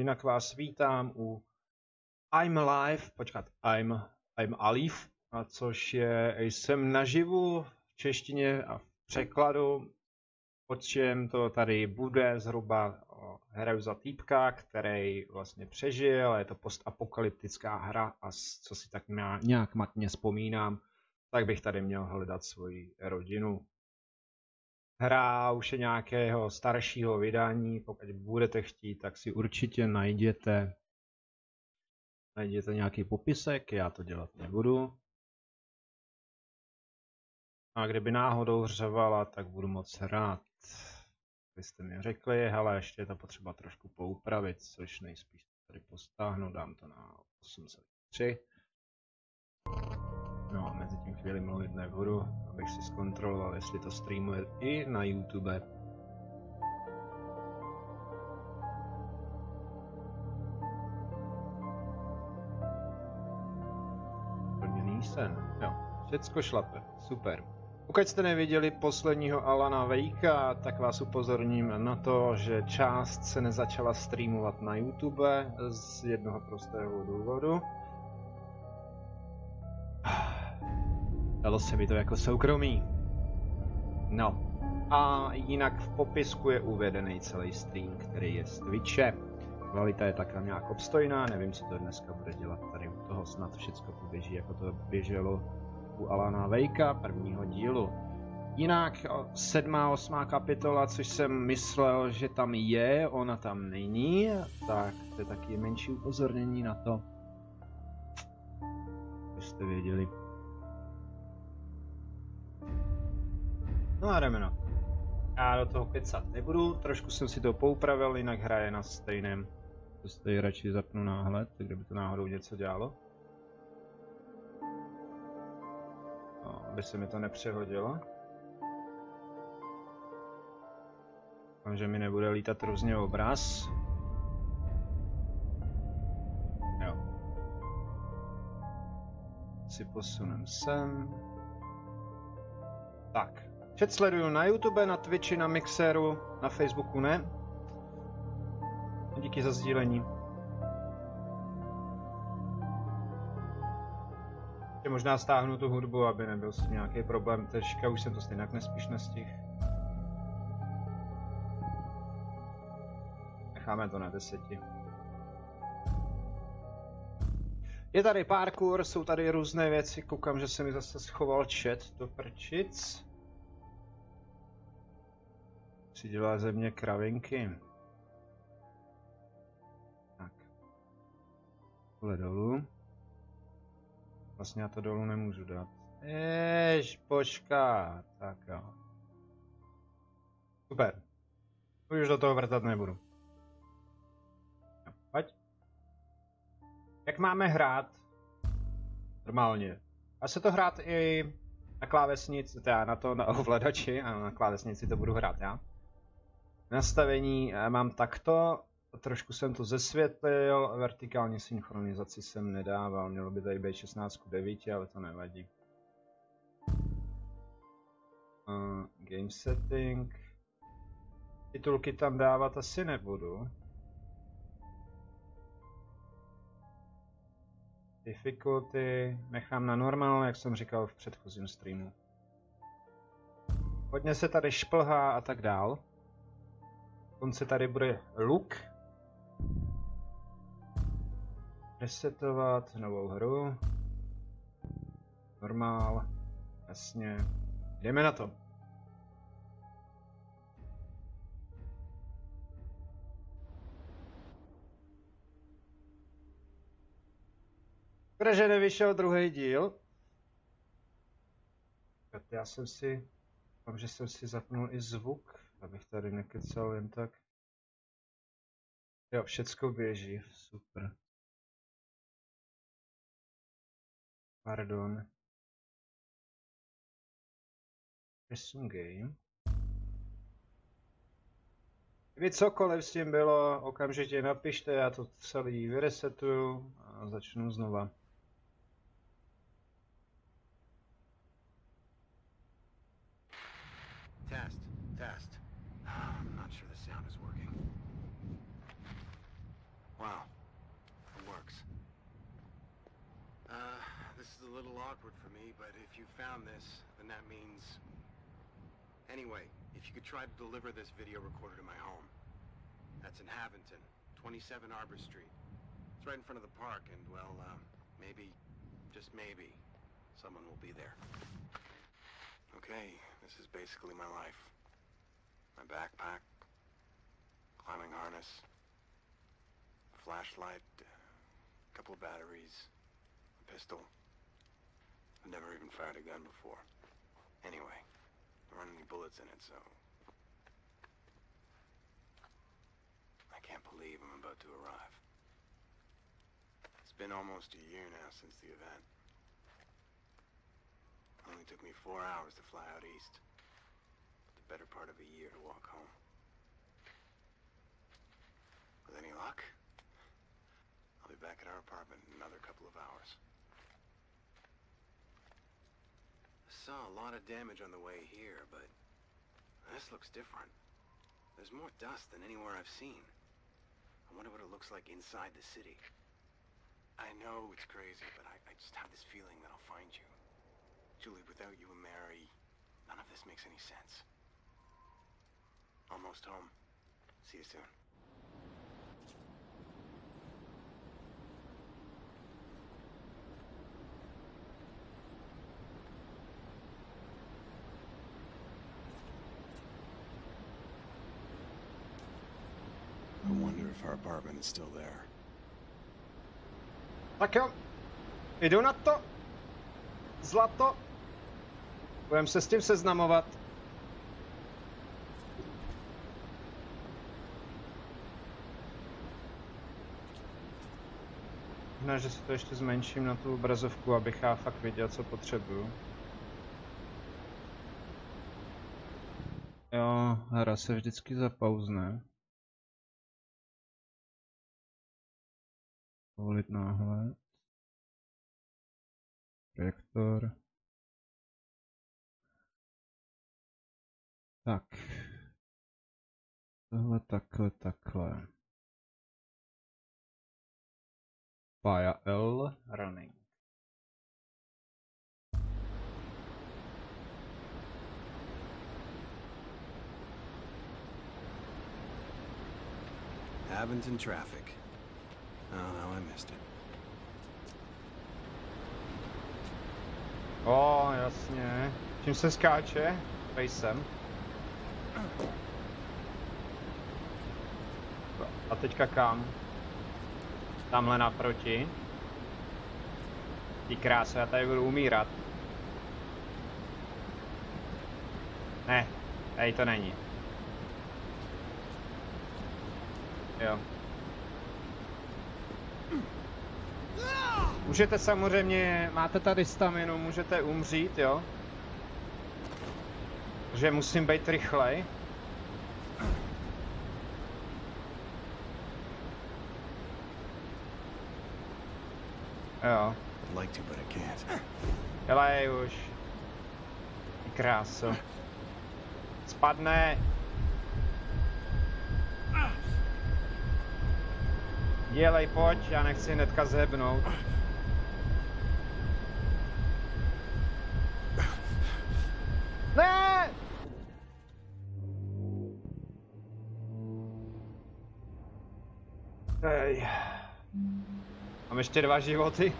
jinak vás vítám u I'm Alive, I'm Alive, což je jsem naživu v češtině a v překladu, o čem to tady bude zhruba. Hraju za týpka, který vlastně přežil, je to postapokalyptická hra a co si tak nějak matně vzpomínám, tak bych tady měl hledat svoji rodinu. Hra už je nějakého staršího vydání, pokud budete chtít, tak si určitě najděte nějaký popisek, já to dělat nebudu. A kdyby náhodou řvala, tak budu moc rád. Vy jste mi řekli, hele, ještě je to potřeba trošku poupravit, což nejspíš tady postáhnu, dám to na 803. No a mezi tím chvíli mluvit nebudu, abych si zkontroloval, jestli to streamuje i na YouTube. Plněný sen, jo, všecko šlape, super. Pokud jste neviděli posledního Alana Wakea, tak vás upozorním na to, že část se nezačala streamovat na YouTube z jednoho prostého důvodu. Dalo se mi to jako soukromí. No. A jinak v popisku je uvedený celý stream, který je z Twitche. Kvalita je takhle nějak obstojná, nevím, co to dneska bude dělat tady u toho, snad všecko poběží, jako to běželo u Alana Wakea prvního dílu. Jinak 7. a 8. kapitola, což jsem myslel, že tam je, ona tam není, tak to je taky menší upozornění na to, abyste věděli. No a jdeme na to. Já do toho kecat nebudu, trošku jsem si to poupravil, jinak hraje na stejném. To si radši zapnu náhled, kdyby to náhodou něco dělalo. No, aby se mi to nepřehodilo. Doufám, že mi nebude lítat různě obraz. Jo. Si posunem sem. Tak. Chat sleduju na YouTube, na Twitchi, na Mixeru, na Facebooku ne. Díky za sdílení. Ještě možná stáhnu tu hudbu, aby nebyl s tím nějaký problém. Teďka už jsem to stejně nespíš nestihl. Necháme to na 10. Je tady parkour, jsou tady různé věci. Koukám, že se mi zase schoval chat do prčic. Si dělá ze mě kravinky. Tak. Tohle dolů. Vlastně já to dolů nemůžu dát. Počkat. Tak jo. Super. Už do toho vrtat nebudu. No, pojď. Jak máme hrát? Normálně. A se to hrát i na klávesnici, teda na ovladači, a na klávesnici to budu hrát já. Nastavení mám takto, trošku jsem to zesvětlil, vertikální synchronizaci jsem nedával, mělo by tady být 16:9, ale to nevadí. Game setting. Titulky tam dávat asi nebudu. Difficulty nechám na normál, jak jsem říkal v předchozím streamu. Hodně se tady šplhá a tak dál. Konce tady bude look. Resetovat novou hru. Normál. Jasně. Jdeme na to. Protože nevyšel druhý díl. Já jsem si... Doufám, že jsem si zapnul i zvuk, abych tady nekecal jen tak. Jo, všecko běží, super. Pardon. Resume game. Kdyby cokoliv s tím bylo, okamžitě napište, já to celý vyresetuju a začnu znova. Test. I'm not sure the sound is working. Wow. It works. This is a little awkward for me, but if you found this, then that means... Anyway, if you could try to deliver this video recorder to my home. That's in Haventon, 27 Arbor Street. It's right in front of the park, and, well, maybe, just maybe, someone will be there. Okay, this is basically my life. My backpack, climbing harness, a flashlight, a couple of batteries, a pistol. I've never even fired a gun before. Anyway, there aren't any bullets in it, so... I can't believe I'm about to arrive. It's been almost a year now since the event. It only took me 4 hours to fly out east. But the better part of a year to walk home. With any luck, I'll be back at our apartment in another couple of hours. I saw a lot of damage on the way here, but this looks different. There's more dust than anywhere I've seen. I wonder what it looks like inside the city. I know it's crazy, but I just have this feeling that I'll find you. Julie, without you and Mary, none of this makes any sense. Almost home. See you soon. I wonder if our apartment is still there. Tak jo, jdu na to. Zlato. Budeme se s tím seznamovat. Možná, že si to ještě zmenším na tu obrazovku, abych já fakt viděl, co potřebuju. Jo, hra se vždycky zapauzne. Povolit náhled. Projektor. Tak. Tohle takhle. File running. Haventon traffic. Oh no, I missed it. O, jasně. Čím se skáče? Facem. A teďka kam? Tamhle naproti. Ty kráso, já tady budu umírat. Ne, tady to není. Jo. Můžete samozřejmě, máte tady staminu, můžete umřít, jo? Takže musím být rychlej. Jo. Helej už. Kráso. Spadne. Dělej, pojď, já nechci hnedka zhebnout. Ne! Hej. Mám ještě 2 životy.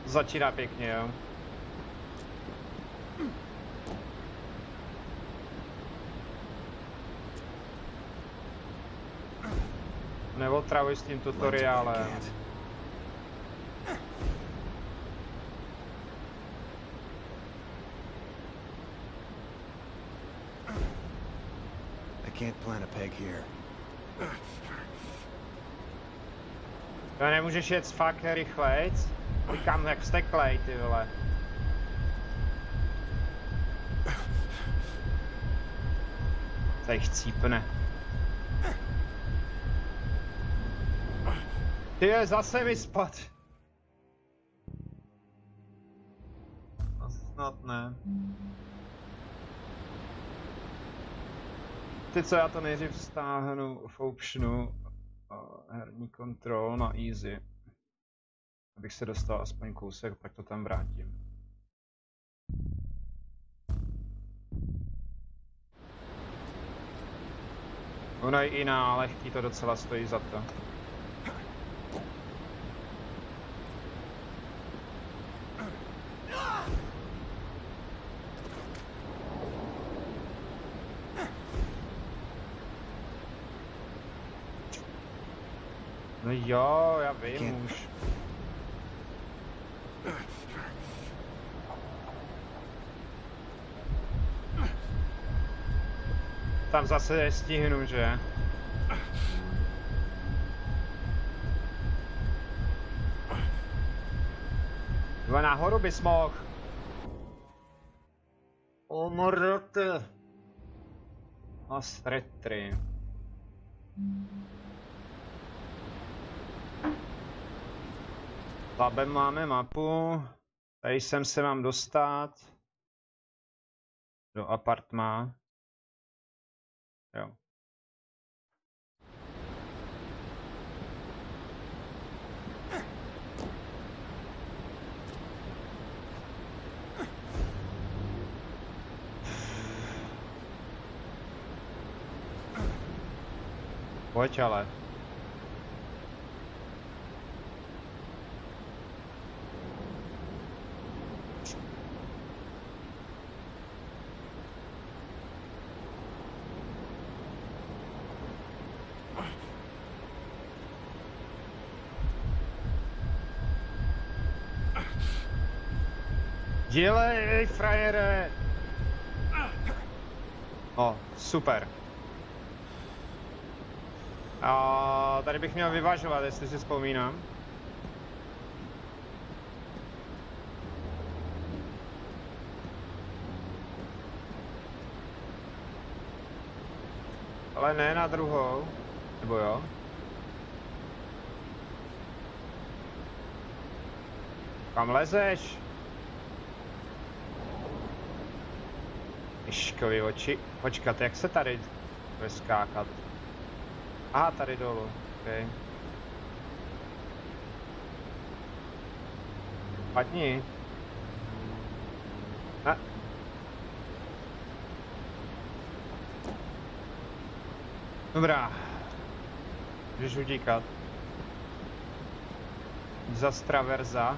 Začíná pěkně, jo. Neotravuj s tím tutoriálem. Can't plant a peg here. To nemůžeš jet fakt rychlejc? Říkám jak vzteklej, ty vole. To jich chcípne. Ty je zase vyspad. No, snad ne. Víte co, já to nejdřív stáhnu, foupšnu herní kontrol na easy. Abych se dostal aspoň kousek, pak to tam vrátím. Ono je i na lehký to docela stojí za to. No jo, já vím už. Tam zase stihnu, že? Jdu nahoru bys mohl. O morote. A stretry. Tabem máme mapu. Tady sem se mám dostat. Do apartmá. Jo. Pojď ale. Dělej, frajere! O, super. A tady bych měl vyvažovat, jestli si vzpomínám. Ale ne na druhou. Nebo jo? Kam lezeš? Myškový oči. Počkat, jak se tady bude skákat? Aha, tady dolů. Okay. Padni. Ne. Dobrá. Můžeš utíkat. Zas traverza.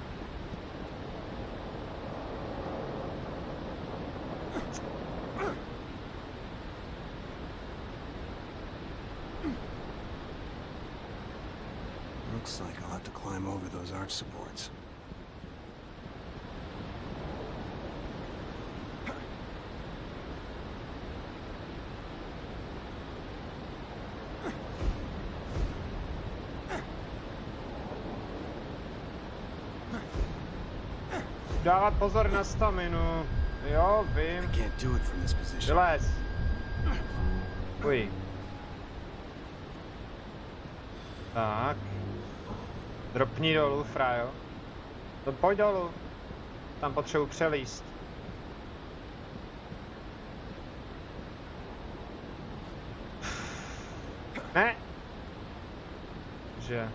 Looks like I'll have to climb over those arch supports. Dávat pozor na staminu. Jo, vím. I can't do it from this position. Vylez. Uj. Tak. Dropni dolů, frajo. No pojď dolů. Tam potřebuji přelíst. Ne. Že.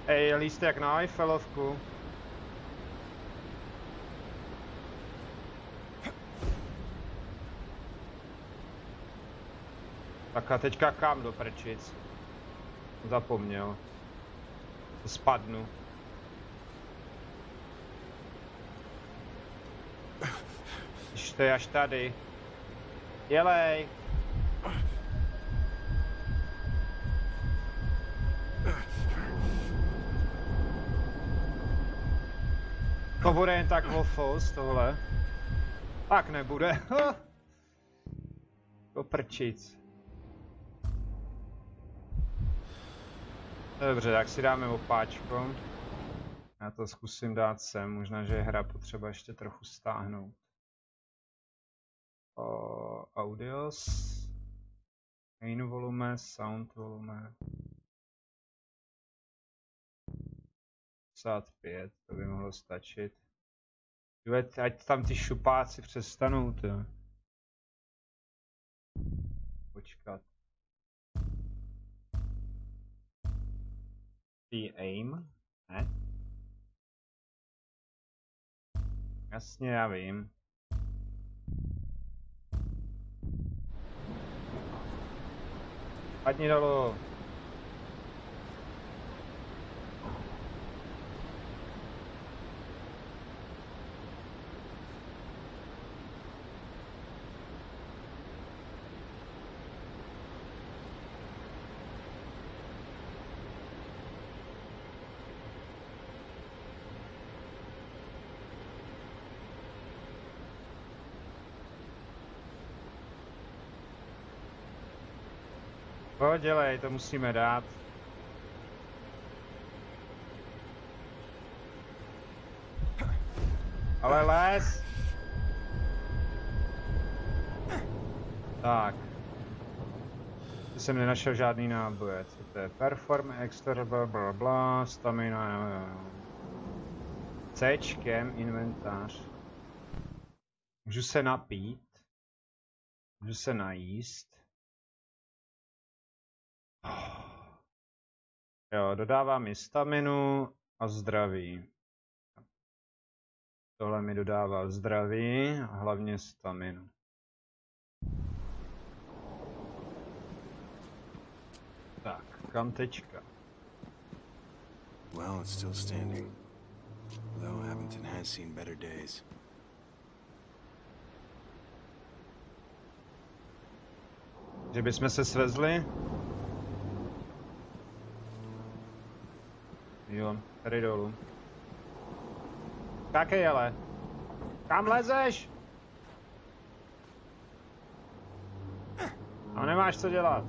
Ej, lístek na Eiffelovku. Tak a teďka kam do prčic? Zapomněl. Spadnu. Když to je až tady. Jelej. To bude jen tak waffles, tohle. Tak nebude. Do prčic. Dobře, tak si dáme opáčko. Já to zkusím dát sem, možná, že je hra potřeba ještě trochu stáhnout. Audios. Main volume, sound volume. 85, to by mohlo stačit. Ať tam ty šupáci přestanou, to. Počkat. Aim? Ne? Jasně, já vím. Padni dolů. Dělej, to musíme dát. Ale les! Tak. Tu jsem nenašel žádný náboje. Co to je? Perform, extra, blablabla, stamina, Cčkem, inventář. Můžu se napít. Můžu se najíst. Jo, dodává mi staminu a zdraví. Tohle mi dodává zdraví a hlavně staminu. Tak, kam teďka? Well, it's still standing. Though Abington has seen better days. Že bychom se svezli? Jo, tady dolů. Takej ale. Kam lezeš? Tam nemáš co dělat.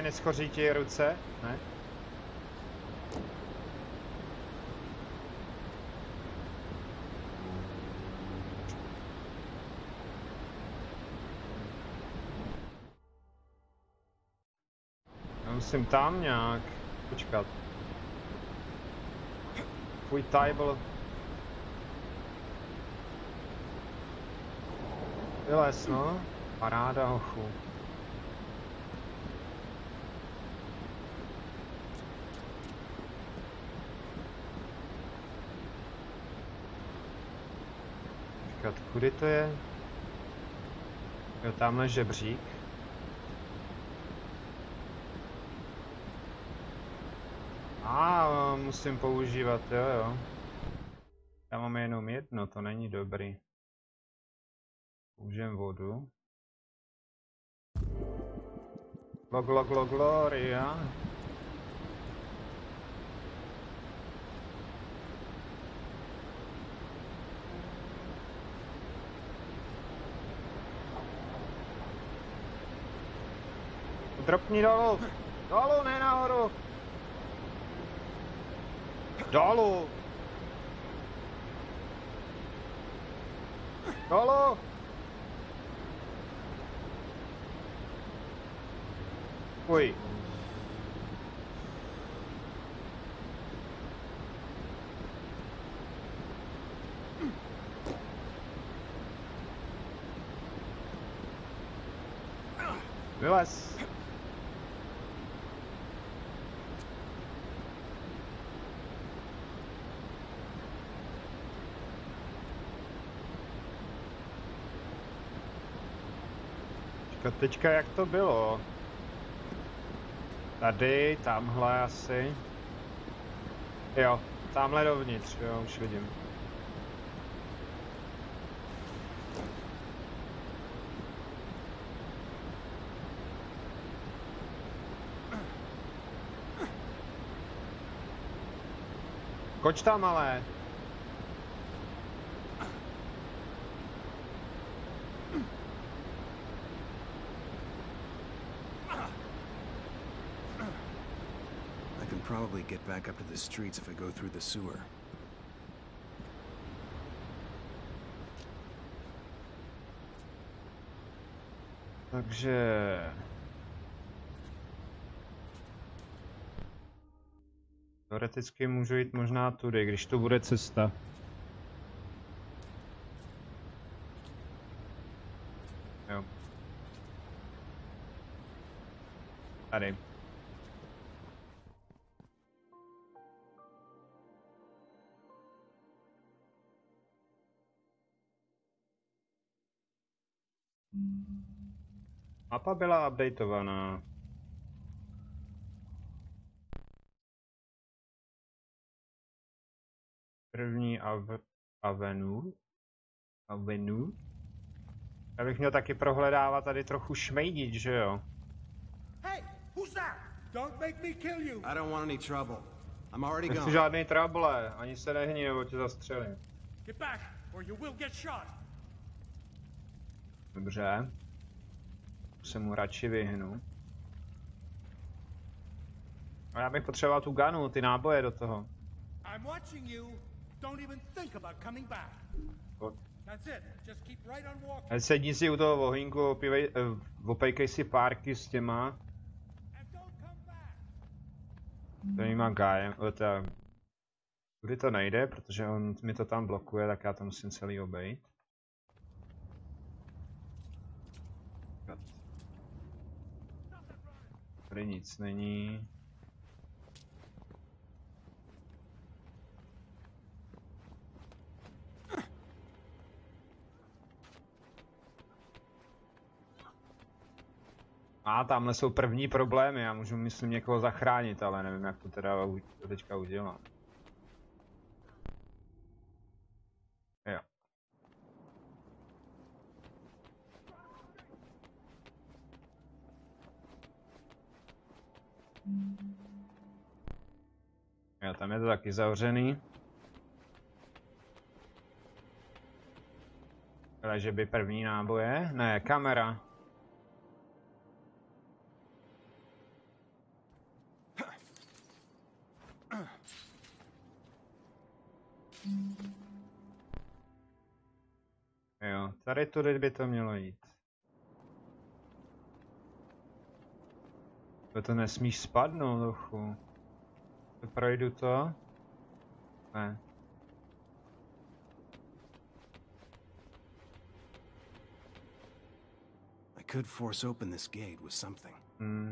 Neschoří ti ruce? Ne? Musím tam nějak počkat. Tvůj table. Vylez, no. Paráda, hochu. Počkat, kudy to je? Jo, tamhle žebřík. Musím používat, jo. Já mám jenom jedno, to není dobrý. Použijem vodu. Gloria. Dropni dolů! Dolů, ne nahoru! Dolů! Dolů! Uj. Vylez. Teďka jak to bylo? Tady, tamhle asi. Jo, tamhle dovnitř, jo, už vidím. Koč tam ale. Probably get back up to the streets if I go through the sewer. Takže... Teoreticky můžu jít možná tudy, když to bude cesta. Jo. Tady. Mapa byla updateovaná. První avenue. Já bych měl taky prohledávat tady trochu šmejdit, že jo? Hey, who's that? Don't make me kill you. I don't want any trouble. I'm already Nechci gone. žádný trouble, ani se nehni, nebo tě zastřelím. Get back, or you will get shot. Dobře. Se mu radši vyhnu. A já bych potřeboval tu gunu, ty náboje do toho. I'm watching you. Don't even think about coming back. That's it. Just keep right on walking. Sedni si u toho ohýnku, opejkej si párky s těma. And don't come back. Těma gájem, tudy to nejde, protože on mi to tam blokuje, tak já to musím celý obejít. Tady nic není. A tamhle jsou první problémy, já můžu myslím někoho zachránit, ale nevím jak to teda teďka udělám. Jo. Jo, tam je to taky zavřený. Ale že by první náboje? Ne, kamera. Jo, tady tudy by to mělo jít. To nesmíš spadnout, duchu. Projdu to? Ne. I could force open this gate with something.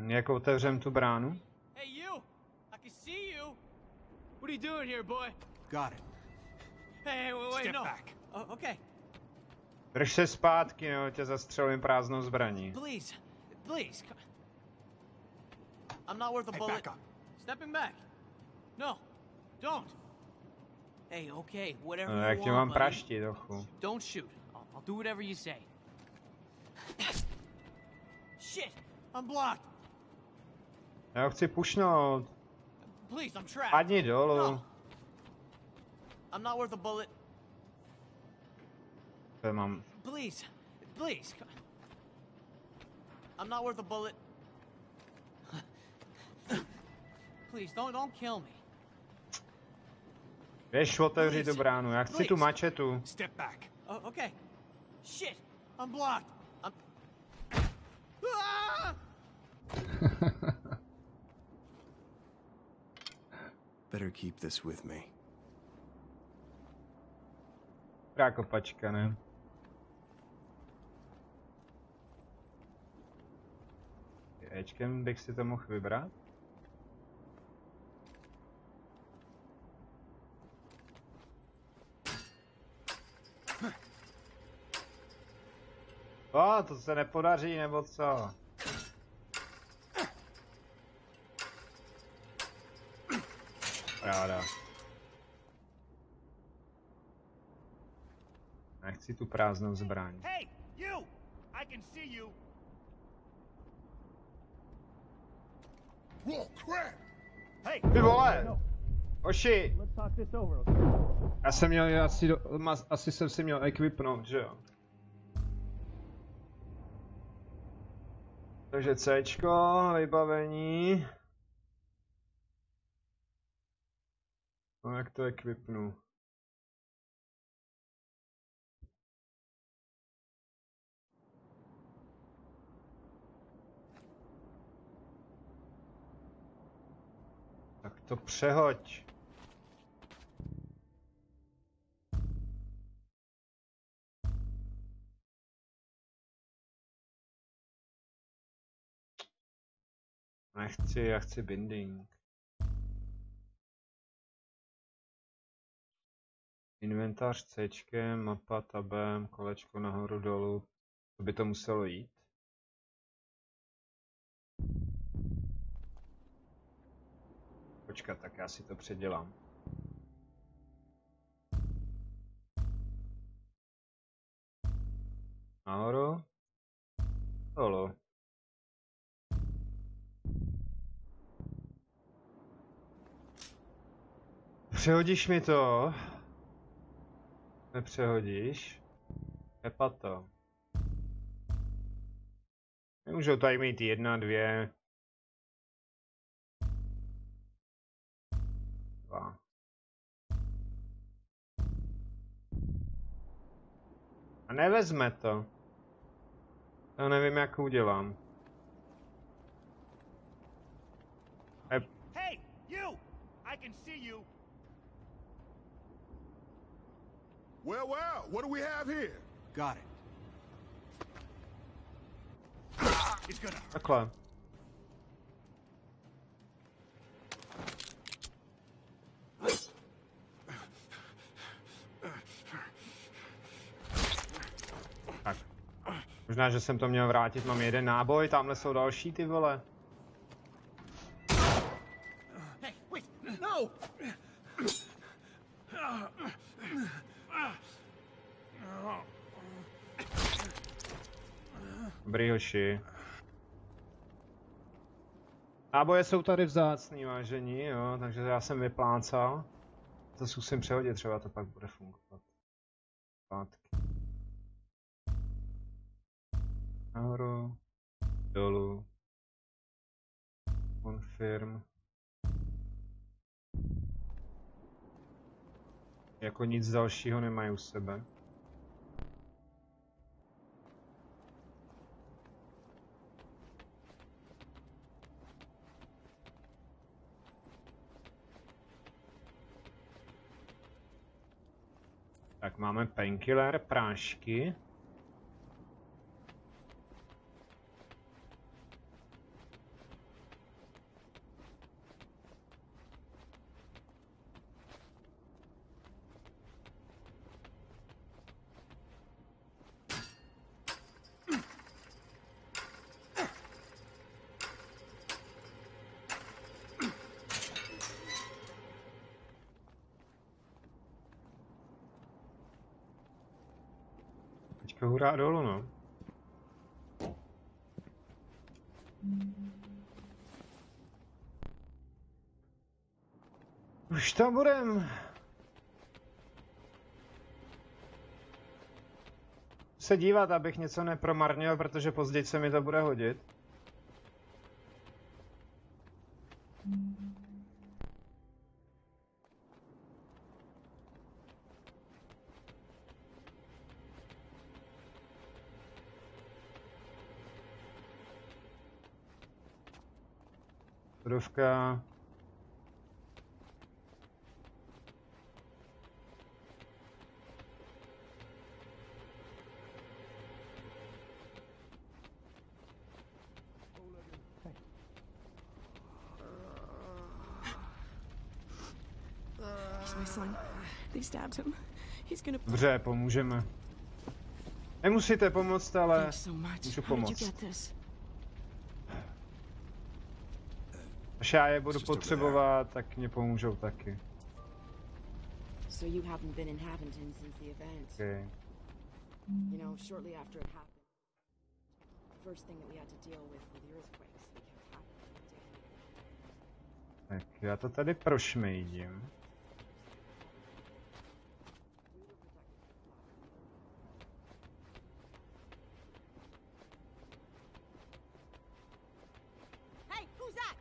Jak otevřem tu bránu? Hey, you! I can see you! What are you doing here, boy? Got it. Hey, wait, Step no. back. Oh, okay. Drž se zpátky, nebo tě zastřelím prázdnou zbraní. Please, please. I'm not worth a Hey, bullet. back up. Stepping back. No, don't. Hey, okay, whatever No, you jak tě want, mám buddy. praštit, duchu. Don't shoot. I'll do whatever you say. Shit, I'm blocked. Já ho chci pušnout. Please, I'm trapped. Padni dolů. No. I'm not worth a bullet. To mám. Please, please. I'm not worth a bullet. Please, don't kill me. Běž otevřít tu bránu, já chci tu mačetu. Step back. Oh, okay. Shit, I'm blocked. I'm. Ah! Better keep this with me. Dobrá kopačka, ne? Ečkem bych si to mohl vybrat. O, to se nepodaří, nebo co? Ráda. Nechci tu prázdnou zbraň. Hey, you! I can see you. Oh, crap! Hey! Ty vole! Oši! Let's talk this over. Já jsem měl asi jsem si měl equipnout, že jo? Takže Cčko, vybavení. No jak to equipnu? To přehoď. Nechci, já chci binding. Inventář C, mapa tabem, kolečko nahoru dolů. To by to muselo jít. Počkat, tak já si to předělám. Nahoru. Dolů. Přehodíš mi to? Nepřehodíš? Hepato. Nemůžu tady mít 1, 2. 2. A nevezme to. Já nevím, jak udělám. Hey, you! I can see you. Well, what do we have here? Got it. It's gonna hurt. Takhle. Tak. Možná, že jsem to měl vrátit, mám jeden náboj, tamhle jsou další, ty vole. Hey, wait! No! Dobrý hoši. Náboje jsou tady vzácný, vážení, jo, takže já jsem vyplácal. To zkusím přehodit, třeba to pak bude fungovat. Zpátky. Nahoru. Dolů. Confirm. Jako nic dalšího nemají u sebe. Tak máme painkiller, prášky. Teďka hurá dolů, no. Už tam budem. Se dívat, abych něco nepromarnil, protože později se mi to bude hodit. Sodovka. Dobře, pomůžeme. Nemusíte pomoct, ale můžu pomoct. Až já je budu potřebovat, tak mě pomůžou taky. So you haven't been in Haventon since the event. Okay. You know, shortly after it happened, the first thing that we had to deal with were the earthquakes that kept happening. Tak já to tady prošmejdím. Hey, who's that?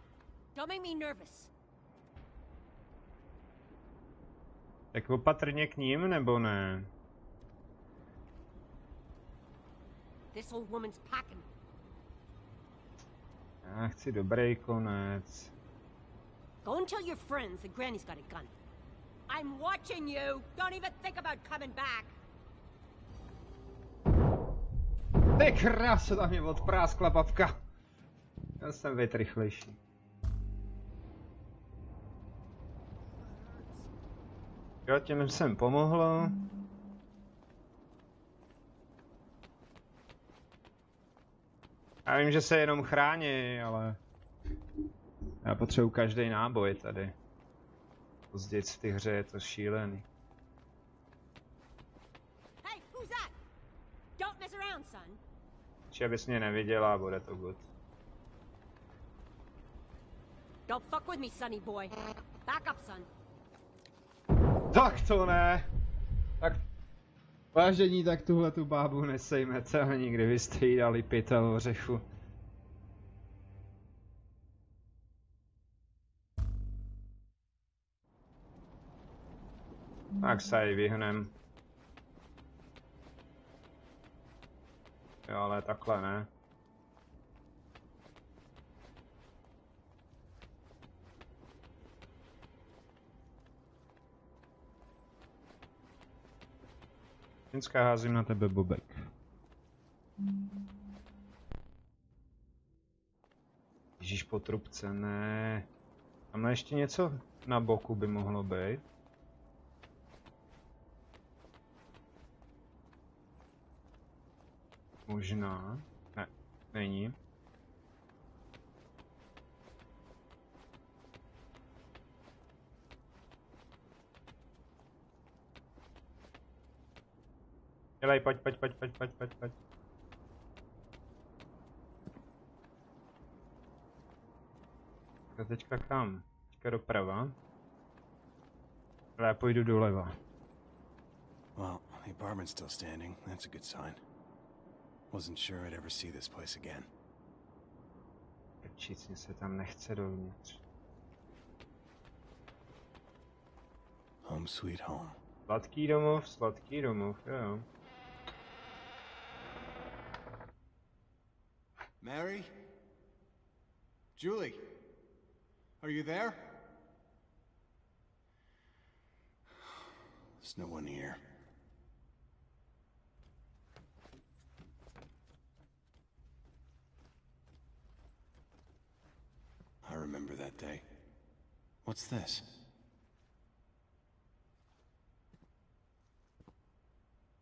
Don't make me nervous. Tak opatrně k ním, nebo ne? This old woman's packing. Já chci dobrý konec. Go and tell your friends that Granny's got a gun. I'm watching you. Don't even think about coming back. Ty kráso, tam mě odpráskla babka. Já jsem rychlejší. Jo, těm jsem pomohl. Já vím, že se jenom chrání, ale já potřebuji každý náboj tady. Později v té hře je to šílený. Hey, who's that? Don't mess around, son. Či abys mě neviděla, bude to good. Don't fuck with me, sonny boy. Back up, son. Tak to ne! Tak... Vážení, tak tuhle tu bábu nesejmete ani kdyby jste jí dali pytel ořechu. Tak se jí vyhnem. Jo, ale takhle ne. Dneska házím na tebe, Bobek. Ježíš, po trubce, ne. Tam ještě něco na boku by mohlo být. Možná. Ne, není. Dělej, pojď. A teďka kam? Teďka doprava. Ale já půjdu doleva. Well, the apartment's still standing. That's a good sign. Wasn't sure I'd ever see this place again. Čícně se tam nechce dovnitř. Home sweet home. Sladký domov, jo. Mary? Julie? Are you there? There's no one here. I remember that day. What's this?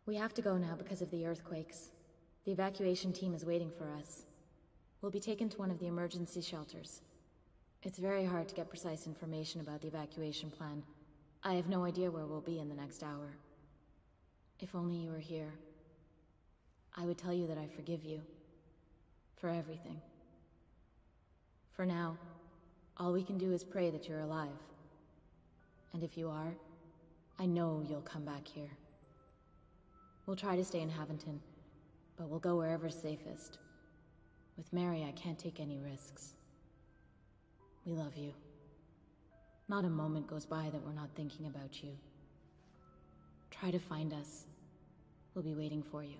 We have to go now because of the earthquakes. The evacuation team is waiting for us. We'll be taken to one of the emergency shelters. It's very hard to get precise information about the evacuation plan. I have no idea where we'll be in the next hour. If only you were here, I would tell you that I forgive you. For everything. For now, all we can do is pray that you're alive. And if you are, I know you'll come back here. We'll try to stay in Haventon, but we'll go wherever's safest. With Mary, I can't take any risks. We love you. Not a moment goes by that we're not thinking about you. Try to find us. We'll be waiting for you.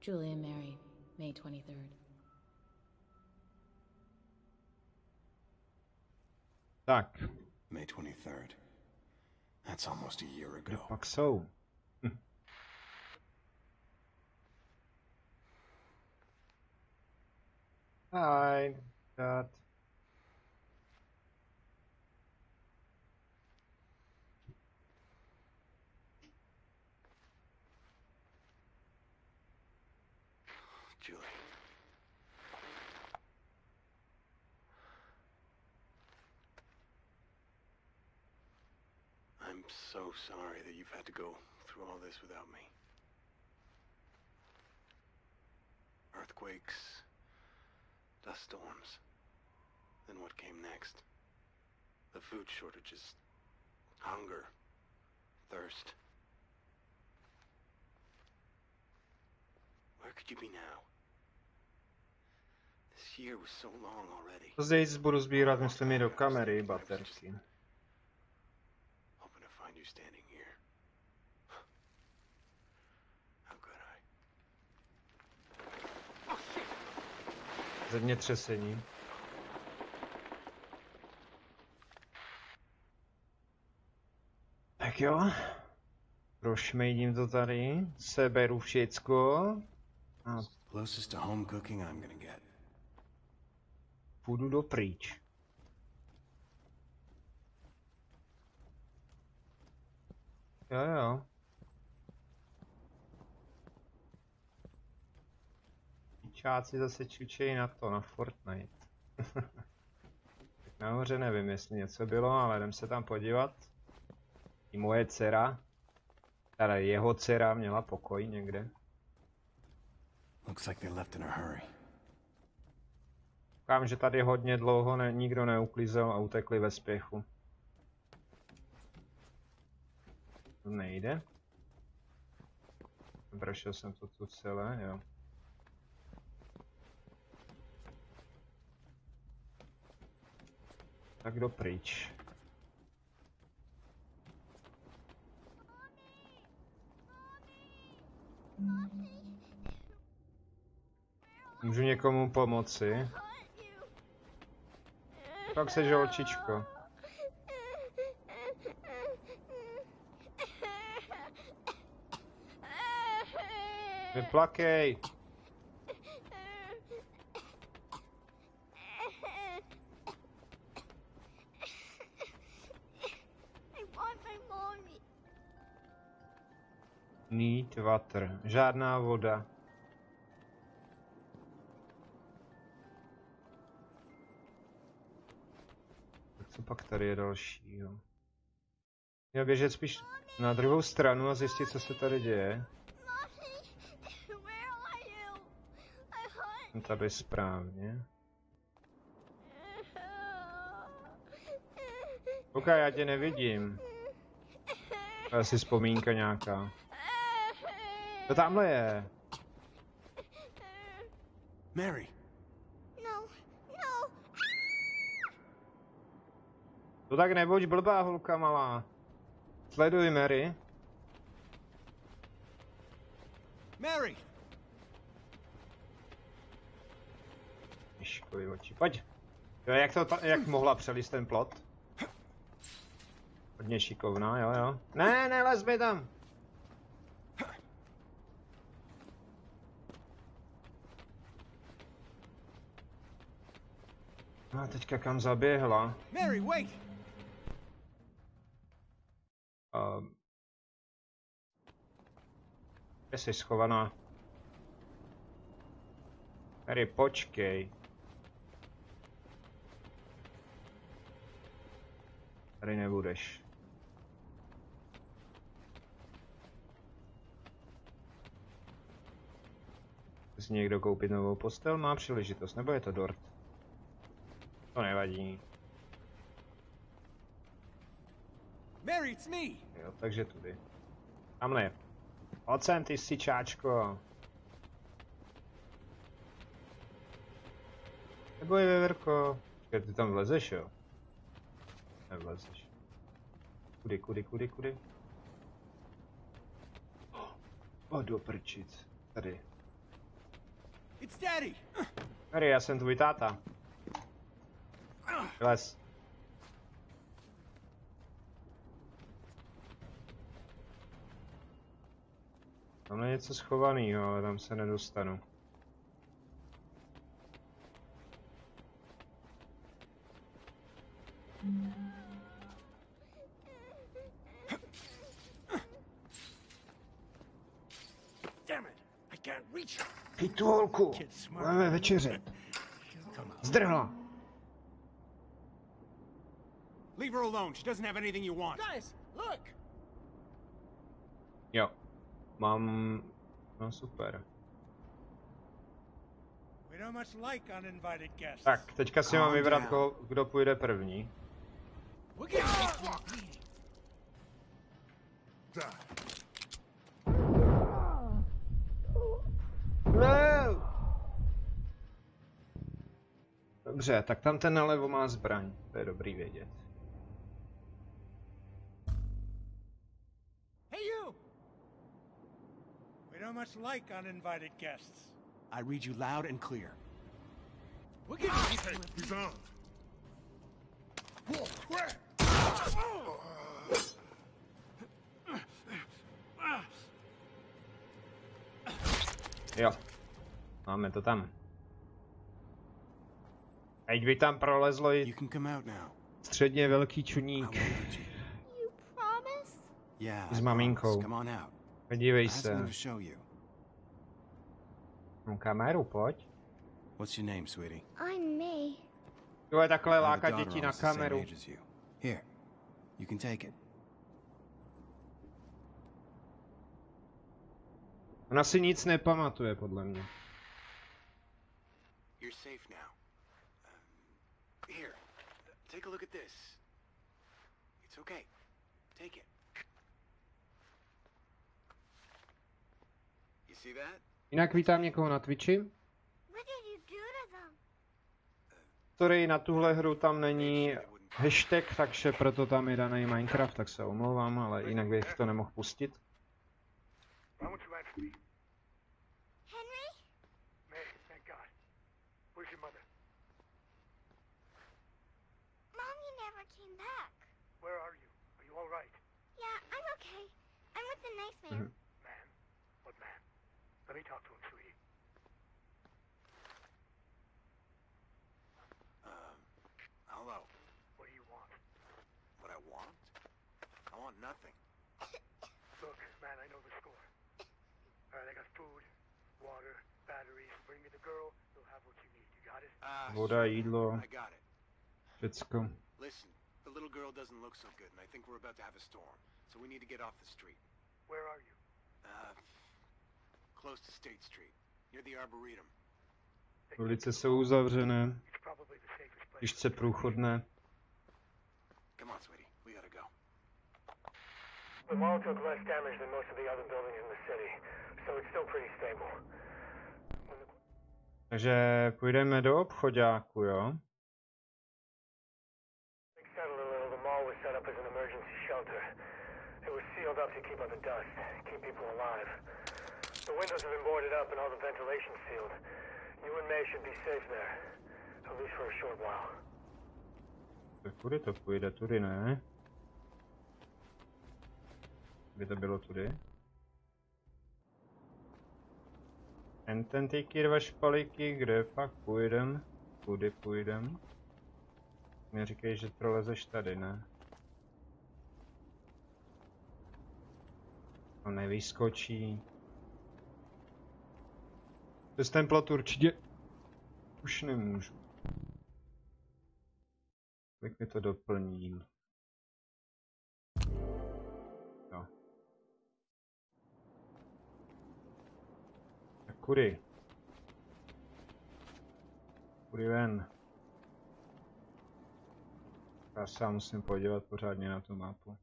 Julie and Mary, May 23rd. Tak. May 23rd. That's almost a year ago. Pak jsou. Hi, Dad. Julie. I'm so sorry that you've had to go through all this without me. Earthquakes, dust storms. Then what came next? The food shortages, hunger, thirst. Where could you be now? This year was so long already. Později budu sbírat, myslím, i do kamery baterky. Hoping to find you standing here. How could I? Oh shit! Zemětřesení. jo. Prošmejdím to tady. Seberu všecko. A Closest to home cooking I'm gonna get. půjdu dopryč. Jo. Čáci zase čučejí na to, na Fortnite. Tak nahoře nevím, jestli něco bylo, ale jdem se tam podívat. I moje dcera, teda jeho dcera měla pokoj někde. Looks like they left in a hurry. Koukám, že tady hodně dlouho nikdo neuklízel a utekli ve spěchu. To nejde. Prošel jsem to tu celé, jo. Tak dopryč. Můžu někomu pomoci? Tak se žolčičko. Neplakej. Need water. Žádná voda. Tak co pak tady je dalšího? Měl běžet spíš na druhou stranu a zjistit, co se tady děje. Tady správně. Ok, já tě nevidím. To je asi vzpomínka nějaká. To tamhle je. Mary. No. To tak nebuď blbá, holka malá. Sleduj, Mary. Mary. Myškovi oči, pojď. Jo, jak mohla přelíst ten plot? Hodně šikovná, jo. Ne, lez mi tam. No a teďka kam zaběhla? Mary, wait. Kde jsi schovaná? Mary, počkej. Tady nebudeš. Chce někdo koupit novou postel? Má příležitost, nebo je to dort? To nevadí. Mary, it's me. Jo, takže tudy. Tamhle. Pojď sem, ty sičáčko. Neboj, veverko. Ty tam vlezeš, jo? Nevlezeš. Kudy? O, do prčic. Tady. It's Daddy. Mary, já jsem tvůj táta. Vlez. Tam je něco schovaného, ale tam se nedostanu. Pij tu holku, budeme večeřet. Zdrhla. Leave her alone. She doesn't have anything you want. Guys, look! Jo. Mám... No super. We don't much like uninvited guests. Tak, teďka si mám vybrat, kdo půjde první. Dobře, tak tam ten nalevo má zbraň. To je dobrý vědět. Hey, you! We don't much like uninvited guests. I read you loud and clear. He's armed. Whoa, crap! Jo. Máme to tam. Ať by tam prolezlo i středně velký čuník. S maminkou. Podívej se. No, kameru, pojď. What's your name, sweetie? I'm May. To je takhle lákat děti na kameru. Here, you can take it. Ona si nic nepamatuje, podle mě. You're safe now. Here, take a look at this. It's okay. Take it. You see that? Jinak vítám někoho na Twitchi. What did you do to them? Sorry, na tuhle hru tam není hashtag, takže proto tam je daný Minecraft, tak se omlouvám, ale jinak bych to nemohl pustit. Henry? May, thank God. Where's your mother? Mommy never came back. Where are you? Are you all right? Yeah, I'm okay. I'm with the nice man. Man? What man? Let me talk to him, sweetie. Hello. What do you want? What I want? I want nothing. Look, man, I know the score. Alright, I got food, water, batteries. Bring me the girl, you'll have what you need. You got it? Voda, jídlo, I got it. všecko. Listen, the little girl doesn't look so good, and I think we're about to have a storm. So we need to get off the street. Where are you? Close to State Street, near the Arboretum. Ulice jsou uzavřené, It's probably the safest place. těžce průchodné. Come on, sweetie, we gotta go. The mall took less damage than most of the other buildings in the city, so it's still pretty stable. Takže půjdeme do obchoďáku, jo? Things settled a little. The mall was set up as an emergency shelter. It was sealed up to keep out the dust, keep people alive. The windows have been boarded up and all the ventilation sealed. You and May should be safe there, at least for a short while. Tak kudy to půjde? Tudy ne? By to bylo tudy? Ten tyky dva špalíky, kde pak půjdem? Kudy půjdem? Neříkej, že prolezeš tady, ne? To nevyskočí. Přes ten plot určitě už nemůžu. Tak mi to doplním. Jo. Tak kudy? Kudy ven? Já se musím podívat pořádně na tu mapu.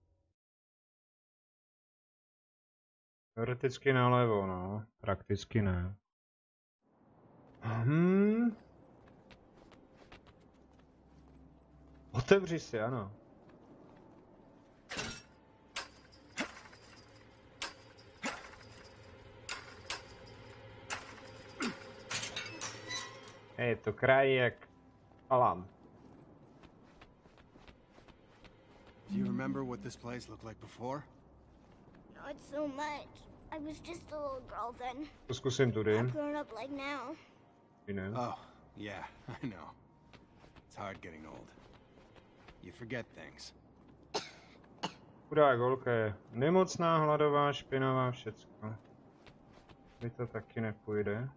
Teoreticky nalevo, no. Prakticky ne. Otevři si, ano. Je to kraj jak Alan. Do you remember what this place looked like before? Not so much. I was just a little girl then. To zkusím tudy. I've grown up like now. Oh, yeah, I know. It's hard getting old. You forget things. Chudá holka je nemocná, hladová, špinavá, všecko. Vy to taky nepůjde.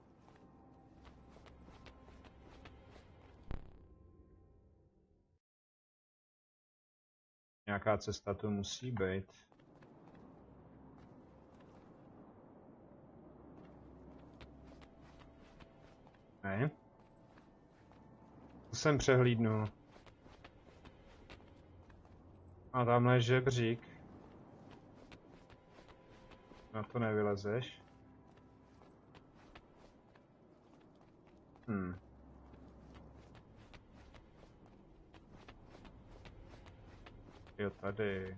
Nějaká cesta to musí být. Ne? To jsem přehlídnul. A tamhle je žebřík. Na to nevylezeš. Jo, tady.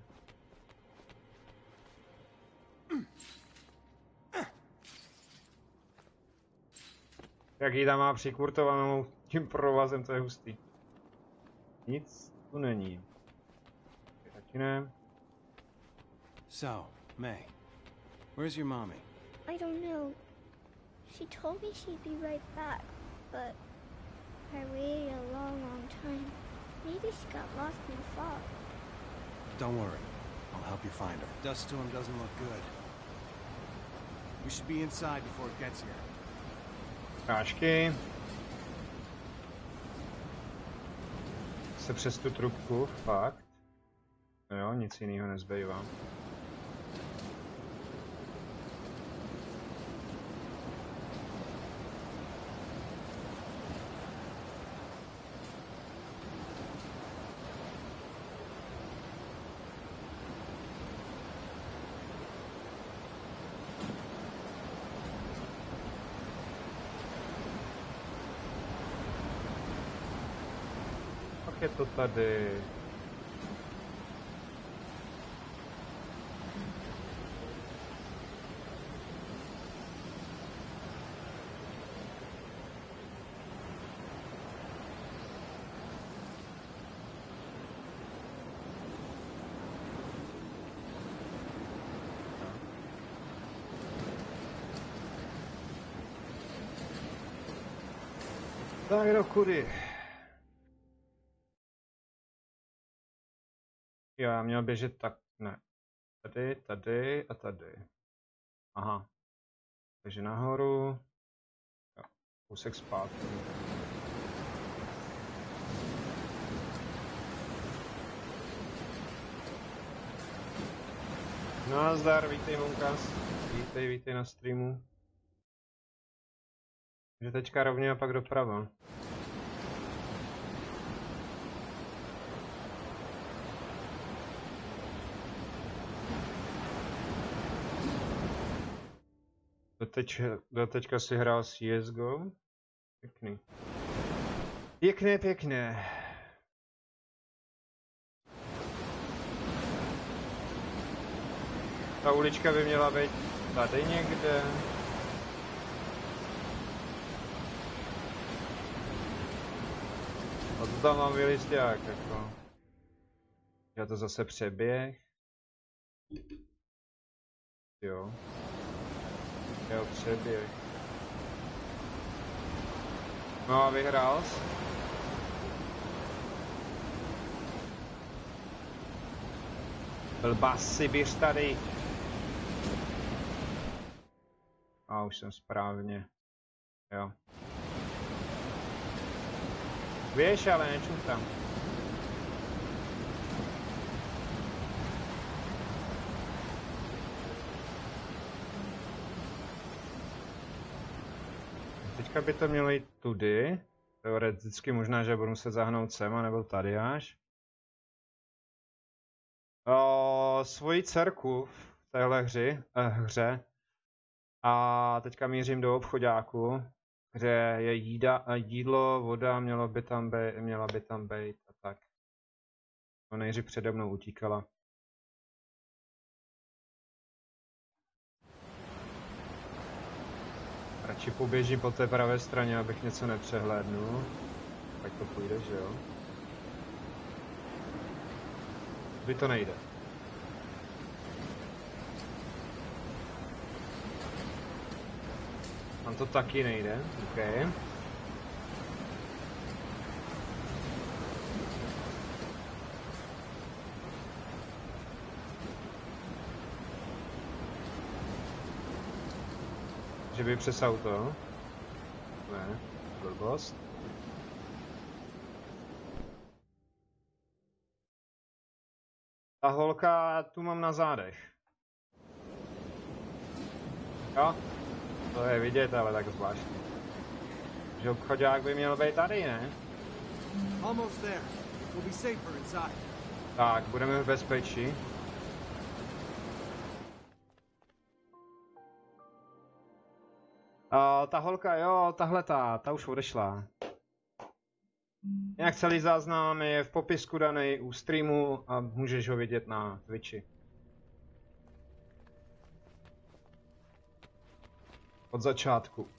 Jak ji tam má přikurtovanou tím provazem, to je hustý. Nic tu není. Taky ne. So, May, where's your mommy? I don't know. She told me she'd be right back, but I waited a long time. Maybe she got lost in the fog. Don't worry. I'll help you find her. Dust storm doesn't look good. We should be inside before it gets here. Prášky. Se přes tu trubku, fakt. No jo, nic jiného nezbývá. Pak je to tady. Tak do kudy. Jo, já měl běžet tak, ne. Tady, tady a tady. Aha. Takže nahoru. Jo, kousek zpátky. Nazdar, vítej Monkas. Vítej na streamu. Takže teďka rovně a pak doprava. Doteďka si hrál CSGO. Pěkný. Pěkné. Ta ulička by měla být tady někde. A to tam mám vylisták, jako. Já to zase přeběh. Jo, přeběh. No a vyhrál jsi? Blbasy, běž tady. A už jsem správně. Jo. Běž, ale nečum tam. Teďka by to mělo jít tudy. Teoreticky možná, že budu muset zahnout sem, nebo tady až. Svoji dcerku v téhle hře. A teďka mířím do obchodáku, kde je jídlo, voda, měla by tam být a tak. No nejdřív přede mnou utíkala. Radši poběžím po té pravé straně, abych něco nepřehlédnul. Tak to půjde, že jo? By to nejde. Tam to taky nejde, OK. Že by přes auto? Ne, blbost. Ta holka tu mám na zádech. Jo? To je vidět, ale tak zvláštní. Že obchodák by měl být tady, ne? Tak, budeme v bezpečí. Ta holka, jo, ta už odešla. Nějak celý záznam je v popisku daný u streamu a můžeš ho vidět na Twitchi. Od začátku.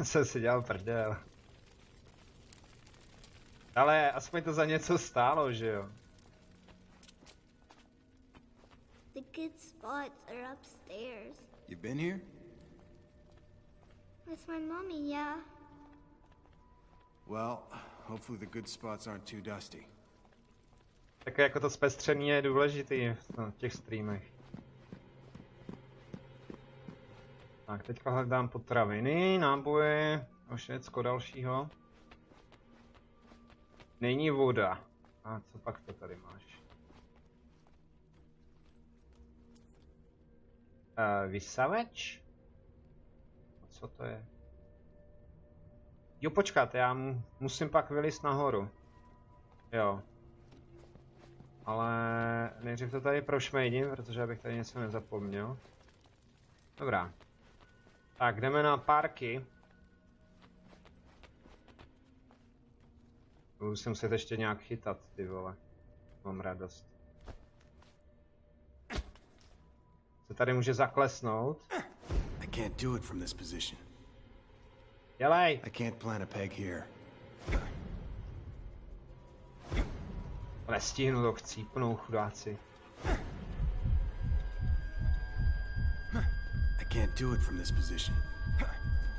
Jsem si dělal prdel. Ale aspoň to za něco stálo, že jo? The good spot. spots are upstairs. You've been here? With my mommy, yeah. Well, hopefully the good spots aren't too dusty. Tak jako to zpestření je důležitý v těch streamech. Tak, teďka hledám potraviny, náboje a všecko dalšího. Není voda. A co pak to tady máš? Vysavač? Co to je? Jo, počkat, já musím pak vylézt nahoru. Jo. Ale nejdřív to tady prošmejdím, protože abych tady něco nezapomněl. Dobrá. Tak, jdeme na párky. Budu se muset ještě nějak chytat, ty vole. Mám radost. Se tady může zaklesnout. I can't do it from this position. Dělej! I can't plant a peg here. Nestihnu to chcípnou, chudáci. I can't do it from this position.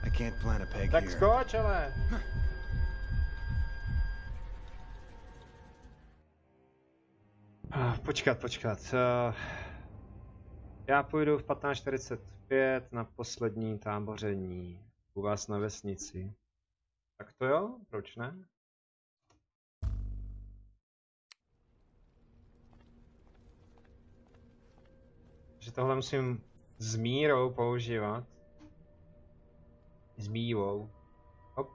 I can't plant a peg Tak here. skoč, ale! Počkat. Já půjdu v 15:45 na poslední táboření u vás na vesnici. Tak to jo, proč ne? Že tohle musím s mírou používat. S mírou. Hop.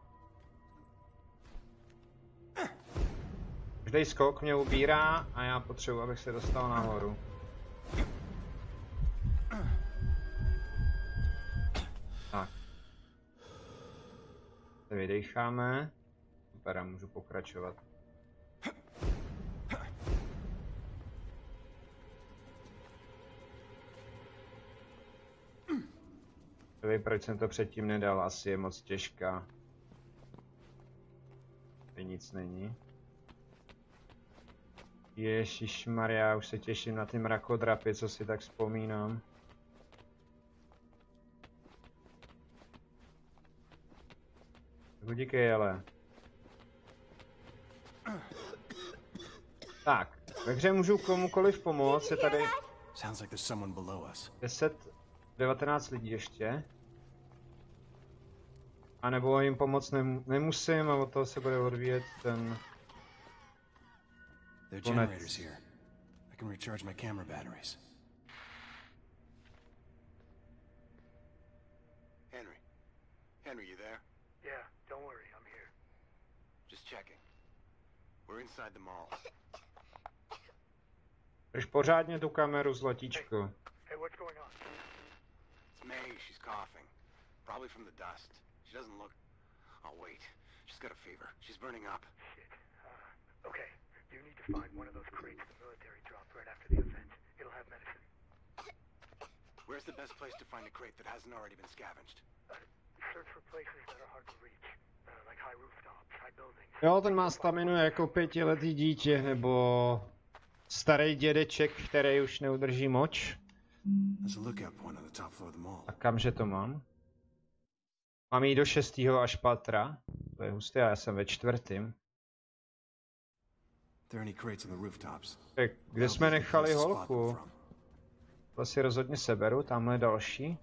Každý skok mě ubírá a já potřebuji, abych se dostal nahoru. Tak. Se vydecháme. Super, můžu pokračovat. Nevím, proč jsem to předtím nedal, asi je moc těžká. Tady nic není. Ježišmarja, už se těším na ty mrakodrapy, co si tak vzpomínám. Díky, ale. Tak, ve hře můžu komukoliv pomoct, je tady 19 lidí ještě. A nebo jim pomoct nemusím a od toho se bude odvíjet ten konec. Henry, you there? Yeah, don't worry, I'm here. Just checking. We're inside the mall. Drž pořádně tu kameru, zlatíčko. Hey, what's going on? It's May, she's coughing. Probably from the dust. She doesn't look... Oh, wait. She's got a fever. She's burning up. Shit. Okay, you need to find one of those crates the military dropped right after the event. It'll have medicine. Where's the best place to find a crate that hasn't already been scavenged? Search for places that are hard to reach. Like high rooftops, high buildings. Jo, ten má staminu jako 5letý dítě, nebo starý dědeček, který už neudrží moč. A kamže to mám? Mám jít do 6. až patra. To je hustý, a já jsem ve 4. Tak, kde jsme nechali holku? To si rozhodně seberu, tamhle další.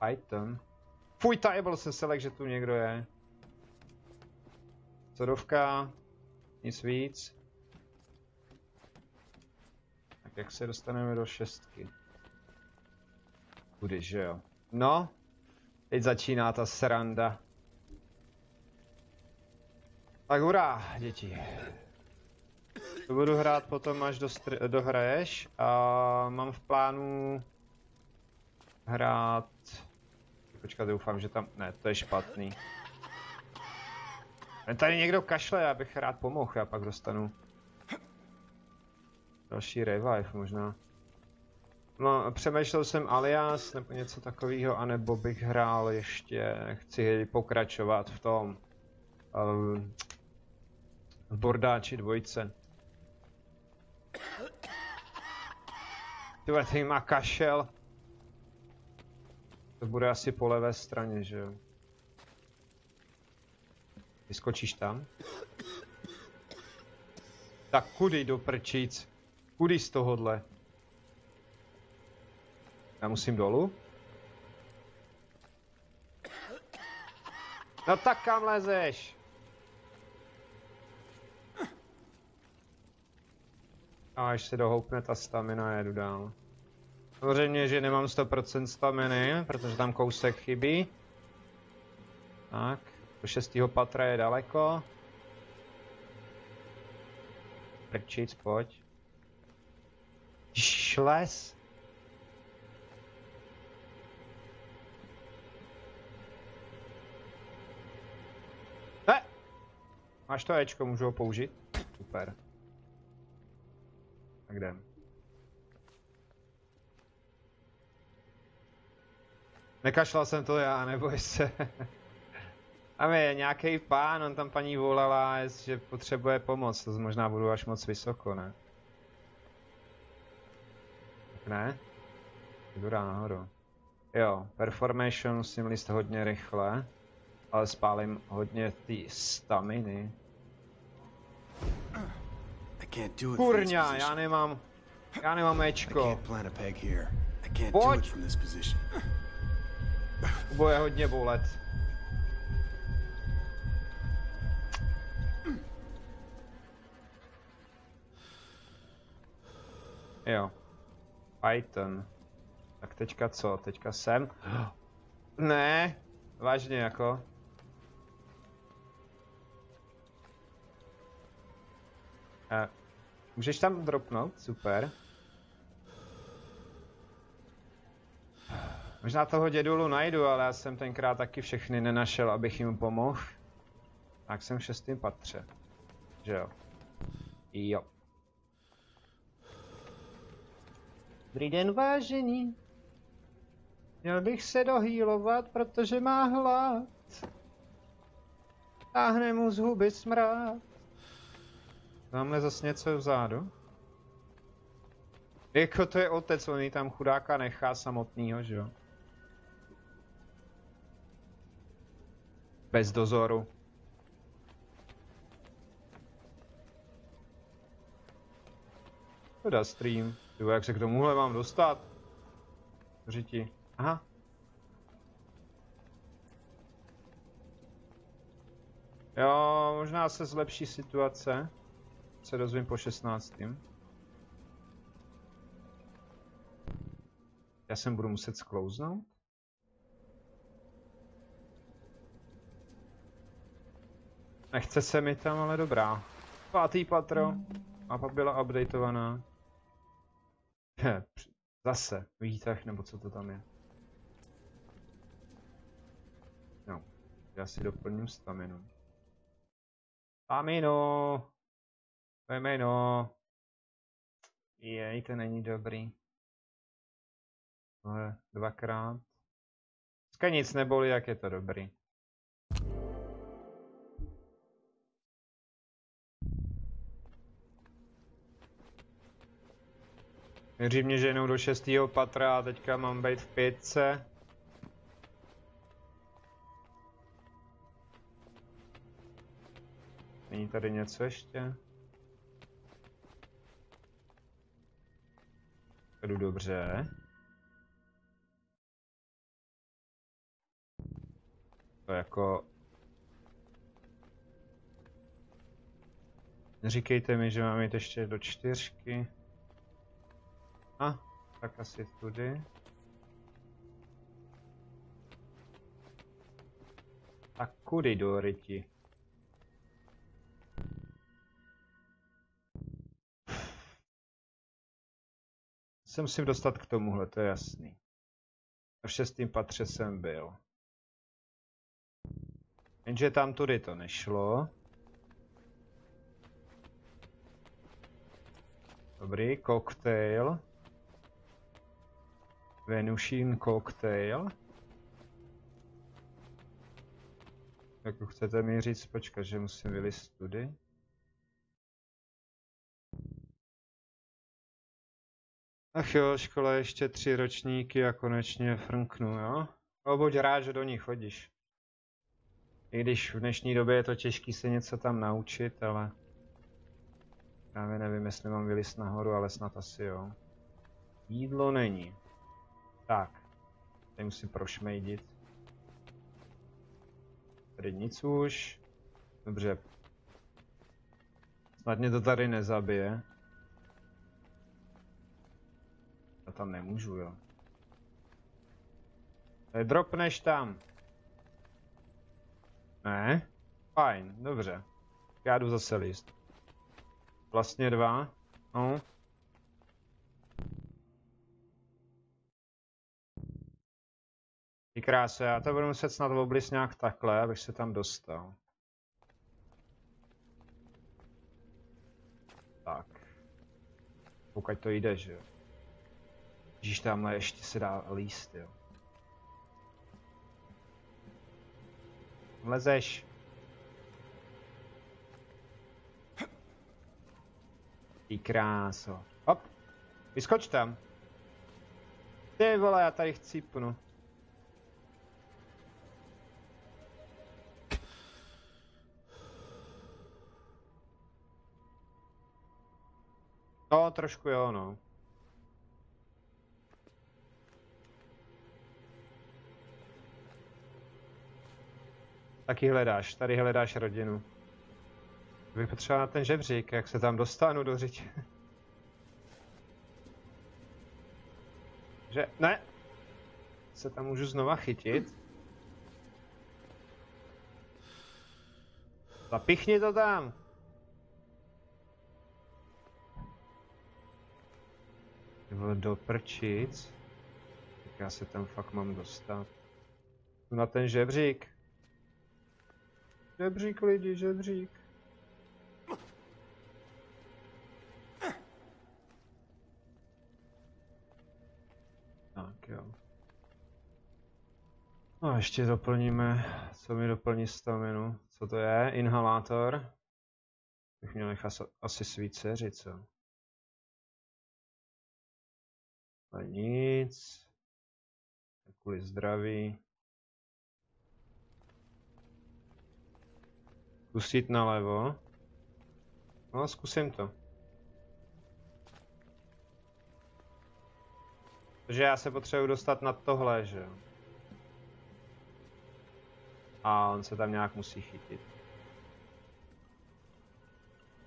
Python. Fuj, tajbl se selek, že tu někdo je. Sodovka. Nic víc. Tak jak se dostaneme do 6? Kudy, že jo? No. Teď začíná ta sranda. Tak hurá, děti. To budu hrát potom, až dohraješ. A mám v plánu hrát... Počkat, doufám, že tam... Ne, to je špatný. Tady někdo kašle, já bych rád pomohl, já pak dostanu další revive možná. No, přemýšlel jsem Alias nebo něco takového, anebo bych hrál ještě, chci pokračovat v tom v Bordáči 2. Tyhle, tady má kašel. To bude asi po levé straně, že jo? Vyskočíš tam? Tak kudy do prčíc? Kudy z tohohle? Já musím dolů? No tak kam lezeš? A až se dohoupne ta stamina, jedu dál. Samozřejmě, že nemám 100% staminy, protože tam kousek chybí. Tak, do 6. patra je daleko. Prčic, pojď. Šles. Ne! Máš to Ečko, můžu ho použít? Super. Tak jdem. Nekašlal jsem to já, neboj se. Tam je nějaký pán, on tam paní volala, že potřebuje pomoc, to možná budu až moc vysoko, ne? Tak ne? Jdu nahoru. Jo, performation musím líst hodně rychle, ale spálím hodně ty staminy. Kurňa, já nemám Ečko. Pojď! Bude hodně bolet. Jo. Python. Tak teďka co? Teďka sem? Ne, vážně jako. Můžeš tam dropnout? Super. Možná toho dědulu najdu, ale já jsem tenkrát taky všechny nenašel, abych jim pomohl. Tak jsem v 6. patře. Že jo? Jo. Dobrý den, vážení. Měl bych se dohýlovat, protože má hlad. Táhne mu z huby smrad. Tamhle zase něco vzadu. Jako to je otec, on ji tam chudáka nechá samotnýho, že jo? Bez dozoru. Teda stream. Jo, jak se k tomuhle mám dostat? Řiti. Aha. Jo, možná se zlepší situace. Se dozvím po 16. Já sem budu muset sklouznout? Nechce se mi tam, ale dobrá. 5. patro. Mapa byla updateovaná. Zase výtah, nebo co to tam je. No, já si doplním staminu. Staminu! To je jméno. Jej, to není dobrý. To je 2krát. Dneska nic nebolí, jak je to dobrý. Nejdřív mě ženou do 6. patra a teďka mám být v 5. Není tady něco ještě? Jdu dobře. To jako... Neříkejte mi, že mám jít ještě do 4. Tak asi tudy. Tak kudy do ryti? Se musím dostat k tomuhle, to je jasný. V 6. patře jsem byl. Jenže tam tudy to nešlo. Dobrý, koktejl. Venušín koktejl. Jak chcete mi říct, počkat, že musím vylézt tudy. Ach jo, škola ještě 3 ročníky a konečně frnknu, jo? No, buď rád, že do ní chodíš. I když v dnešní době je to těžké se něco tam naučit, ale... Právě nevím, jestli mám vylist nahoru, ale snad asi jo. Jídlo není. Tak. Tady musím prošmejdit. Tady nic už. Dobře. Snad mě to tady nezabije. Já tam nemůžu, jo. Tady dropneš tam. Ne? Fajn, dobře. Já jdu zase list. Vlastně 2. No. Ty krása, já to budu muset snad oblist nějak takhle, abych se tam dostal. Tak. Pokud to jde, že jo. Ježíš, tamhle ještě se dá líst, jo. Lezeš. Ty kráso. Hop. Vyskoč tam. Ty vole, já tady chcípnu. No, trošku jo, no. Taky hledáš, tady hledáš rodinu. Bych potřeboval na ten žebřík, jak se tam dostanu do řeči. Že, ne! Se tam můžu znova chytit. Zapichni to tam! Do prčic. Tak já se tam fakt mám dostat. Jdu na ten žebřík. Žebřík lidi, žebřík. Tak jo. No a ještě doplníme, co mi doplní staminu. Co to je? Inhalátor. Bych měl nechat asi svý dceři, co? A nic. Kvůli zdraví. Zkusit nalevo. No, zkusím to. Takže já se potřebuji dostat na tohle, že jo. A on se tam nějak musí chytit.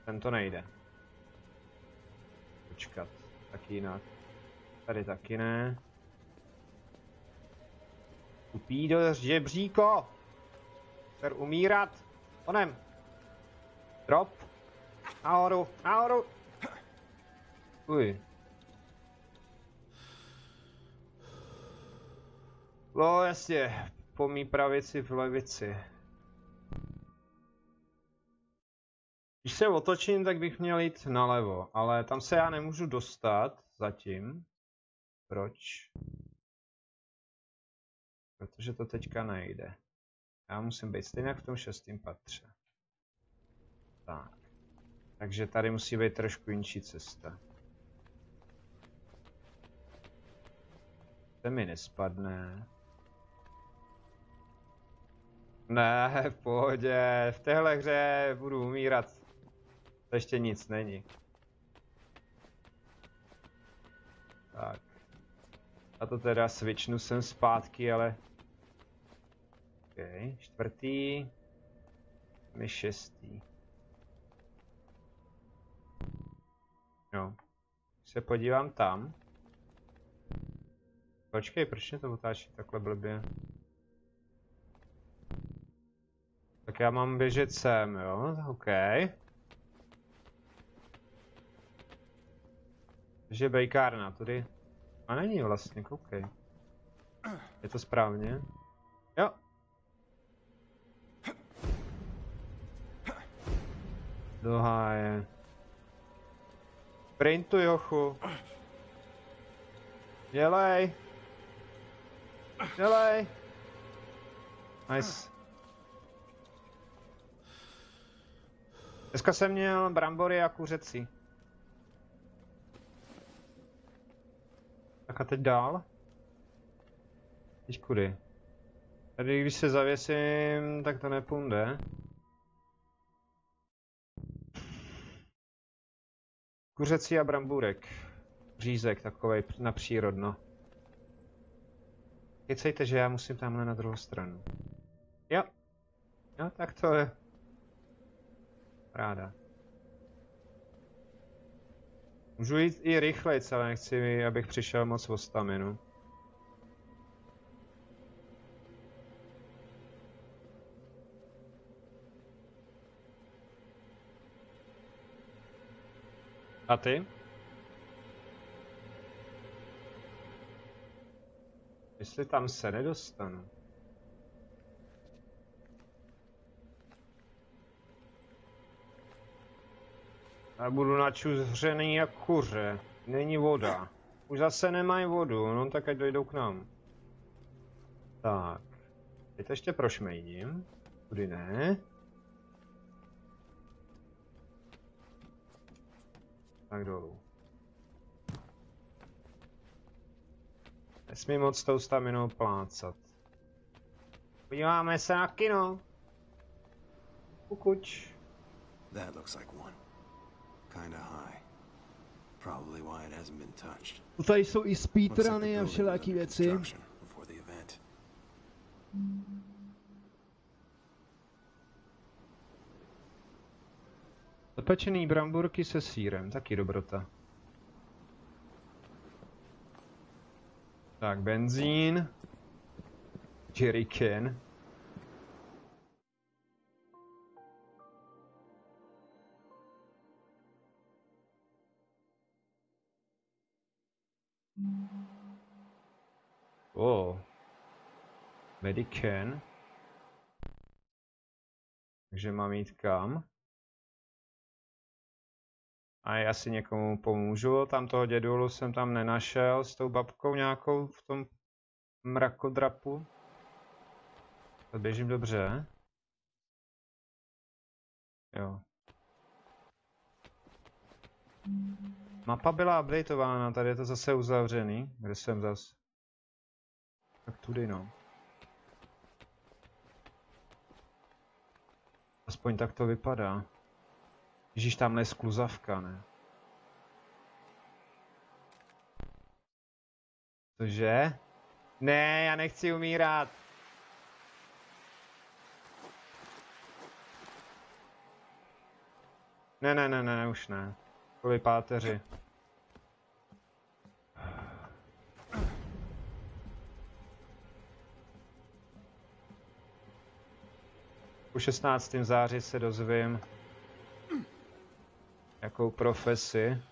Ten to nejde. Počkat, tak jinak. Tady taky ne. Tupí do žebříko! Chceš umírat? Onem! Drop! Nahoru, nahoru! Uj. No jasně, po mý pravici v levici. Když se otočím, tak bych měl jít nalevo, ale tam se já nemůžu dostat zatím. Proč? Protože to teďka nejde. Já musím být stejně jak v tom 6. patře. Tak. Takže tady musí být trošku jinčí cesta. To mi nespadne. Ne, v pohodě. V téhle hře budu umírat. To ještě nic není. Tak. A to teda switchnu sem zpátky, ale... OK, 4. My 6. Jo. Když se podívám tam. Počkej, proč mě to otáčí takhle blbě? Tak já mám běžet sem, jo? OK. Takže bejkárna, tudy. A není vlastně, koukej. Je to správně? Jo. Do háje. Sprintu, Jochu. Dělej. Dělej. Nice. Dneska jsem měl brambory a kuřecí. Tak a teď dál? Teď kudy? Tady když se zavěsím, tak to nepůjde. Kuřecí a brambůrek. Řízek takovej na přírodno. Kecejte, že já musím tamhle na druhou stranu. Jo. No tak to je. Ráda. Můžu jít i rychleji, ale nechci, abych přišel moc o staminu. A ty? Jestli tam se nedostanu. Já budu načuřený jak kuře. Není voda. Už zase nemají vodu, no tak ať dojdou k nám. Tak. Teď ještě prošmejdím. Tudy ne. Tak dolů. Nesmí moc s tou staminou plácat. Podíváme se na kino. Kukuč. That looks like one. Kinda high. Probably why it hasn't been touched. Tady jsou i speedruny a všelijaký věci. Zapečený bramburky se sýrem, taky dobrota. Tak, benzín. Jerrycan. Medican. Takže mám jít kam? A já si někomu pomůžu, tam toho dědulu jsem tam nenašel s tou babkou nějakou v tom mrakodrapu. To běžím dobře. Jo. Mapa byla updateována, tady je to zase uzavřený. Kde jsem zas? Tak tudy no. Aspoň tak to vypadá. Ježíš, tamhle je skluzavka, ne? Cože? Ne, já nechci umírat. Ne, už ne. Kvůli páteři. Po 16. září se dozvím, jakou profesi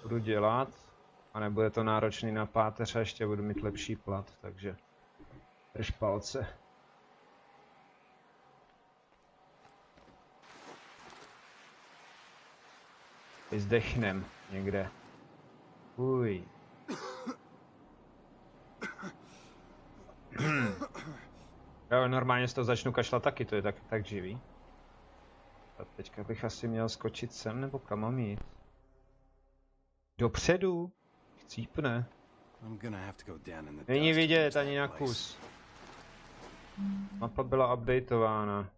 budu dělat. A nebude to náročný na páteř a ještě budu mít lepší plat, takže drž palce. Zdechnem někde. Uj. Jo, normálně z toho začnu kašlat taky, to je tak živý. A teďka bych asi měl skočit sem, nebo kam mám jít? Dopředu? Chcípne. Není vidět ani na kus. Mapa byla updateována.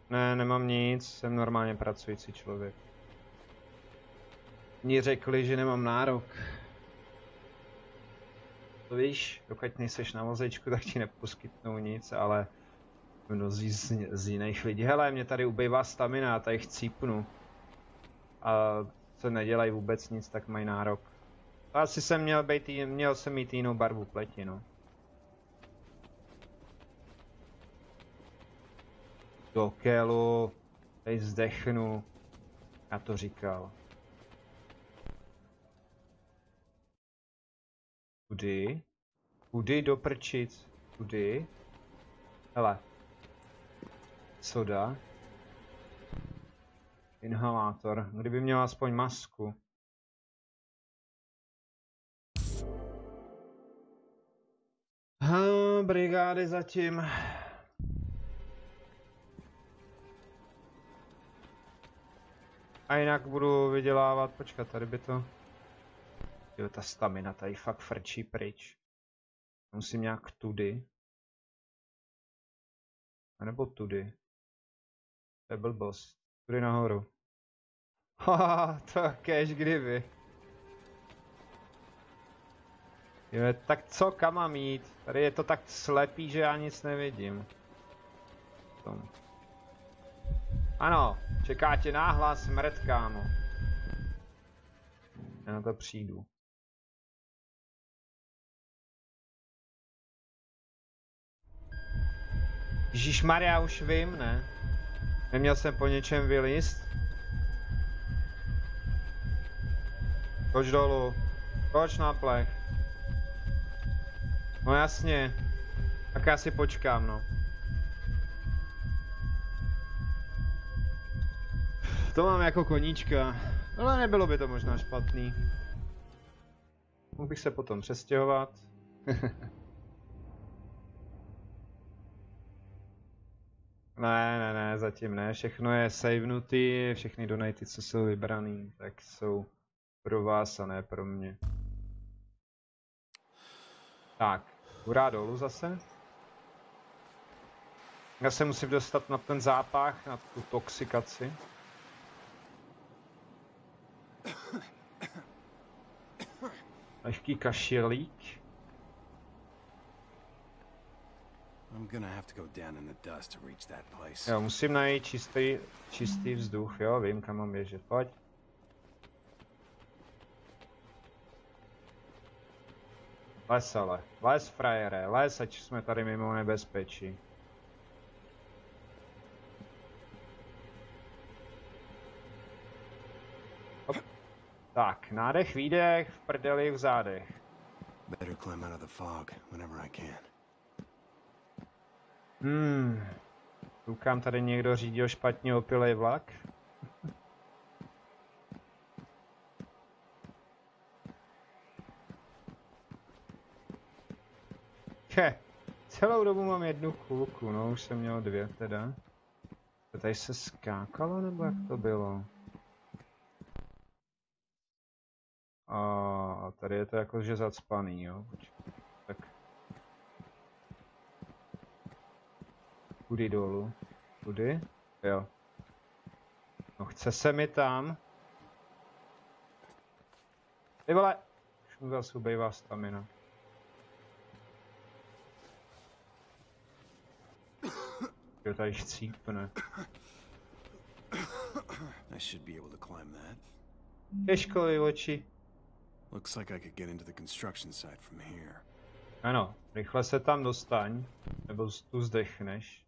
Ne, nemám nic, jsem normálně pracující člověk. Mně řekli, že nemám nárok. To víš, dokud nejseš na vozečku, tak ti neposkytnou nic, ale mnozí z jiných lidí. Hele, mě tady ubývá stamina, já tady chcípnu. A co nedělají vůbec nic, tak mají nárok. Asi jsem měl jsem mít jinou barvu pleti, no. Do kelu, teď zdechnu. Já to říkal. Kudy? Kudy do prčic? Kudy? Hele. Soda. Inhalátor. Kdyby měl aspoň masku. Brigády zatím. A jinak budu vydělávat, počkat, tady by to... Jo, ta stamina tady fakt frčí pryč. Musím nějak tudy. A nebo tudy. To je blbost. Tudy nahoru. Haha, to kéž kdyby. Jo, tak co, kam mám jít? Tady je to tak slepý, že já nic nevidím. Tom. Ano, čeká tě náhlá smrt, kámo. Já na to přijdu. Ježišmarja, už vím, ne? Neměl jsem po něčem vylízt? Koč dolů. Koč na plech. No jasně. Tak já si počkám, no. To mám jako koníčka. Ale nebylo by to možná špatný. Mohl bych se potom přestěhovat. Ne, zatím ne. Všechno je savenutý, všechny donaty, co jsou vybraný, tak jsou pro vás a ne pro mě. Tak, hurá dolů zase. Já se musím dostat na ten zápach, na tu toxikaci. Lehký kašelík. Jo, musím najít čistý vzduch, jo, vím, kam mám běžet, pojď. Les ale, les frajere, les, ať jsme tady mimo nebezpečí. Hop. Tak, nádech, výdech, v prdeli, v zádech. Koukám, tady někdo řídil špatně opilej vlak. Celou dobu mám jednu kulku, no už jsem měl dvě teda. To tady se skákalo, nebo jak to bylo? A tady je to jakože zacpaný, jo. Tak. Kudy dolů? Kudy? Jo. No chce se mi tam. Ty vole! Už mu zase ubejvá stamina. Jo, tady chcípne. Těžko oči. Ano, rychle se tam dostaň, nebo tu zdechneš.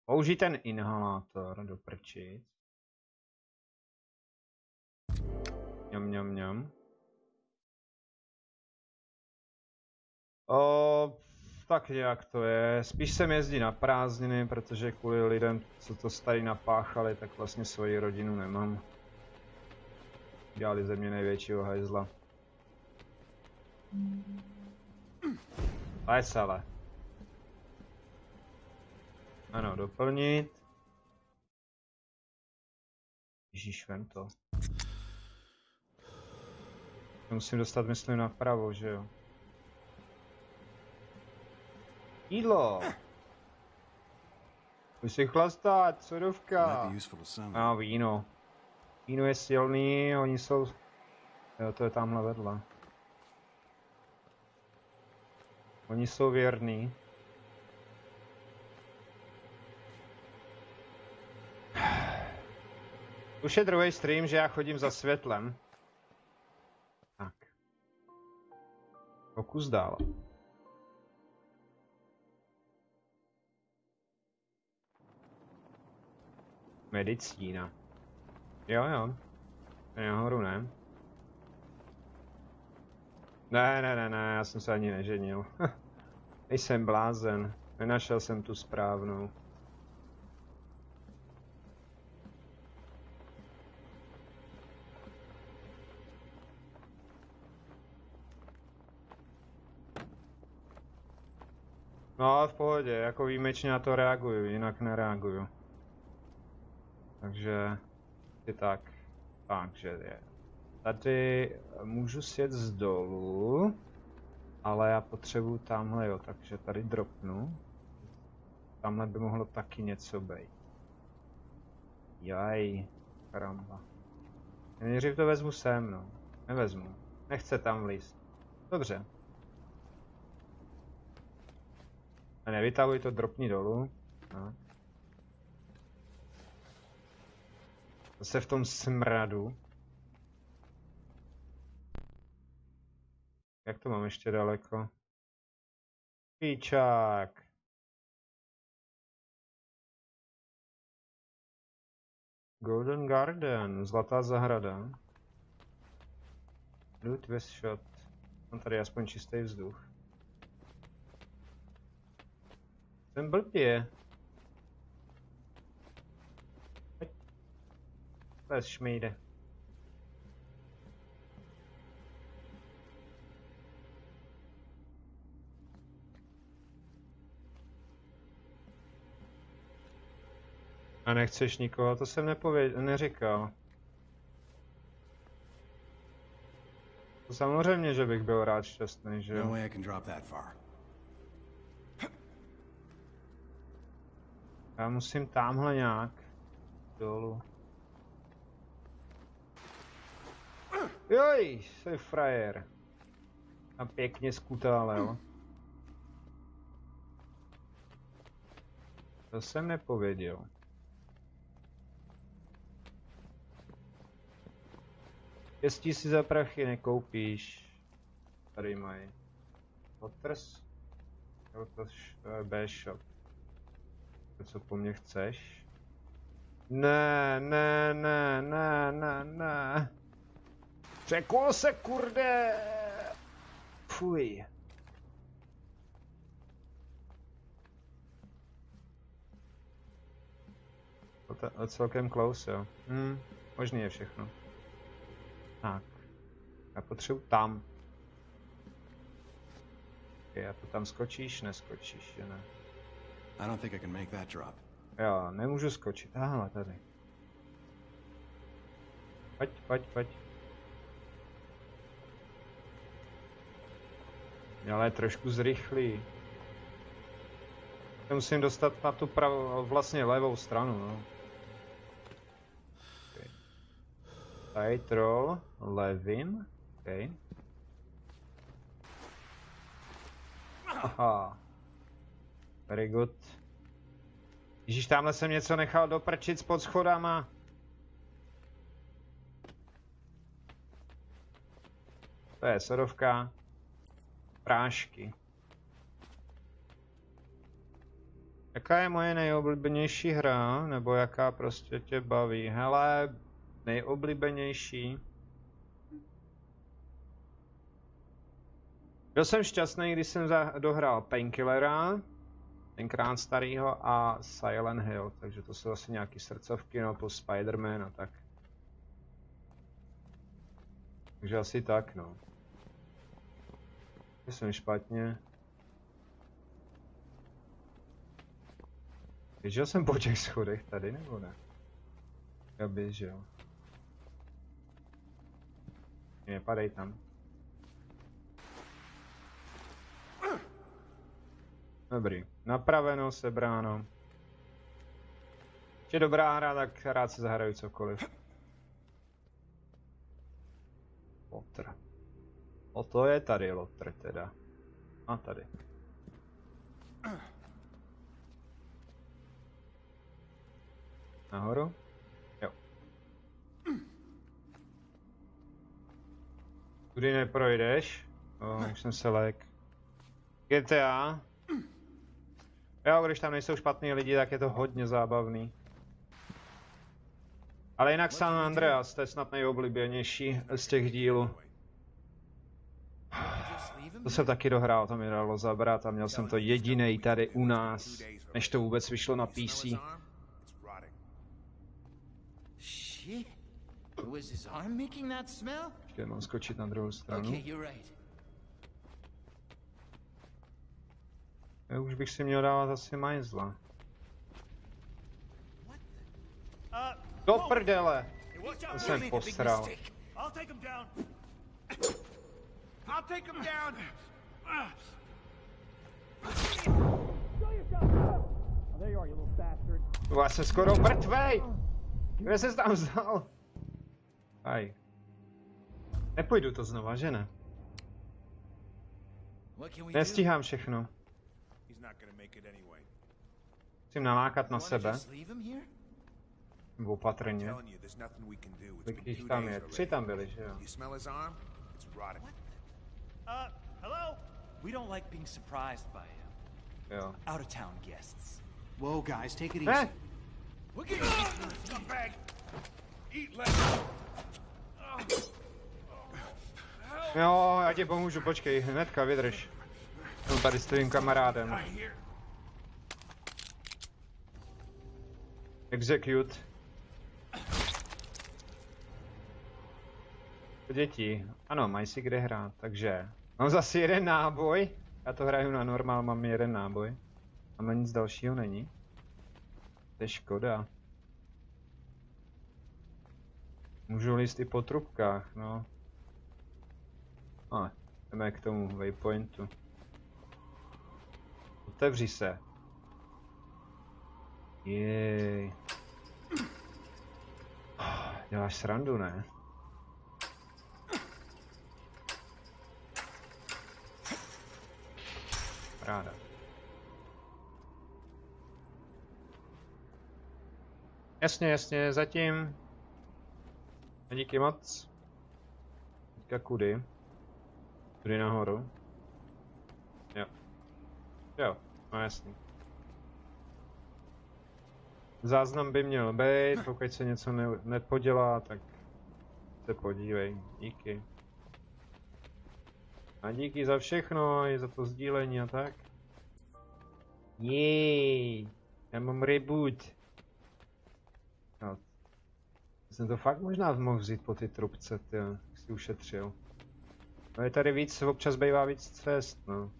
Použij ten inhalátor do prčic. Mňam. Tak jak to je. Spíš jsem jezdí na prázdniny, protože kvůli lidem, co to tady napáchali, tak vlastně svoji rodinu nemám. Dělali ze mě největšího hajzla. Ale. Ano, doplnit. Ježíš, vem to. Musím dostat, myslím, napravo, že jo. Jídlo! Už si chlastat, sodovka. A víno. Víno je silný, oni jsou... Jo, to je tamhle vedle. Oni jsou věrní. Už je druhý stream, že já chodím za světlem. Tak. Pokus dál. Medicína. Jo. Nahoru ne. Ne, já jsem se ani neženil. Nejsem blázen. Nenašel jsem tu správnou. No, v pohodě, jako výjimečně na to reaguju, jinak nereaguju. Takže Tak. Takže je. Tady můžu sjet z dolů, ale já potřebuju tamhle, jo, takže tady dropnu. Tamhle by mohlo taky něco být. Jaj, karamba. Nejdřív to vezmu sem, no. Nevezmu. Nechce tam vlízt. Dobře. A nevytahuj to, dropni dolů. No. Zase v tom smradu. Jak to mám ještě daleko? Píčák. Golden Garden, zlatá zahrada. Loot West Shot. Mám tady aspoň čistý vzduch. Jsem blbě. Bez šmejde. A nechceš nikoho, to jsem neříkal. To samozřejmě, že bych byl rád šťastný, že jo. Já musím tamhle nějak dolů. Joj, jsi frajer. A pěkně skutálel. To jsem nepověděl. Štěstí si za prachy nekoupíš. Tady mají. Hoters. To je B-shop. To co po mně chceš? Ne. Překol se, kurde! Fuj. To celkem close, jo. Možný je všechno. Tak. Já potřebuji tam. Okay, a to tam skočíš? Neskočíš, že ne? I don't think I can make that drop. Jo, nemůžu skočit. Aha, tady. Pojď. Ale trošku zrychlí. Já musím dostat na tu vlastně levou stranu, no. Okay. Tight roll, levin, okay. Aha. Very good. Ježíš, tamhle jsem něco nechal doprčit pod schodama. To je sodovka. Prášky. Jaká je moje nejoblíbenější hra, nebo jaká prostě tě baví? Hele, nejoblíbenější. Byl jsem šťastný, když jsem dohrál Painkillera, tenkrát starýho, a Silent Hill, takže to jsou asi nějaký srdcovky, no, po Spider-Man a tak. Takže asi tak, no. Jsem špatně. Běžel jsem po těch schodech tady, nebo ne? Já běžel. Nepadej tam. Dobrý. Napraveno, sebráno. Je dobrá hra, tak rád se zahraju cokoliv. Lotr. O, to je tady Lotr teda. A tady. Nahoru? Jo. Tudy neprojdeš? Už jsem se lék. GTA. Jo, když tam nejsou špatný lidi, tak je to hodně zábavný. Ale jinak San Andreas, to je snad nejoblíbenější z těch dílů. To jsem taky dohrál, to mi dalo zabrat a měl jsem to jedinej tady u nás, než to vůbec vyšlo na PC. Ještě mám skočit na druhou stranu. Já už bych si měl dávat asi majzla. Do prdele! To jsem posral. I'll take him down. I'll take him down. There you are, you little bastard. Já jsem skoro mrtvej! Kde ses tam vzal? Aj. Nepůjdu to znova, že ne? Nestíhám všechno. Musím nalákat na sebe. Nebo opatrně. Kolik jich tam je? 3 tam byli, že jo? Hello? We don't like being surprised by him. Jo. Out of town guests. Whoa, guys, take it easy. We're getting a bag. Eat less. Jo, já ti pomůžu, počkej, hnedka vydrž. Jsem tady s tvým kamarádem. Execute. Děti, ano, mají si kde hrát, takže mám zase 1 náboj. Já to hraju na normál, mám 1 náboj. Tam nic dalšího není. To je škoda. Můžu líst i po trubkách, no. A, jdeme k tomu waypointu. Otevři se. Jej. Děláš srandu, ne? Ráda. Jasně, jasně, zatím. Díky moc. Teďka kudy? Kudy nahoru? Jo. Jo, no jasný. Záznam by měl být, pokud se něco nepodělá, tak se podívej. Díky. A díky za všechno, i za to sdílení a tak. Jej, já mám reboot. No. Jsem to fakt možná mohl vzít po ty trubce, tyjo, jak si ušetřil. No je tady víc, občas bývá víc cest, no.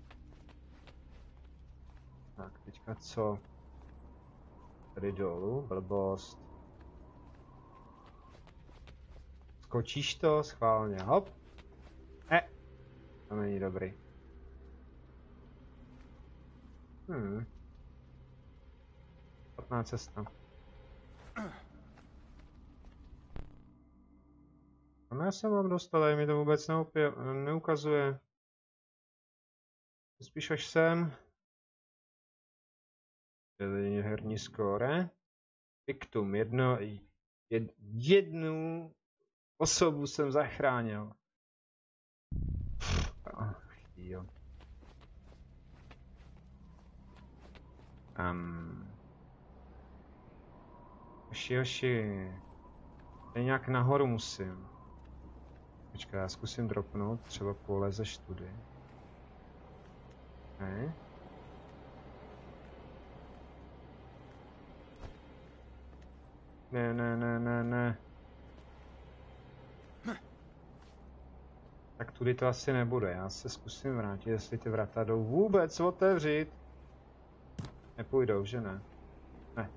Tak, teďka co? Tady dolů, blbost. Skočíš to schválně, hop. To není dobrý. Špatná cesta. A já se mám dostat, ale mi to vůbec neukazuje. Spíš až sem. Tady herní skóre. Victum, jednu osobu jsem zachránil. Jo. Hoši. Já nějak nahoru musím. Počkej, já zkusím dropnout, třeba polezeš tudy. Okay. Ne. Tak tudy to asi nebude, já se zkusím vrátit, jestli ty vrata jdou vůbec otevřít. Nepůjdou, že ne? Ne.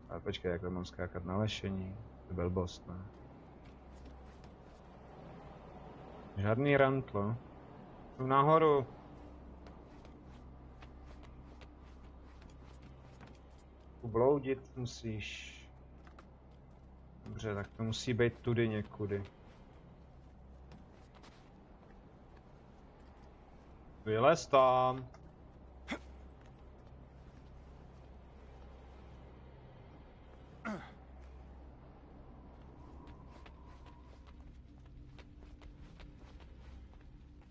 Ale počkej, jak to mám skákat na lešení. To je blbost, ne? Žádný rantlo. Jdu nahoru. Ubloudit musíš. Dobře, tak to musí být tudy někudy. Vylez tam.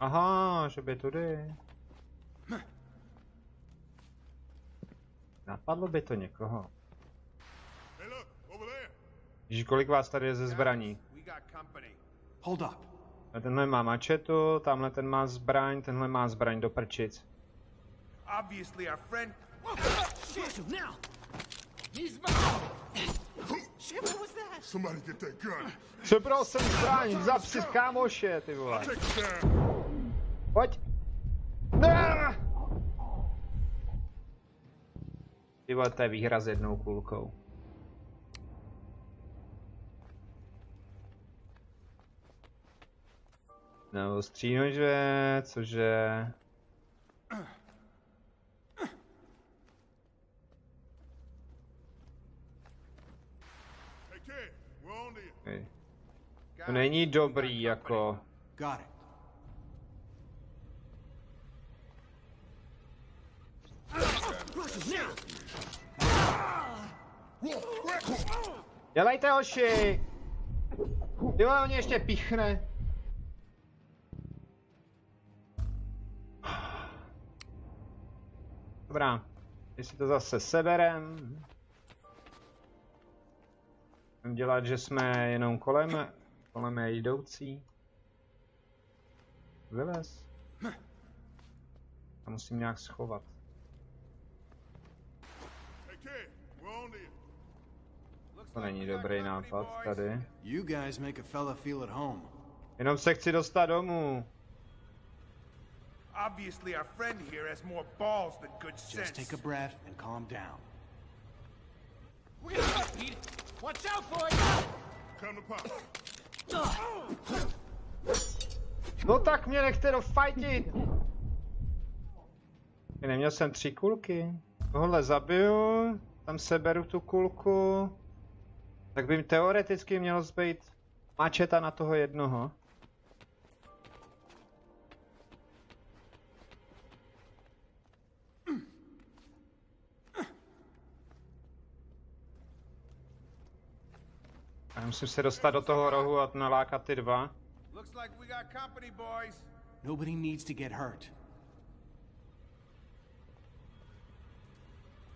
Aha, že by tudy. Napadlo by to někoho. Víš, kolik vás tady je ze zbraní? Tenhle má mačetu, tamhle ten má zbraň, tenhle má zbraň do prčic. Sebral jsem zbraň, zapsi kámoše, ty vole. Pojď. Ty vole, to je výhra s 1 kulkou. Nebo střínože, cože... Okay. To není dobrý, jako... Dělejte, hoši! Ty vole, on ještě pichne. Dobrá, když si to zase seberem. Budeme dělat, že jsme jenom kolem jdoucí. Vylez. A musím nějak schovat. To není dobrý nápad tady. Jenom se chci dostat domů. Obviously, our friend here has more balls than good sense. Just take a breath and calm down. We're gonna get Pete. Watch out, boys! Come to pop. No tak mě nechte dofajtit. Neměl jsem 3 kulky. Tohle zabiju, tam seberu tu kulku. Tak by teoreticky mělo zbýt mačeta na toho jednoho. Já musím se dostat do toho rohu a nalákat ty 2. Nobody needs to get hurt.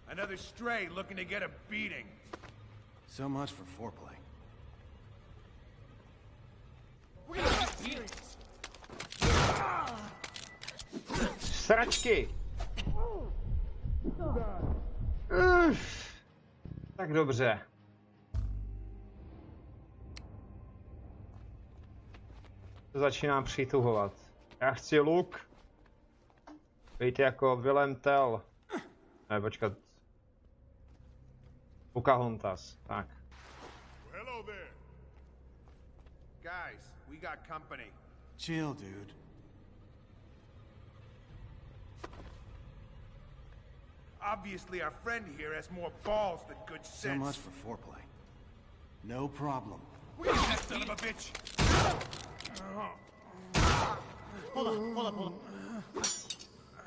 Another stray looking to get a beating. So much for foreplay. Sračky! Tak dobře. To začínám přituhovat. Já chci luk. Být jako Willem Tell. Ne, počkat. Pocahontas, tak. Hello there. Guys, we got company. Chill, dude. Obviously, our friend here has more balls than good sense. So much for foreplay. No problem. We're gonna get that son of a bitch. Hold on.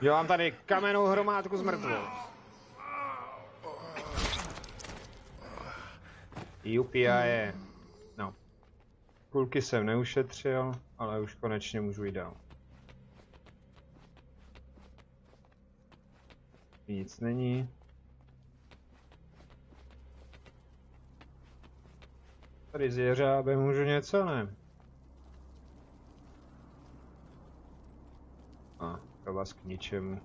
Jo, mám tady kamennou hromádku z mrtvou. Jupia je... No. Kulky jsem neušetřil, ale už konečně můžu jít dál. Nic není. Tady zjeřábe můžu něco, ne? A, to vás k ničemu.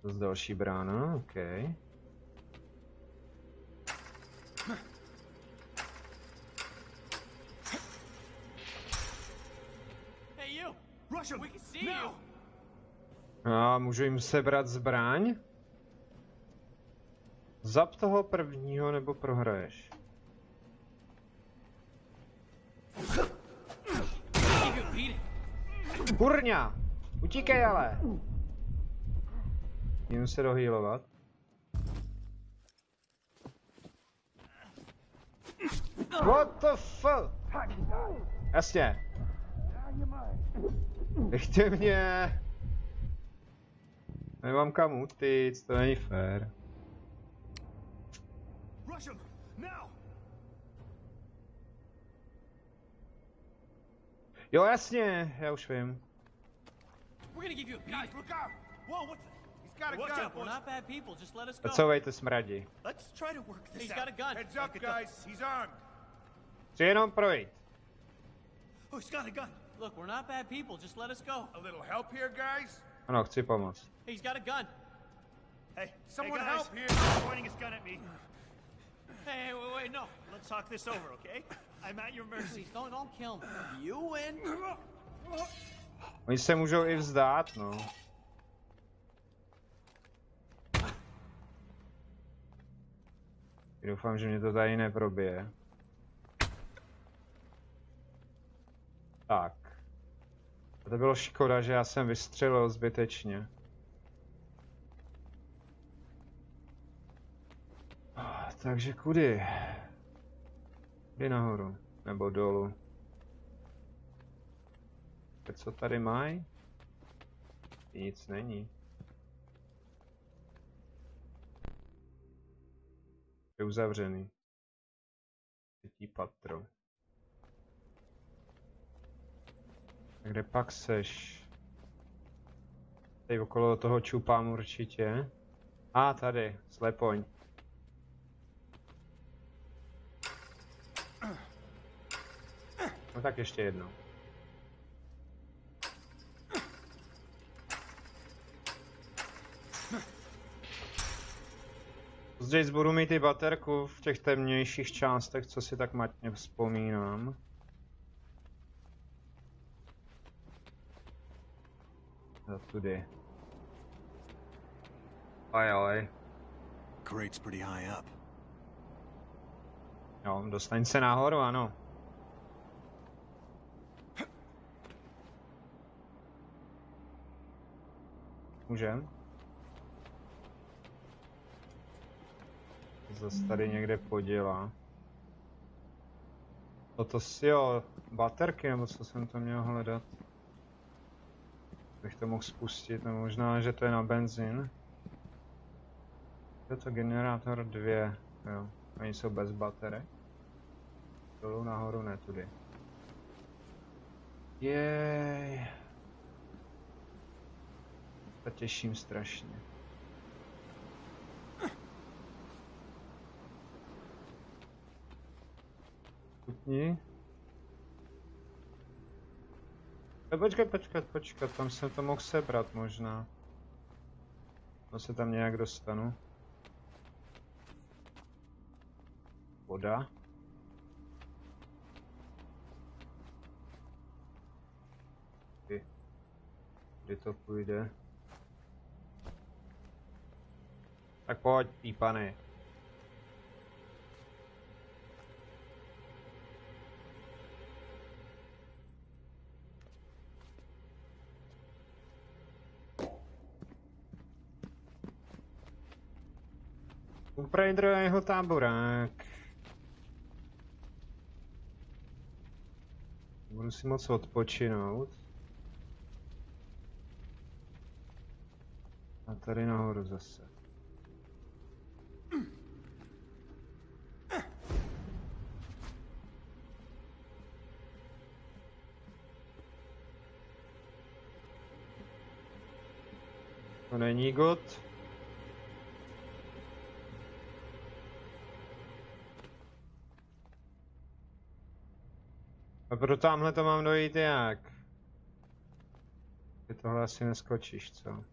To je další brána, OK. A můžu jim sebrat zbraň? Zap toho prvního, nebo prohraješ? Kurňa! Utíkej ale! Jím se dohýlovat. What the fuck? Jasně. Nechte mě. Nemám kam utíct, to není fér. Jo, jasně, já už vím. Odsouhejte smradi. Chci jenom projít. Look, we're not bad people. Just let us go. A little help here, guys? Ano, chci pomoct. He's got a gun. Hey, someone help here! He's pointing his gun at me. Hey, wait, no. Let's talk this over, okay? I'm at your mercy. Don't kill him. You win. Oni se můžou i vzdát, no. Doufám, že mě to tady neprobije. Tak. A to bylo škoda, že já jsem vystřelil zbytečně. Takže kudy? Kudy nahoru? Nebo dolů? Teď co tady mají? Nic není. Je uzavřený. Třetí patro. Kde pak seš? Tady okolo toho čupám určitě. Tady, slepoň. No tak ještě jednou. Později budu mít i baterku v těch temnějších částech, co si tak matně vzpomínám. Tudy. Ajaj. Crate's pretty high up. Jo, dostaň se nahoru, ano. Můžem? Zase tady někde podělá. Toto si jo, baterky nebo co jsem to měl hledat? Bych to mohl spustit, no možná, že to je na benzín. Je to generátor 2, jo. Oni jsou bez baterek. Dolů nahoru, ne tudy. Jej. To těším strašně. Stupni. Počkat, tam jsem to mohl sebrat možná. To se tam nějak dostanu. Voda. Kdy to půjde? Tak pojď, pípany. Uprejder a jeho táborák. Budu si moc odpočinout. A tady nahoru zase. To není god. A pro tamhle to mám dojít jak? Ty tohle asi neskočíš, co?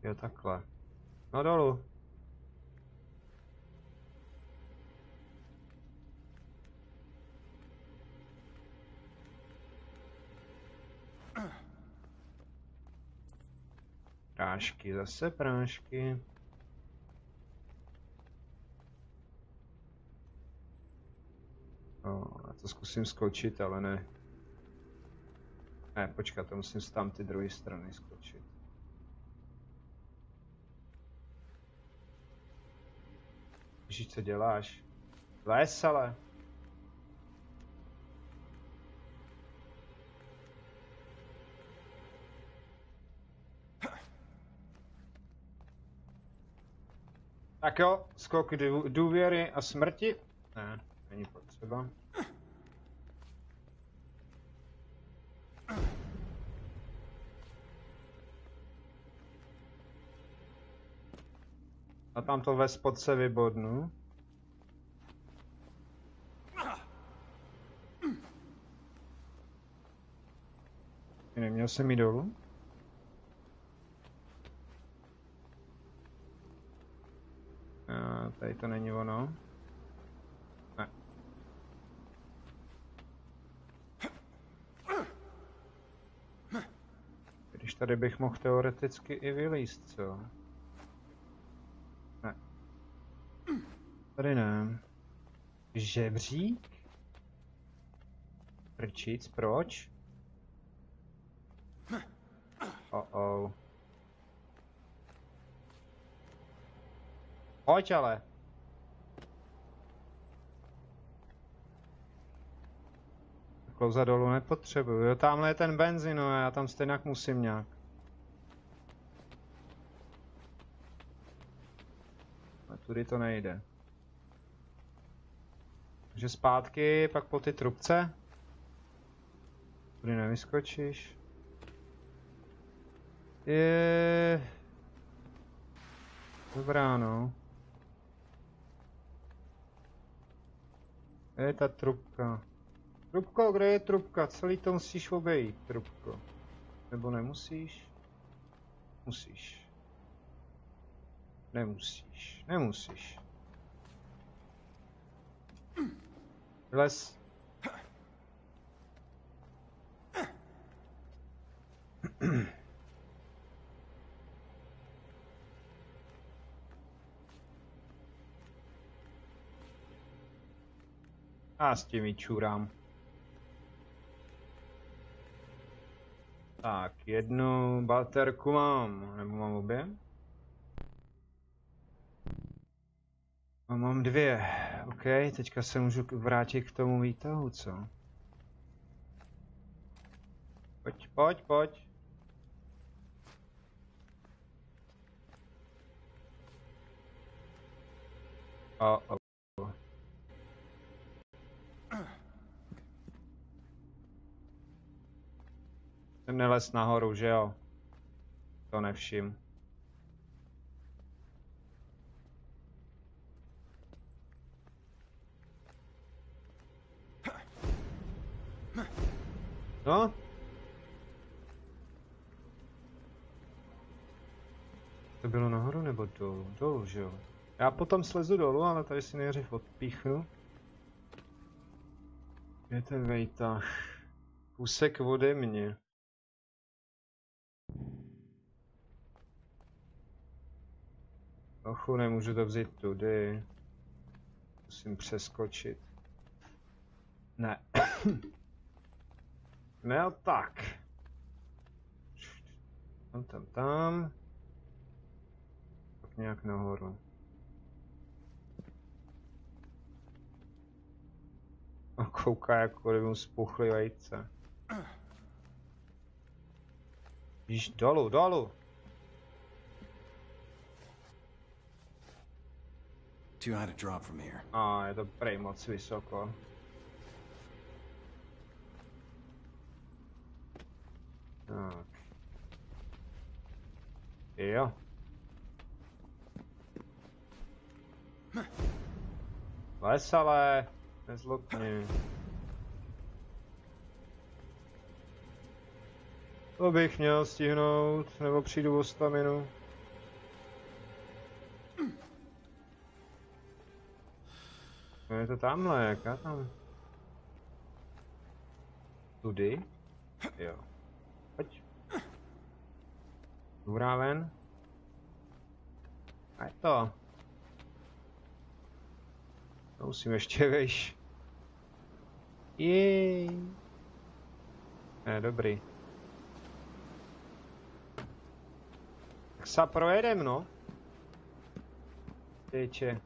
Jo, takhle. No dolů. Prášky, zase prášky. Já to zkusím skočit, ale ne. Ne, počkat, to musím z tam ty druhé strany skočit. Víš, co děláš? Les, ale. Tak jo, skok důvěry a smrti. Ne, není potřeba. A tam to ve spodce vybodnu. Neměl jsem jít dolů? Tady to není ono. Ne. Když tady bych mohl teoreticky i vylízt, co? Tady ne. Žebřík? Prčic, proč? Oh. Pojď ale. Klouza dolů nepotřebuju. Jo, tamhle je ten benzín, no, já tam stejně musím nějak. A tudy to nejde. Takže zpátky, pak po ty trubce. Tudy nevyskočíš. Je. Dobrá, no. Je ta trubka. Trubko, kde je trubka? Celý to musíš obejít, trubko. Nebo nemusíš? Musíš. Nemusíš. Les. A s těmi čurám. Tak, jednu baterku mám, nebo mám obě? A mám dvě, ok, teďka se můžu vrátit k tomu výtahu, co? Pojď. Oh. Jsem nelez nahoru, že jo? To nevšim. No? To bylo nahoru nebo dolů? Dolů, že jo? Já potom slezu dolů, ale tady si nejdřív odpíchnu. Je ten vejtah. Kousek ode mě. Ochu, nemůžu to vzít tudy. Musím přeskočit. Ne. No tak. Tam. Tak nějak nahoru. A kouká, jako kdyby mu spuchly vejce. Jíž dolů. Too high to drop from here. Je to prej moc vysoko. Tak. Jo. Les ale, nezlob mě. To bych měl stihnout, nebo přijdu o staminu. No je to tamhle, jaká tam? Tudy? Jo. Pojď. Dobrá ven. A je to. To musím ještě vejš. Jej. Ne, dobrý. Tak se projedem, no. Teče.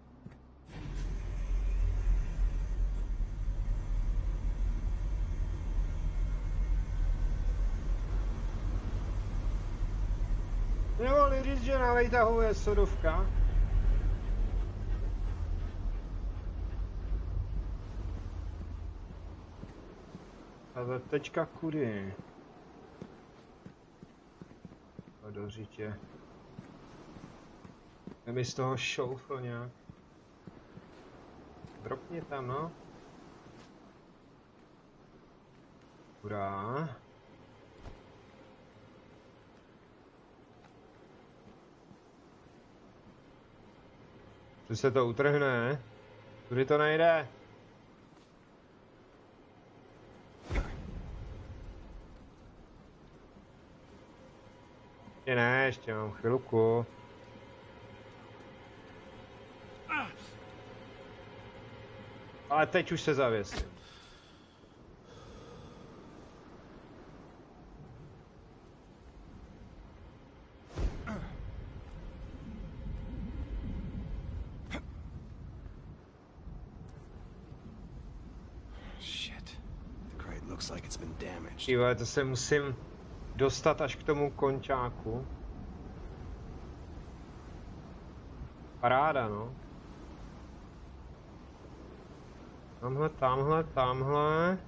Nemohli říct, že na vejtahu je sodovka. A teďka kudy? A do řitě. Kdyby z toho šoufl nějak. Dropně tam, no. Hurá. Tu se to utrhne. Tudy to nejde. Ne, ještě mám chvilku. Ale teď už se zavěsím. Tyhle, to se musím dostat až k tomu končáku. Paráda, no. Tamhle. Tamhle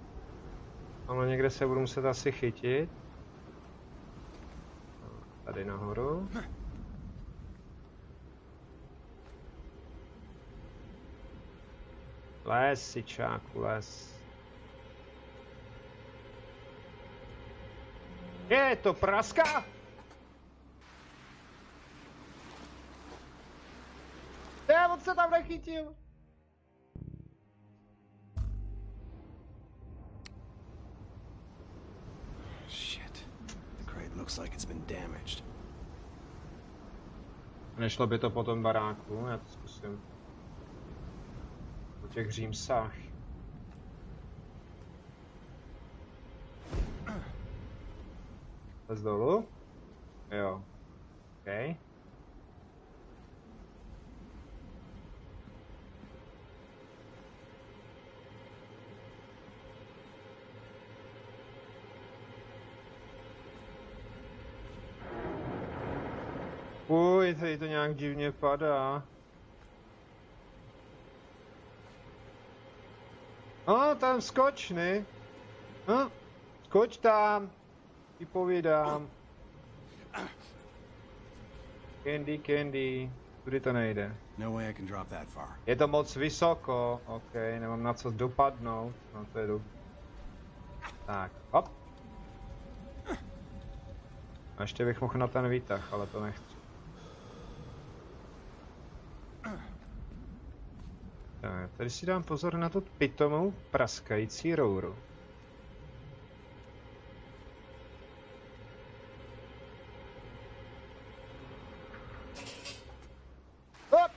někde se budu muset asi chytit. Tady nahoru. Les, sičáku, les. Je to praska? On se tam nechytil. Shit. The crate looks like it's been damaged. Nešlo by to po tom baráku, já to zkusím. Po těch římsách. Lez dolů? Jo. OK. Uj, tady to nějak divně padá. No, tam skoč, ne? No, skoč tam. Ti povídám. Candy. Tudy to nejde. No way I can drop that far. Je to moc vysoko. OK, nemám na co dopadnout. No to je dobré. Tak, hop. A ještě bych mohl na ten výtah, ale to nechci. Tak, tady si dám pozor na tu pitomou praskající rouru. Hop!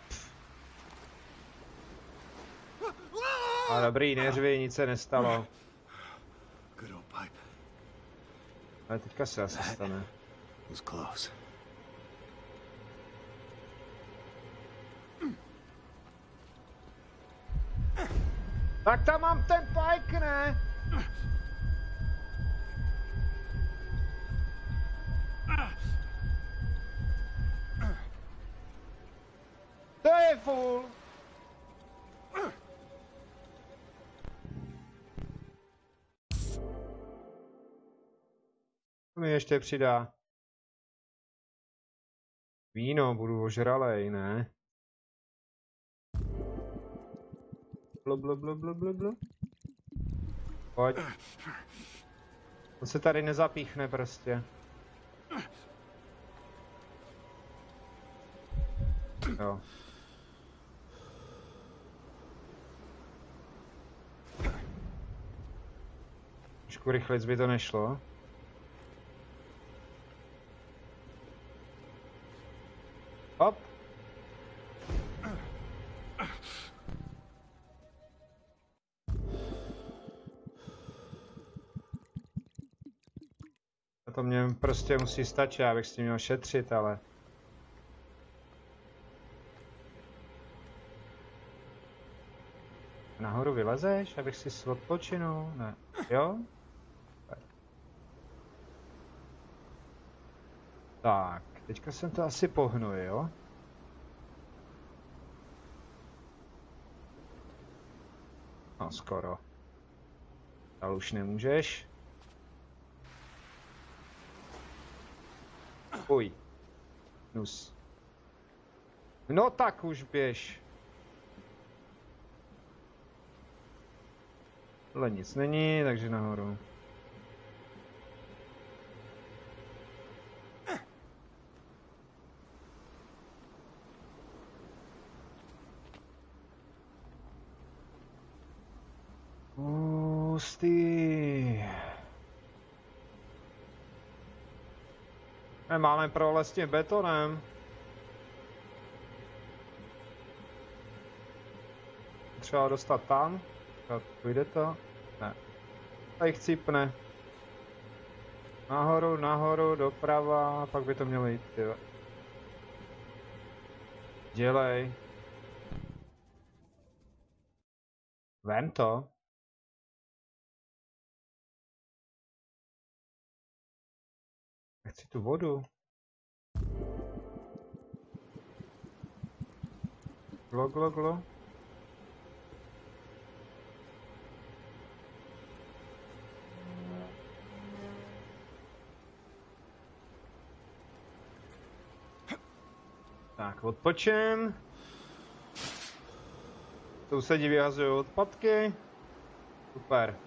A dobrý, neřvi, nic se nestalo. Ale teďka se asi stane. Tak tam mám ten pike, ne? To je full. To mi ještě přidá. Víno, budu ožralej, ne? Blu. Pojď. To se tady nezapíchne prostě. Jo. Trošku rychlejc by to nešlo. Hop. To mě prostě musí stačit, abych s tím měl šetřit, ale... Nahoru vylezeš, abych si odpočinul? Ne. Jo? Tak, teďka jsem to asi pohnul, jo? No, skoro. Ale už nemůžeš. Uj. Nus. No tak už běž. Tohle nic není, takže nahoru. Hustý. Máme prolez tím betonem. Třeba dostat tam. Půjde to? Ne. Tady chcípne. Nahoru, nahoru, doprava, pak by to mělo jít, tyjo. Dělej. Vem to. Chci tu vodu. Glo, glo, glo. Tak, odpočím. Sousedi vyhazují odpadky. Super.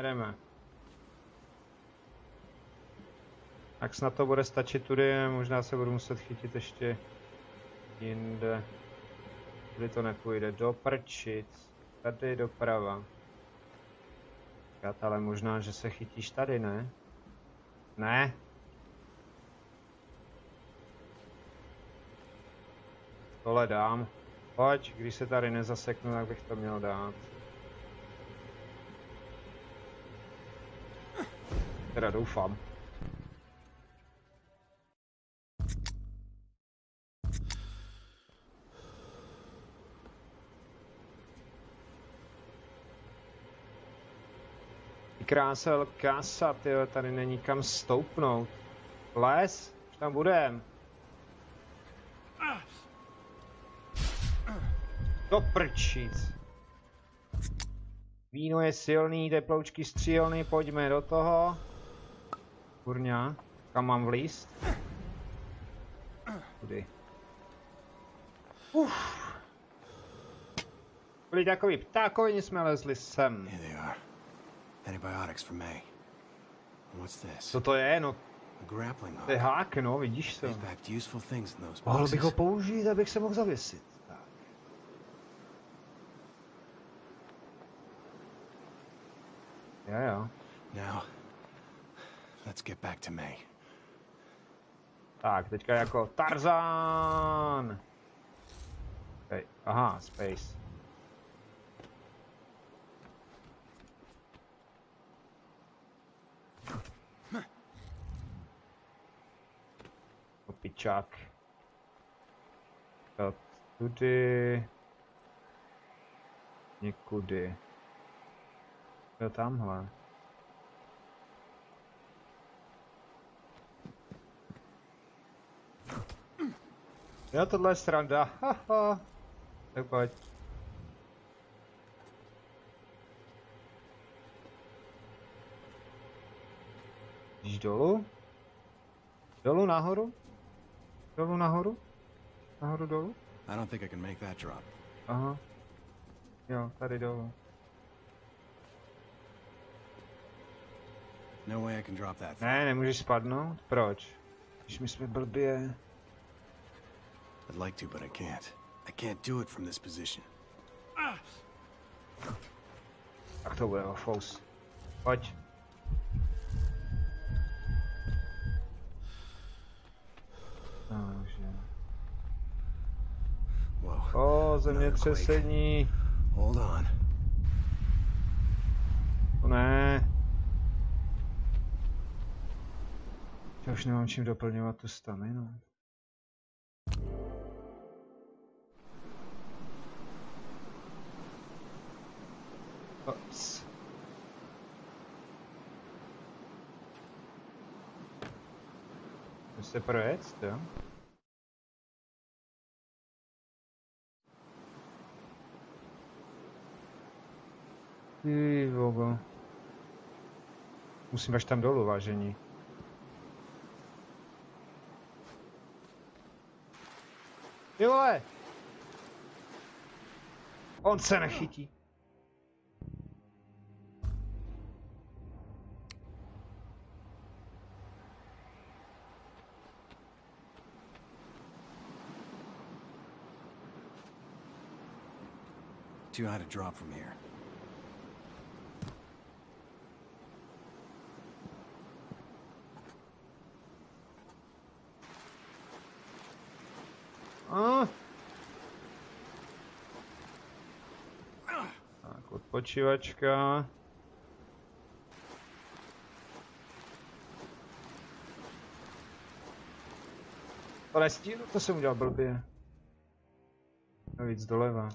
Jdeme. Tak snad to bude stačit tudy, možná se budu muset chytit ještě jinde. Tady to nepůjde. Do prčic. Tady doprava. Ale možná, že se chytíš tady, ne? Ne. Tohle dám. Pojď, když se tady nezaseknu, tak bych to měl dát. Teda doufám. Krásel kasa, tyjo, tady není kam stoupnout. Les? Už tam budem. Do prčic. Víno je silný, teploučky střílný, pojďme do toho. Kurňa, kam mám vlízt? Kudy? Byli takový ptákovi, jsme lezli sem. Antibiotics for May. What's this? Co to je? No, grappling hook. to je hák, no, vidíš to. Mohl bych ho použít, abych se mohl zavěsit. Tak. Jo. Now, let's get back to May. Tak, teďka jako Tarzan. Okay. Aha, space. Pičák. Tak, tudy. Někudy. Jo, tamhle. Jo, tohle je sranda. Haha. Tak pojď. Jdeš dolů? Dolů nahoru? Dolů nahoru? Nahoru dolů? I don't think I can make that drop. Aha. Jo, tady dolů. No way I can drop that. Ne, nemůžeš spadnout? Proč? Když my jsme blbě. I'd like to, but I can't. I can't do it from this position. Tak to bude fous. Pojď. Takže. O, zemětřesení. Hold on. To ne. Já už nemám čím doplňovat tu staminu. Ops. Můžu se projet, jo? Ty vogo. Musím až tam dolů, vážení. Ty vole! On se nechytí. Too high to drop from here. Odpočívačka. To nestínu, to jsem udělal blbě. Navíc doleva.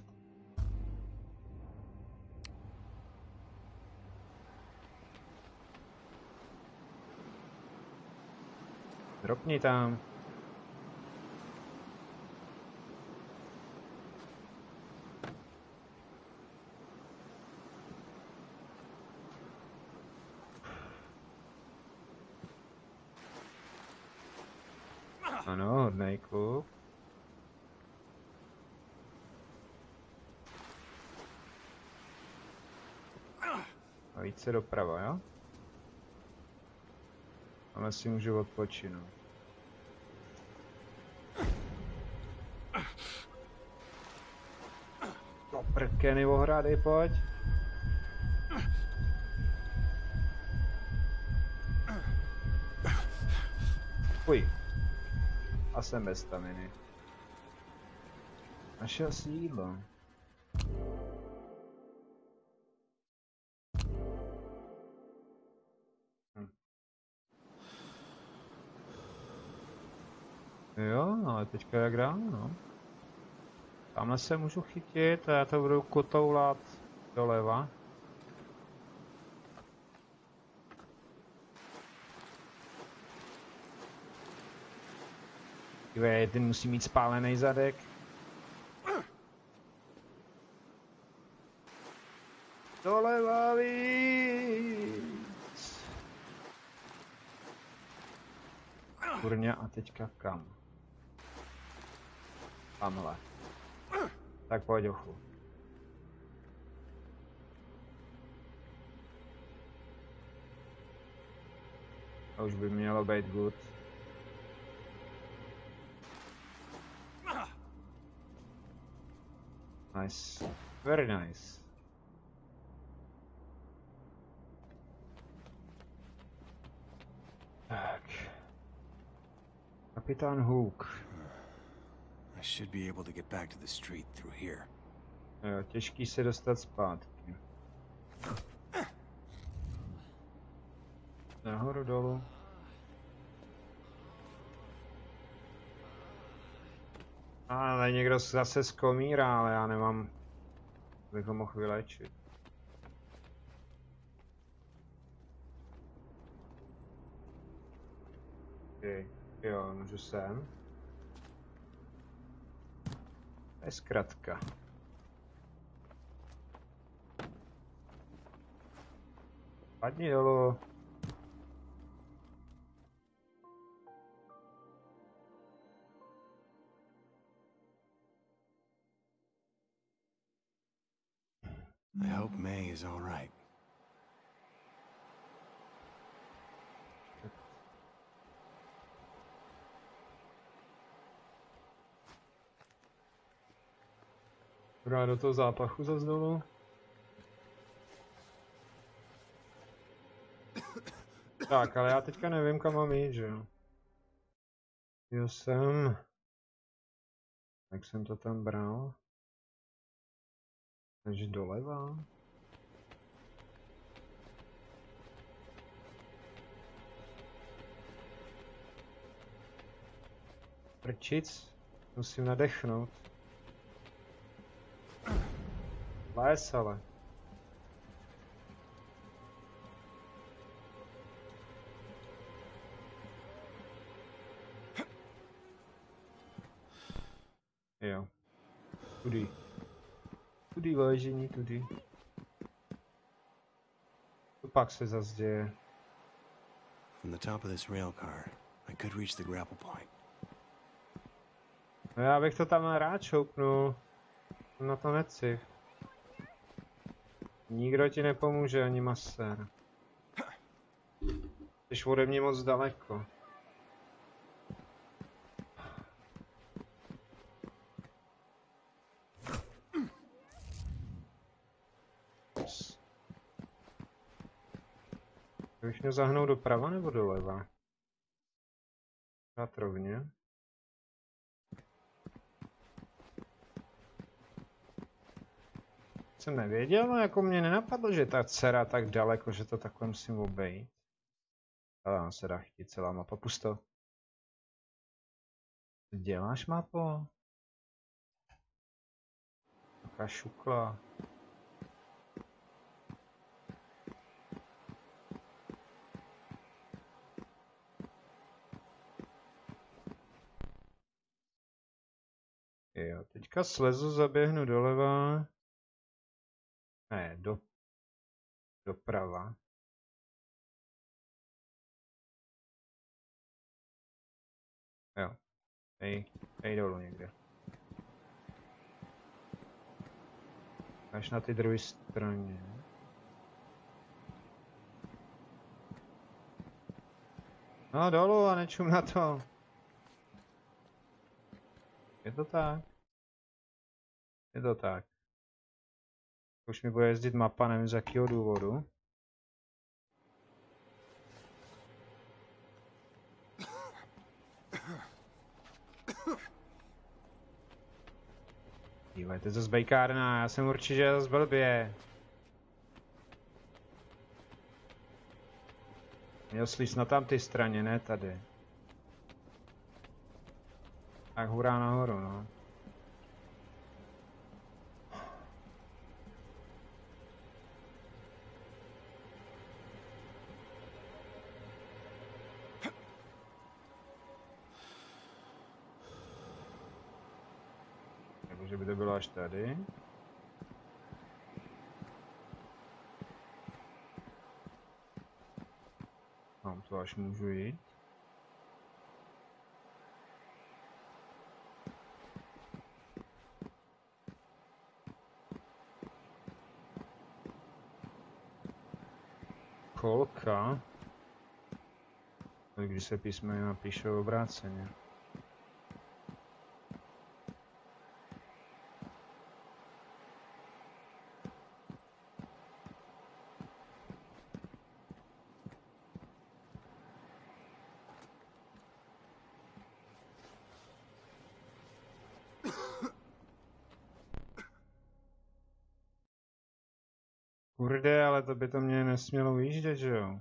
Dropni tam. Ano, hodnej kluk. A více doprava, jo? Ale si můžu odpočinout. Do prkeny ohrady, pojď. Uj. A jsem bez staminy. Našel si jídlo. Jo, ale teďka jak dál, no. Tamhle se můžu chytit a já to budu kotoulat doleva. Ten musí mít spálený zadek. Doleva víc. Kurňa, a teďka kam? Tamhle. Tak pojď, ochu. A už by mělo být good. Nice. Very nice. Tak. Kapitán Hook. I should be able to get back to the street through here. Jo, těžký se dostat zpátky. Nahoru dolů. Ale někdo zase skomírá, ale já nemám, abych ho mohl vylečit. Okay. Jo, můžu sem. To je zkratka. Padni dolů. I hope May is all right. Dá do toho zápachu zas dolů. Tak, ale já teďka nevím, kam mám jít, že jo. Jo jsem. Jak jsem to tam bral? Takže doleva. Prčic. Musím nadechnout. Les, ale. Jo. Tudy. Tudy, vážení, tudy. To pak se zase děje. From the top of this rail car, I could reach the grapple point. No já bych to tam rád šoupnul. Na to neci. Nikdo ti nepomůže, ani masér. Jsi ode mě moc daleko. Bych měl zahnout doprava nebo doleva? Dát rovně. jsem nevěděl, no jako mě nenapadlo, že ta dcera tak daleko, že to takhle musím obejít. Ale se dá chytit celá mapa, pusto. Co děláš, mapo? Taká šukla. Jo, teďka slezu, zaběhnu doleva. Ne, doprava. Jo, hej dolů někde. Až na ty druhé straně. No dolů a nečum na to. Je to tak? Je to tak. Už mi bude jezdit mapa, nevím z jakého důvodu. Dívejte, zase bejkárna, já jsem určitě zase blbě. Měl slíst na tamté straně, ne tady. Tak hurá nahoru, no. Že by to bylo až tady. Mám to až můžu jít. Kolka. Když se písmena píšou obráceně. Kurde, ale to by to mě nesmělo vyjíždět, že jo?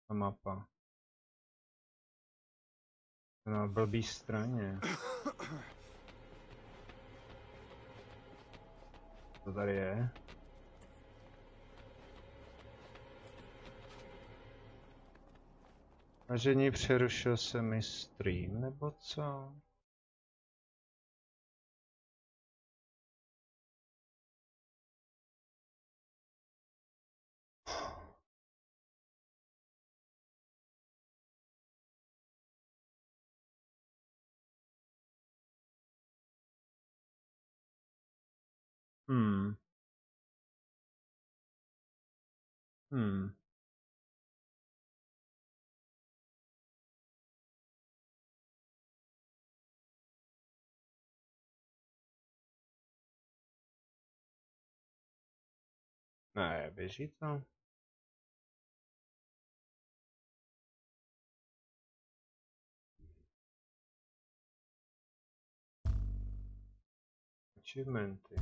Ta mapa. Na blbý straně. Co tady je? Vážení, přerušil se mi stream, nebo co? Ne, běží to. Achievementy.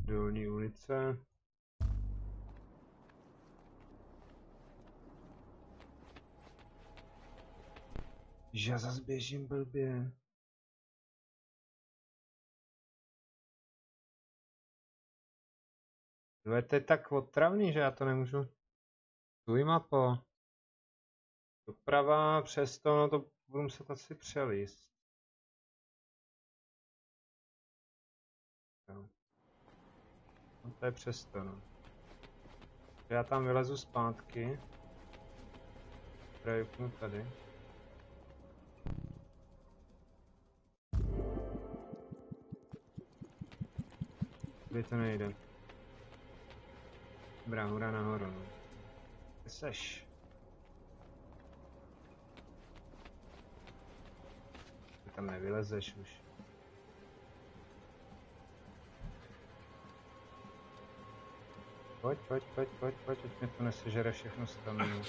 Dolní ulice. Já zas běžím blbě. To je tak otravný, že já to nemůžu. Tuj mapo. Doprava, přesto, no to budu muset asi přelíst. No. No to je přesto, no. Já tam vylezu zpátky. Prejupnu tady. Tady to nejde. Dobrá, hurá nahoru, no. Kde seš? Ty tam nevylezeš už. Pojď, ať mě to nesežere všechno staminu.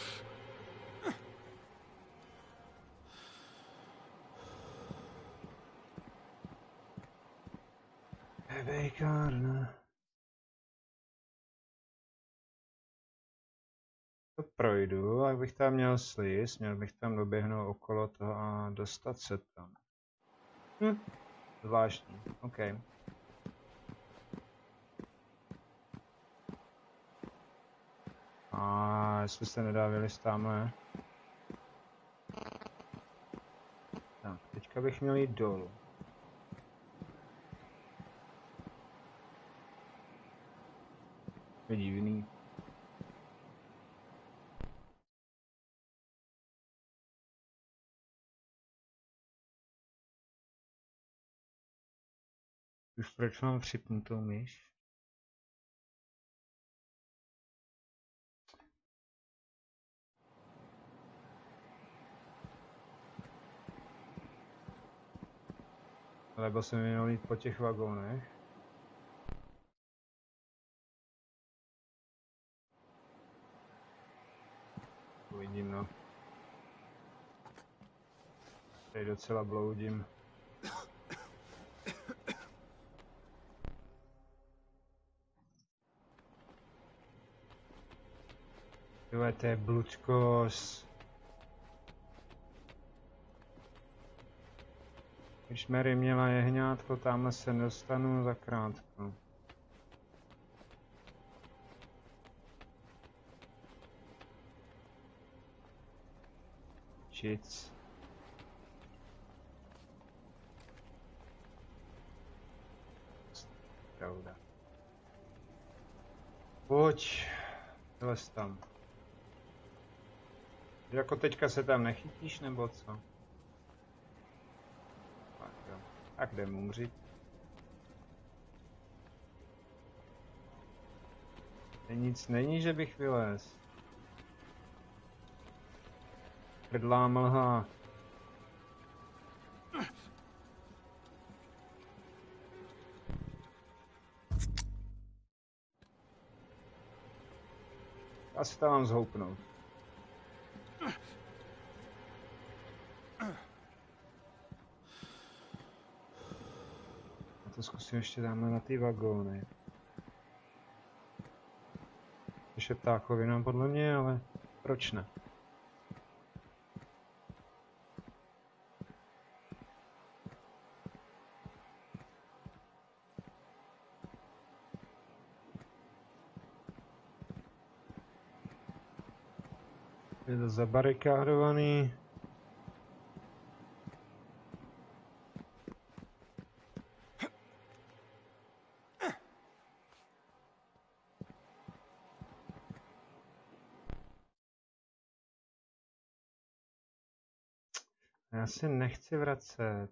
Továrna. To projdu, jak bych tam měl slíz, měl bych tam doběhnout okolo toho a dostat se tam. Zvláštní, OK. A jestli se nedá vylézt tamhle. Tak, teďka bych měl jít dolů. Je divný. Už proč mám připnutou myš? Lebo se mi měl jít po těch vagónech. Uvidím, no. Tady docela bloudím. Tyhle, to je blučkos. Když Mary měla jehňátko, tamhle se dostanu za krátko. Čic. Pravda. Pojď. Vylez tam. Jako teďka se tam nechytíš, nebo co? Tak jo. Tak jdem umřít. Nic není, že bych vylez. Prdlá mlha. Já se tam mám zhoupnout. A to zkusím ještě tamhle na ty vagóny. Což je ptákovina podle mě, ale proč ne? Je to zabarikádovaný. Já si nechci vracet.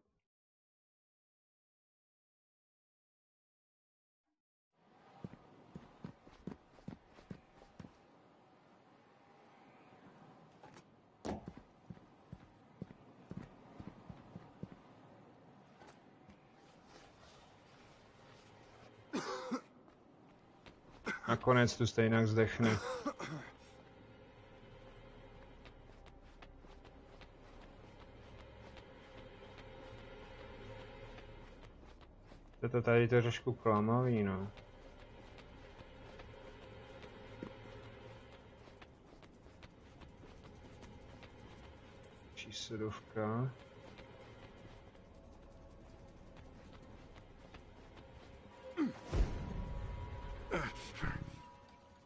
Nakonec tu stejně zdechne. Je to tady trošku klamavý, no. Číslovka.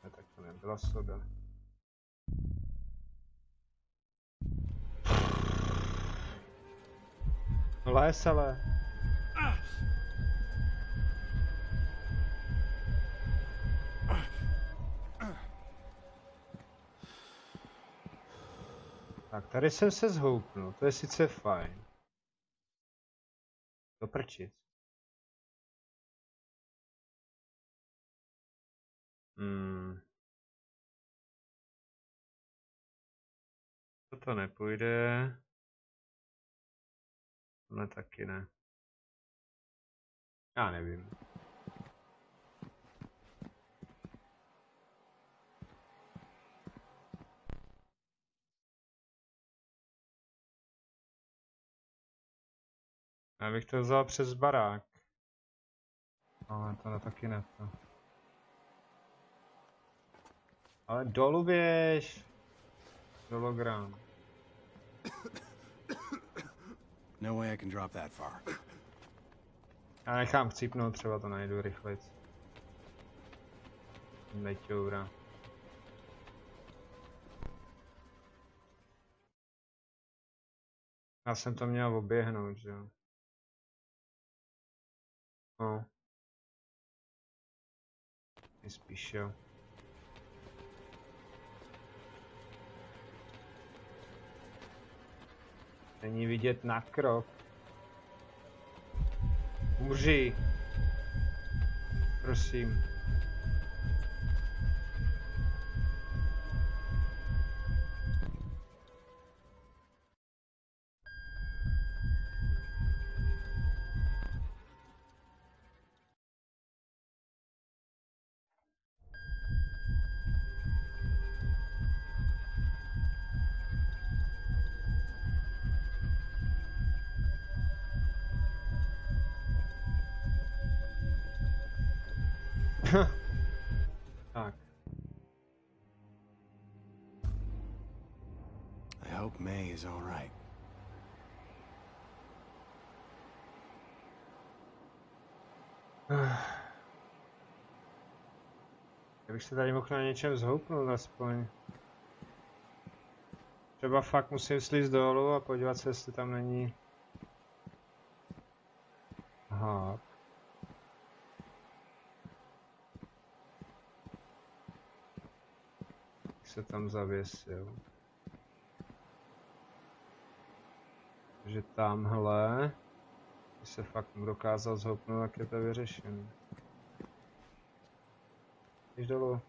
A tak to nebyla soda. No les, ale. Tak, tady jsem se zhoupnul, to je sice fajn. Do prčic. Toto nepůjde. Ne, taky ne. Já nevím. Já bych to vzal přes barák. Ale to taky ne to. Ale dolů běž! Dologram. No way I can drop that far. Já nechám chcípnout, třeba to najdu rychlejc. Meťoura. Já jsem to měl oběhnout, že jo. No. Nejspíš jo. Není vidět na krok. Umři. Prosím. Tak. I hope May is all right. Já bych se tady mohl na něčem zhoupnout aspoň. Třeba fakt musím slízt dolů a podívat se, jestli tam není... Aha. Se tam zavěsil. Takže tamhle by se fakt dokázal zhoupnout, jak je to vyřešené. Jdeš dolů.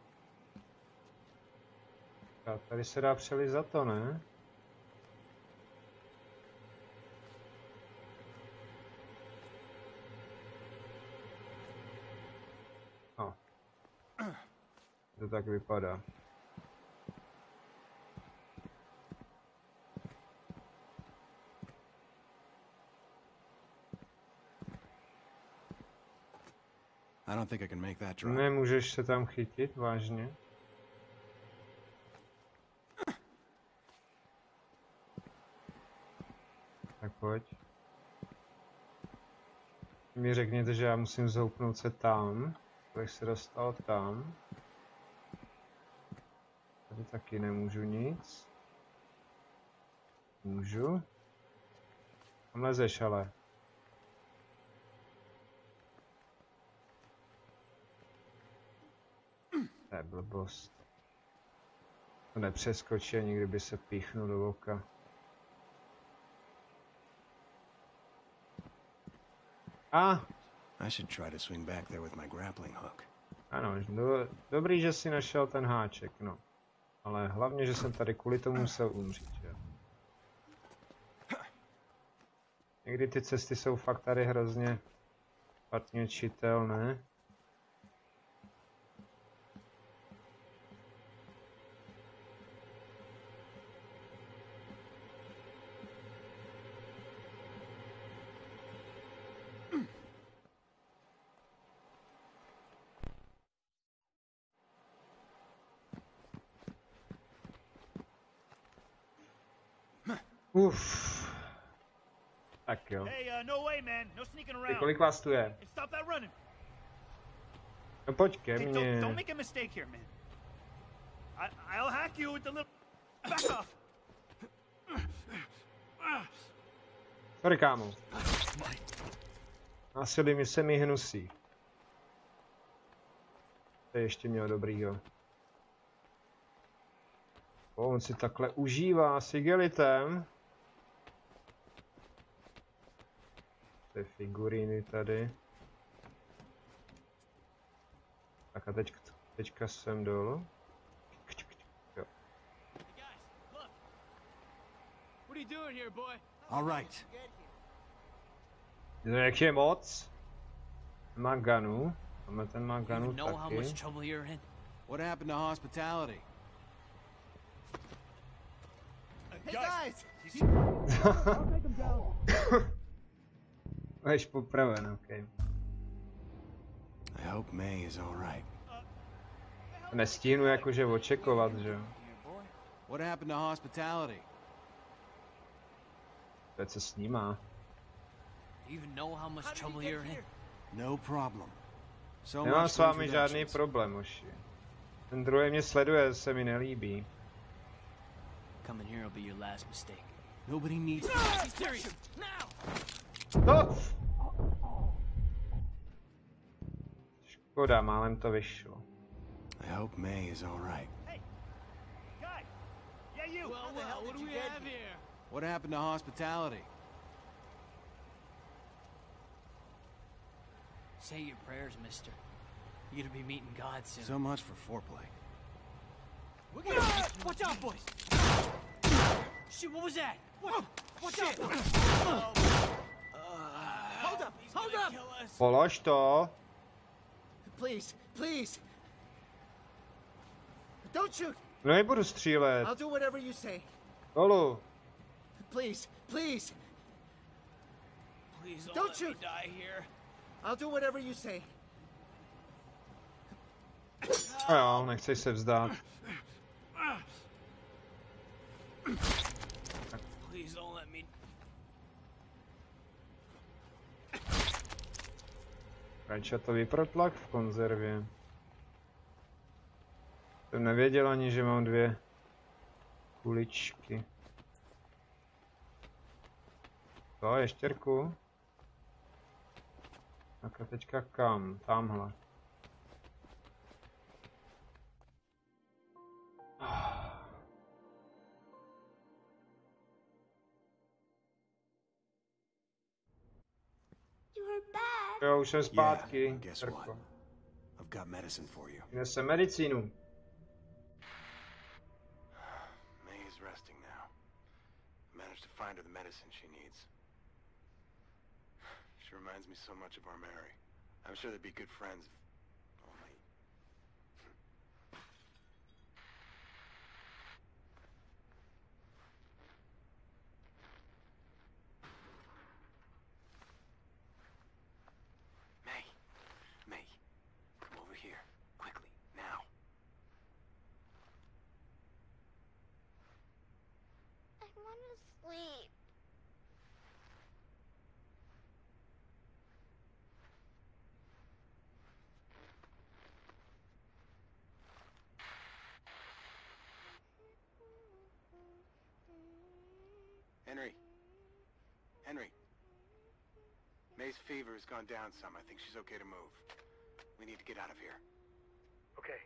A tady se dá přelít za to, ne? No. To tak vypadá. I don't think I can make that drop. Nemůžeš se tam chytit, vážně? Tak pojď. Mi řekněte, že já musím zhoupnout se tam, abych se dostal tam. Tady taky nemůžu nic. Můžu? Tam lezeš ale. To je blbost. To nepřeskočí, ani kdyby se píchnul do oka. I should try to swing back there with my grappling hook. Ano, dobrý, že si našel ten háček, no. Ale hlavně, že jsem tady kvůli tomu musel umřít, jo. Někdy ty cesty jsou fakt tady hrozně špatně čitelné. Uff. Tak jo. No way, man. No sneaking around. Kolik vás tu je? Stop that running. No pojď ke mně. Don't make a mistake here, man. I'll hack you with the little... Back off. Sorry, kámo. Násilí mi se mi hnusí. To je ještě měl dobrýho. On si takhle užívá s igelitem. Ty figuríny tady. Tak a teďka jsem dolů. Jo. All right. Jak je moc? Má gunu. Máme ten má gunu taky. What happened to hospitality? Hey guys! I'll take him down. Jsi popraven, okej. I hope May is all right. Nestíhnu jakože očekovat, že jo. What happened to hospitality? To co s ním. Even know how much trouble you're in? No problem. So Nemám much s for vámi žádný introductions. problém, už. Ten druhý mě sleduje, se mi nelíbí. Coming here will be your last mistake. Nobody needs. Be serious now. No! Škoda, málem to vyšlo. I hope May is all right. Hey, guy. Yeah, you. Well, what do we have here? What happened to hospitality? Say your prayers, mister. You're gonna be meeting God soon. So much for foreplay. Watch out, boys! Shit, what was that? Watch out, boys! Hold up! Hold up! Polož to. Please, please. Don't shoot. No nebudu střílet. I'll do whatever you say. Dolu. Please, please. Please Don't let shoot. me die here. I'll do whatever you say. A jo, nechceš se vzdát. Please don't let me. Rajčatový protlak v konzervě. Jsem nevěděl ani, že mám 2 kuličky. To je štěrku. Tak a teďka kam? Tamhle. Jo, už jsem zpátky. Štěrko. I've got medicine for you. Nesem medicínu. May is resting now. I managed to find her the medicine she needs. She reminds me so much of our Mary. I'm sure they'd be good friends if only. May, come over here, quickly, now. I want to sleep. Henry. May's fever has gone down some. I think she's okay to move. We need to get out of here. Okay.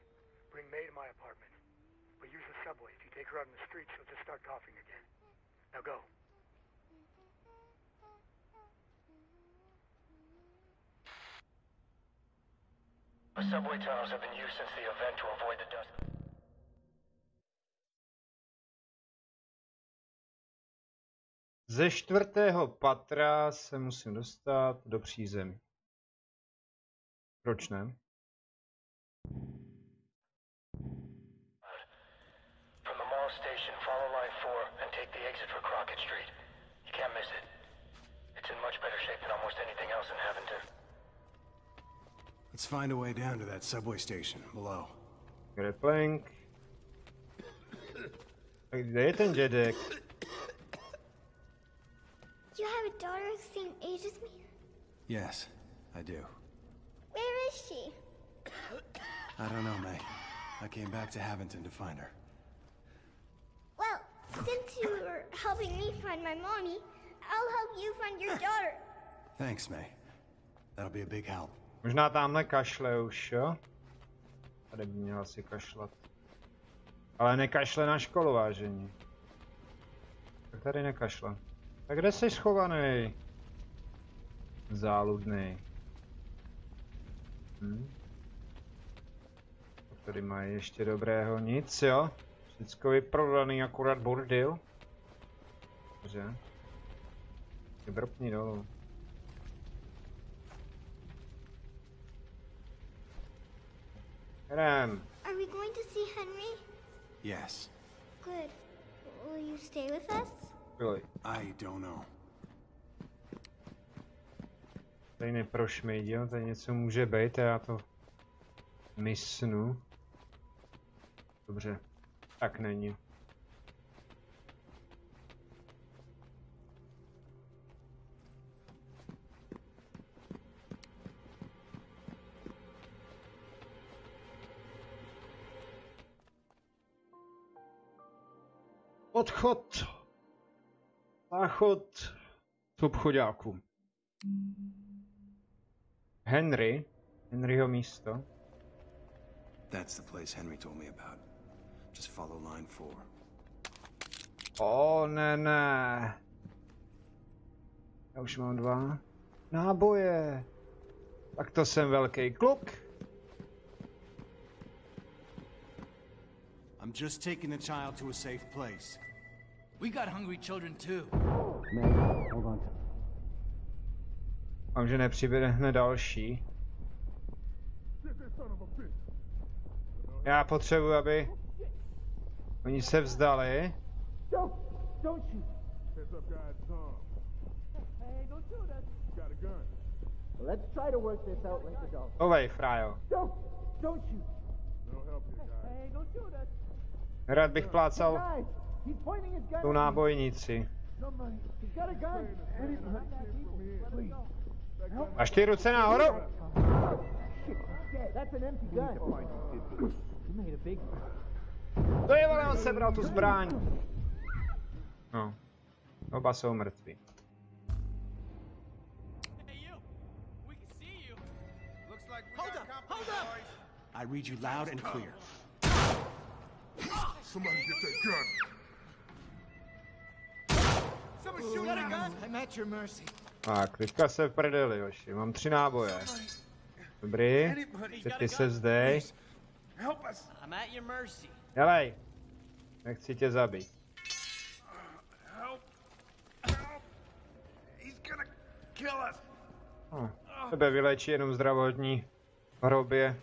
Bring May to my apartment. But use the subway. If you take her out in the street, she'll just start coughing again. Now go. The subway tunnels have been used since the event to avoid the dust. Ze 4. patra se musím dostat do přízemí. Proč ne? From the mall station, follow line 4 and take the exit for Crockett Street. You can't miss it. It's in much better shape than almost anything else in Haventon. Let's find a way down to that subway station below. Grappling. Kde je ten dědek? You have a daughter the same age as me? Yes, I do. Where is she? I don't know, May. I came back to Haventon to find her. Well, since you were helping me find my mommy, I'll help you find your daughter. Thanks, May. That'll be a big help. Možná tamhle kašle už, jo? Tady by měl asi kašlat. Ale nekašle na školu, vážení. Tak tady nekašle. Tak kde jsi schovaný? Záludný. Tady mají ještě dobrého nic, jo? Vždycky vyprodaný akurát bordel. Dobře. Je bropni dolů. Jdem. Are we going to see Henry? Yes. Good. Will you stay with us? Really? I don't know. Tady neprošmejdil, tady něco může být a já to mysnu. Dobře, tak není. Odchod. Záchod z obchodáku. Henryho místo. That's the place Henry told me about. Just follow line 4. Ne. Já už mám 2 náboje. Tak to jsem velký kluk. I'm just taking the child to a safe place. We got hungry children too. Man, hold on. Mám, že nepřibude hned další. Já potřebuji, aby oni se vzdali. Don't shoot. Heads up, guys. Tom. Hey, don't shoot us. Got a gun. Let's try to work this out like adults. Ovej, frajo. Don't shoot. No help here, guys. Hey, don't shoot us. Rád bych plácal He's pointing his gun. tu nábojnici. He's got a gun. Až ty ruce nahoru. That's an empty gun. You made a big. To je, vole, on sebral tu zbraň. No. Oba jsou mrtví. I read you loud and clear. Somebody get that gun. Someone shoot a gun. I'm at your mercy. Tak, teďka se v prdeli, hoši. Mám 3 náboje. Dobrý. Ty se vzdej. I'm at your mercy. Dělej. Nechci tě zabít. Tebe vylečí jenom zdravotní v hrobě.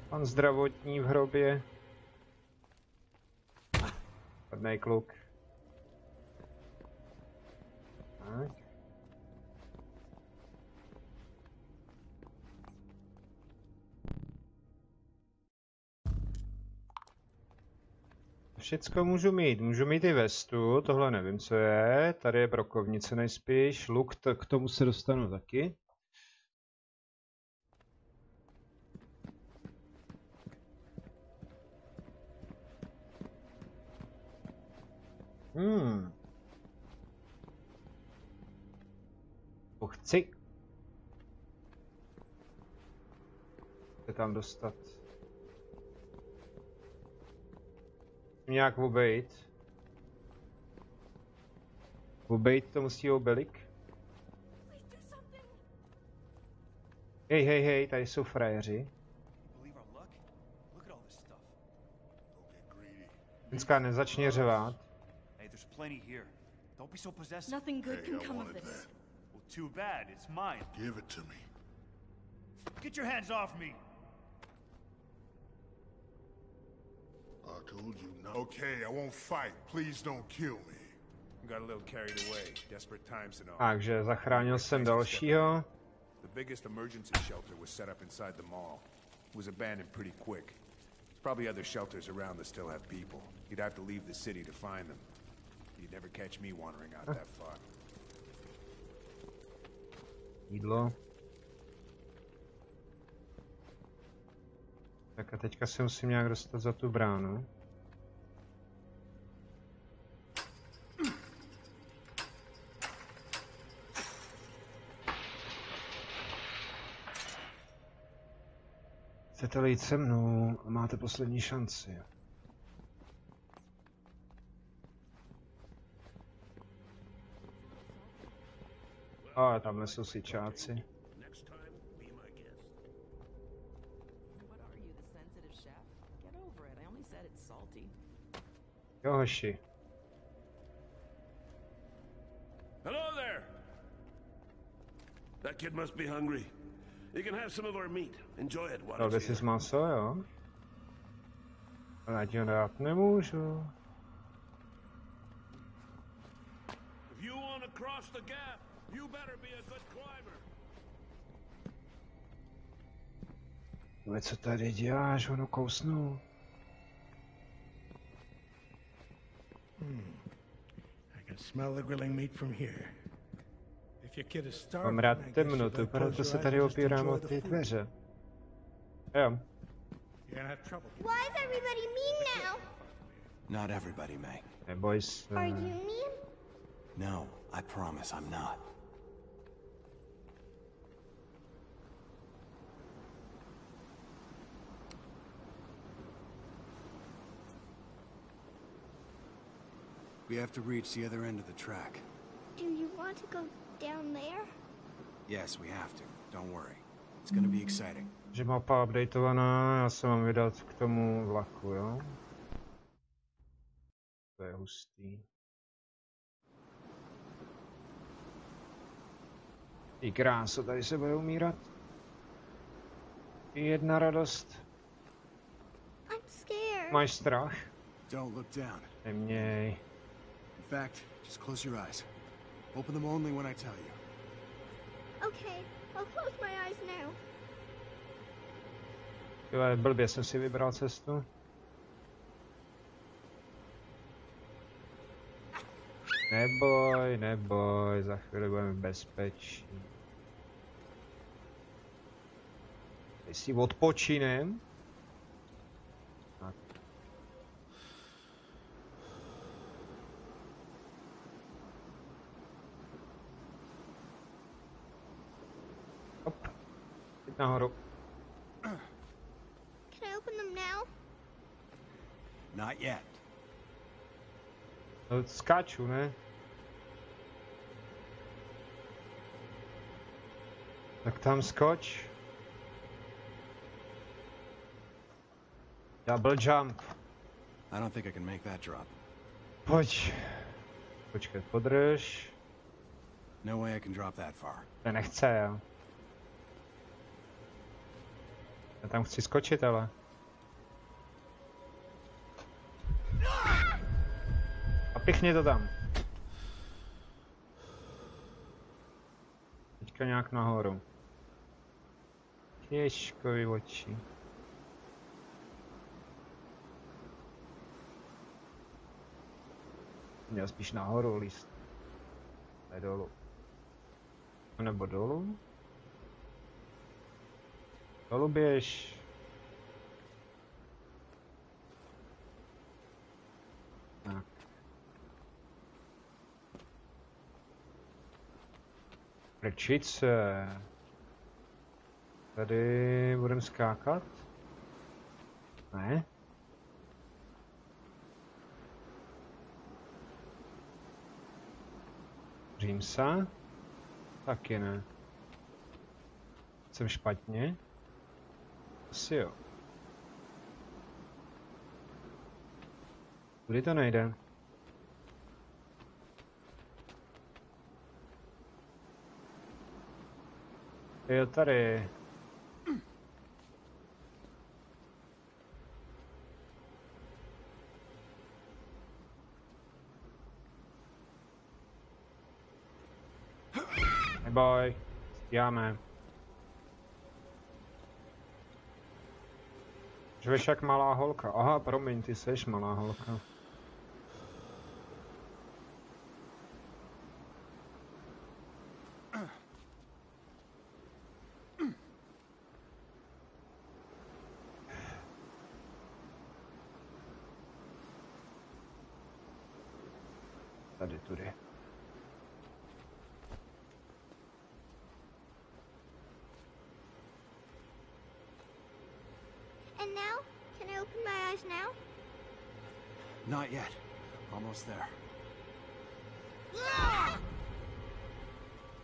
Pan zdravotní v hrobě. Hodnej kluk. Tak. Všecko můžu mít i vestu, tohle nevím co je, tady je brokovnice nejspíš, luk, k tomu se dostanu taky. To chci. Se tam dostat. Nějak obejít. Obejít to musí obelik. Hej, tady jsou frajeři. Ženská nezačně řevát. Nothing good can come of this. Well, too bad. It's mine. Give it to me. Get your hands off me. I told you not. Okay, I won't fight. Please don't kill me. Got a little carried away. Desperate times and all. Takže zachránil jsem dalšího. The biggest emergency shelter was set up inside the mall. It was abandoned pretty quick. There's probably other shelters around that still have people. You'd have to leave the city to find them. You'd never catch me wandering out that far. Jídlo. Tak a teďka se musím nějak dostat za tu bránu. Chcete jít se mnou a máte poslední šanci. A tamhle jsou sičáci. Jo, hoši. Hello there. That kid must be hungry. You can have some of our meat. Enjoy it while Dal by it's si here. maso, jo? Ale já ti ho dát nemůžu. If you want to cross the gap, You better be a good climber. Co tady děláš, ono kousnu. I can smell the grilling meat from here. If your kid is starving, Mám rád temnotu, proto se tady opírám o ty dveře. Jo. Why is everybody mean now? Not everybody, May. Neboj se. Are you mean? No, I promise I'm not. We have to reach the other end of the track. Do you want to go down there? Yes, we have to. Don't worry. It's gonna be exciting. Že mapa updateovaná, já se mám vydat k tomu vlaku, jo? To je hustý. I krása, tady se bude umírat. I jedna radost. I'm scared. Máš strach? Don't look down. Neměj. In fact, just close your eyes. Open them only when I tell you. Okay, I'll close my eyes now. Tyhle, blbě jsem si vybral cestu. Neboj, neboj, za chvíli budeme v bezpečí. Teď si odpočinem. Tak. Hop. Teď nahoru. Can I open them now? Not yet. No, skáču, ne? Tak tam skoč. Double jump. I don't think I can make that drop. Pojď. Počkej, podrž. No way I can drop that far. To nechce, jo. Já tam chci skočit, ale. A pichni to tam. Teďka nějak nahoru. Ježkový oči. Měl spíš nahoru líst. Ne dolů. Nebo dolů? Dolů běž. Tak. Prčice. Tady budeme skákat? Ne? Římsa? Taky ne. Jsem špatně? Asi jo. Kudy to nejde? Jo, tady. Neboj, stíháme. Žveš jak malá holka. Aha, promiň, ty seš malá holka. Tady, tudy. And now? Can I open my eyes now? Not yet. Almost there.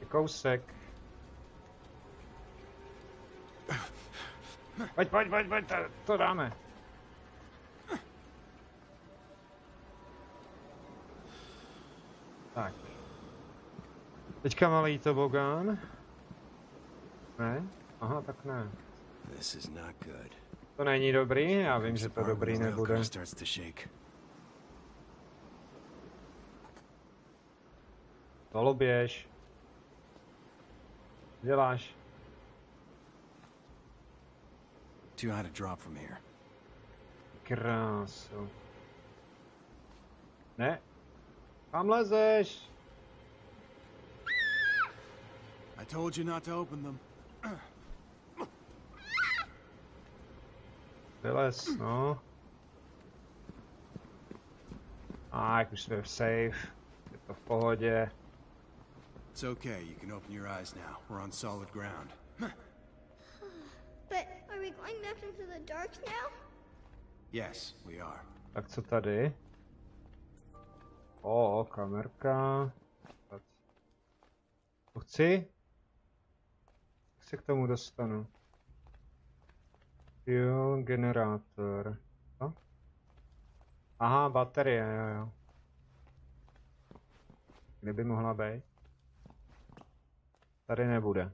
Kousek. Pojď, to dáme. Tak. Teďka malý tobogán. Ne? Aha, tak ne. This is not good. To není dobrý, já vím, že to dobrý nebude. Dolů běž. Děláš? Too high to drop from here. Krásu. Ne. Kam lezeš? I told you not to open them. Vylez, no. Jak už jsme v safe. Je to v pohodě. It's okay, you can open your eyes now. We're on solid ground. But are we going back into the dark now? Yes, we are. Tak co tady? Kamerka. To chci? Jak se k tomu dostanu? Fuel generátor. Co? Aha, baterie, jo. Kde by mohla být? Tady nebude.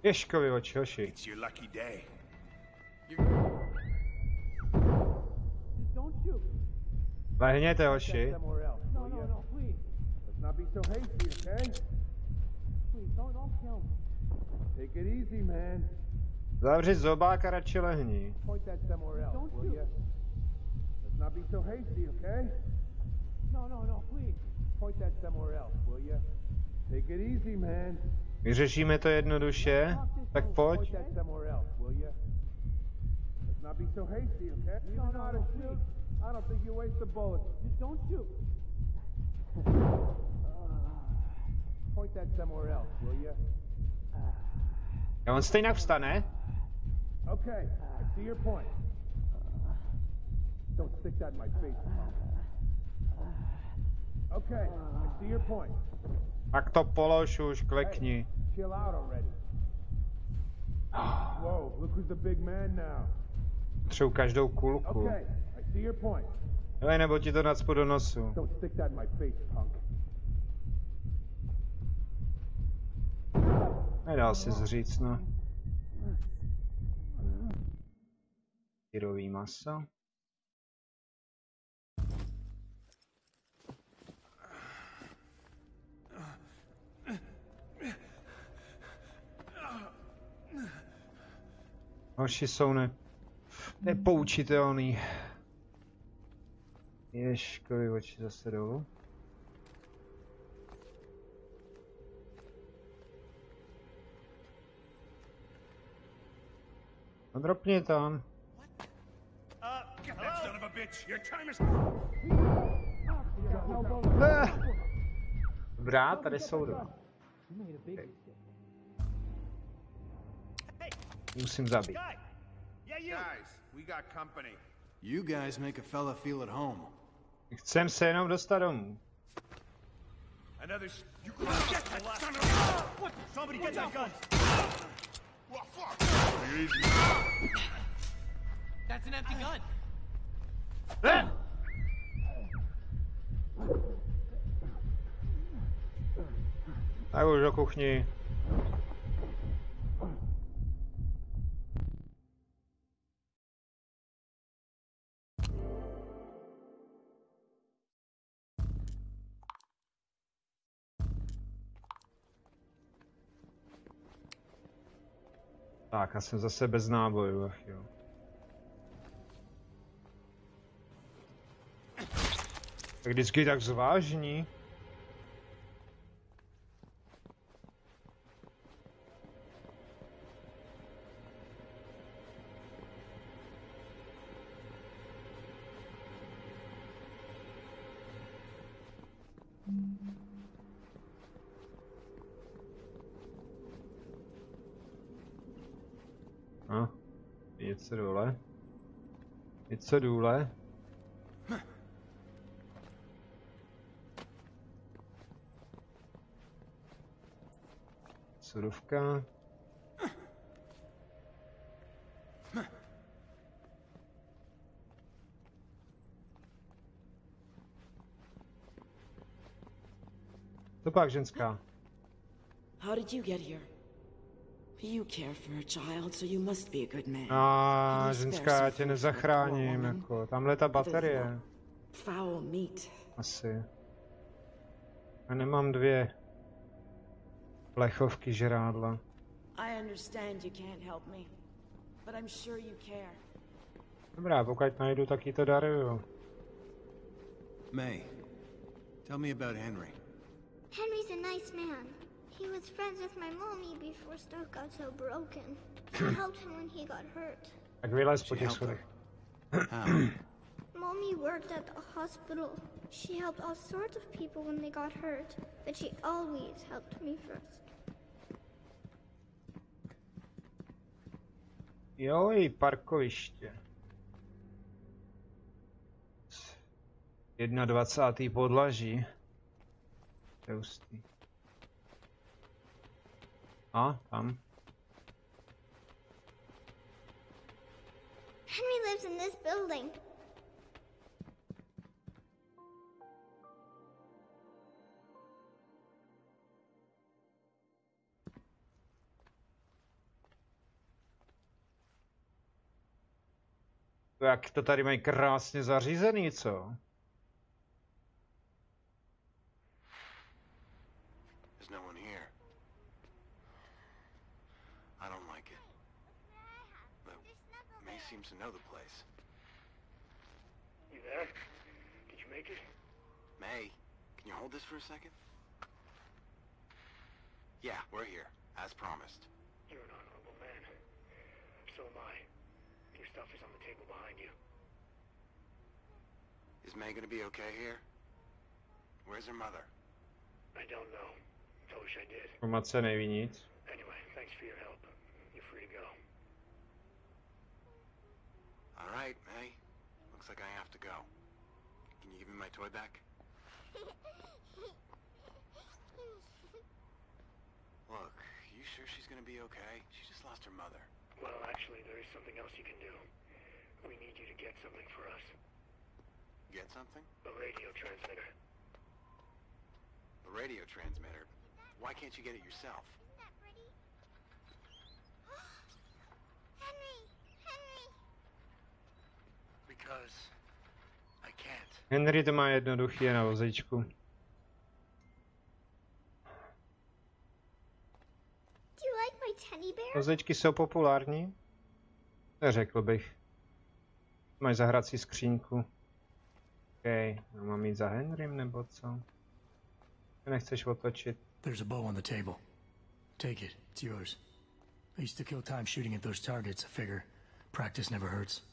Ježkovi oči, hoši. It's your lucky day. Lehněte, hoši. No, please. Let's not be so hasty, okay? Please, don't kill me. Take it easy, man. Zavři zobák a radši lehni. Point that somewhere else, will you? Let's not be so hasty, okay? No, please. Point that somewhere else, will you? Take it easy, man. Vyřešíme to jednoduše, tak pojď. Point that somewhere else, will you? Let's not be so hasty, okay? You know how to shoot. I don't think you waste the bullets. Just don't shoot. Point that somewhere else, will you? A on stejně vstane. Okay, I see your point. Don't stick that in my face, Mom. Okay, I see your point. Tak to polož už, klekni. Hey, chill out already. Whoa, look who's the big man now. Třou každou kulku. Okay, I see your point. Hele, nebo ti to nacpu do nosu. Don't stick that in my face, punk. Nedal si zříct, no. Syrový maso. Hoši jsou nepoučitelný. Ježkovi oči zase dolů. No dropni tam. Dobrá, tady jsou dva. Okay. Musím zabít. You guys make a fella feel at home. Chcem se jenom dostat domů. Somebody get that gun. That's an empty gun. Tak už do kuchni. Tak, já jsem zase bez nábojů, ach jo. Tak vždycky tak zvážní. Něco dole. Něco dole. Sudovka. To pak, ženská. How did you get here? You care for a child, so you must be a good man. A ženská, já tě nezachráním, jako. Tamhle ta baterie. Foul meat. Asi. A nemám 2 plechovky žrádla. I understand you can't help me, but I'm sure you care. Dobrá, pokud najdu, tak jí to daruju. May, tell me about Henry. Henry's a nice man. He was friends with my mommy before stuff got so broken. She helped him when he got hurt. Tak vylez po těch schodech. Mommy worked at the hospital. She helped all sorts of people when they got hurt, but she always helped me first. Joj, parkoviště. 21. podlaží. To je hustý. A, tam. Henry lives in this building. Jak to tady mají krásně zařízený, co? There's no one here. I don't like it. But May seems to know the place. You there? Did you make it? May, can you hold this for a second? Yeah, we're here, as promised. You're an honorable man. So am I. Your stuff is on the table behind you. Is May gonna be okay here? Where's her mother? I don't know. I wish I did. Informace neví nic. Anyway, thanks for your help. You're free to go. All right, May. Looks like I have to go. Can you give me my toy back? Look, you sure she's gonna be okay? She just lost her mother. Well, actually, there is something else you can do. We need you to get something for us. Get something? A radio transmitter. A radio transmitter? Why can't you get it yourself? Isn't that pretty? Henry! Henry! Because I can't. Henry to má jednoduchý, je na vozíčku. Do you like my teddy bear? Vozíčky jsou populární? Neřekl bych. Máš zahrací skřínku. OK, mám jít za Henrym nebo co? Nechceš otočit? There's a bow on the table. Take it. It's yours. I used to kill time shooting at those targets. I figure practice never hurts.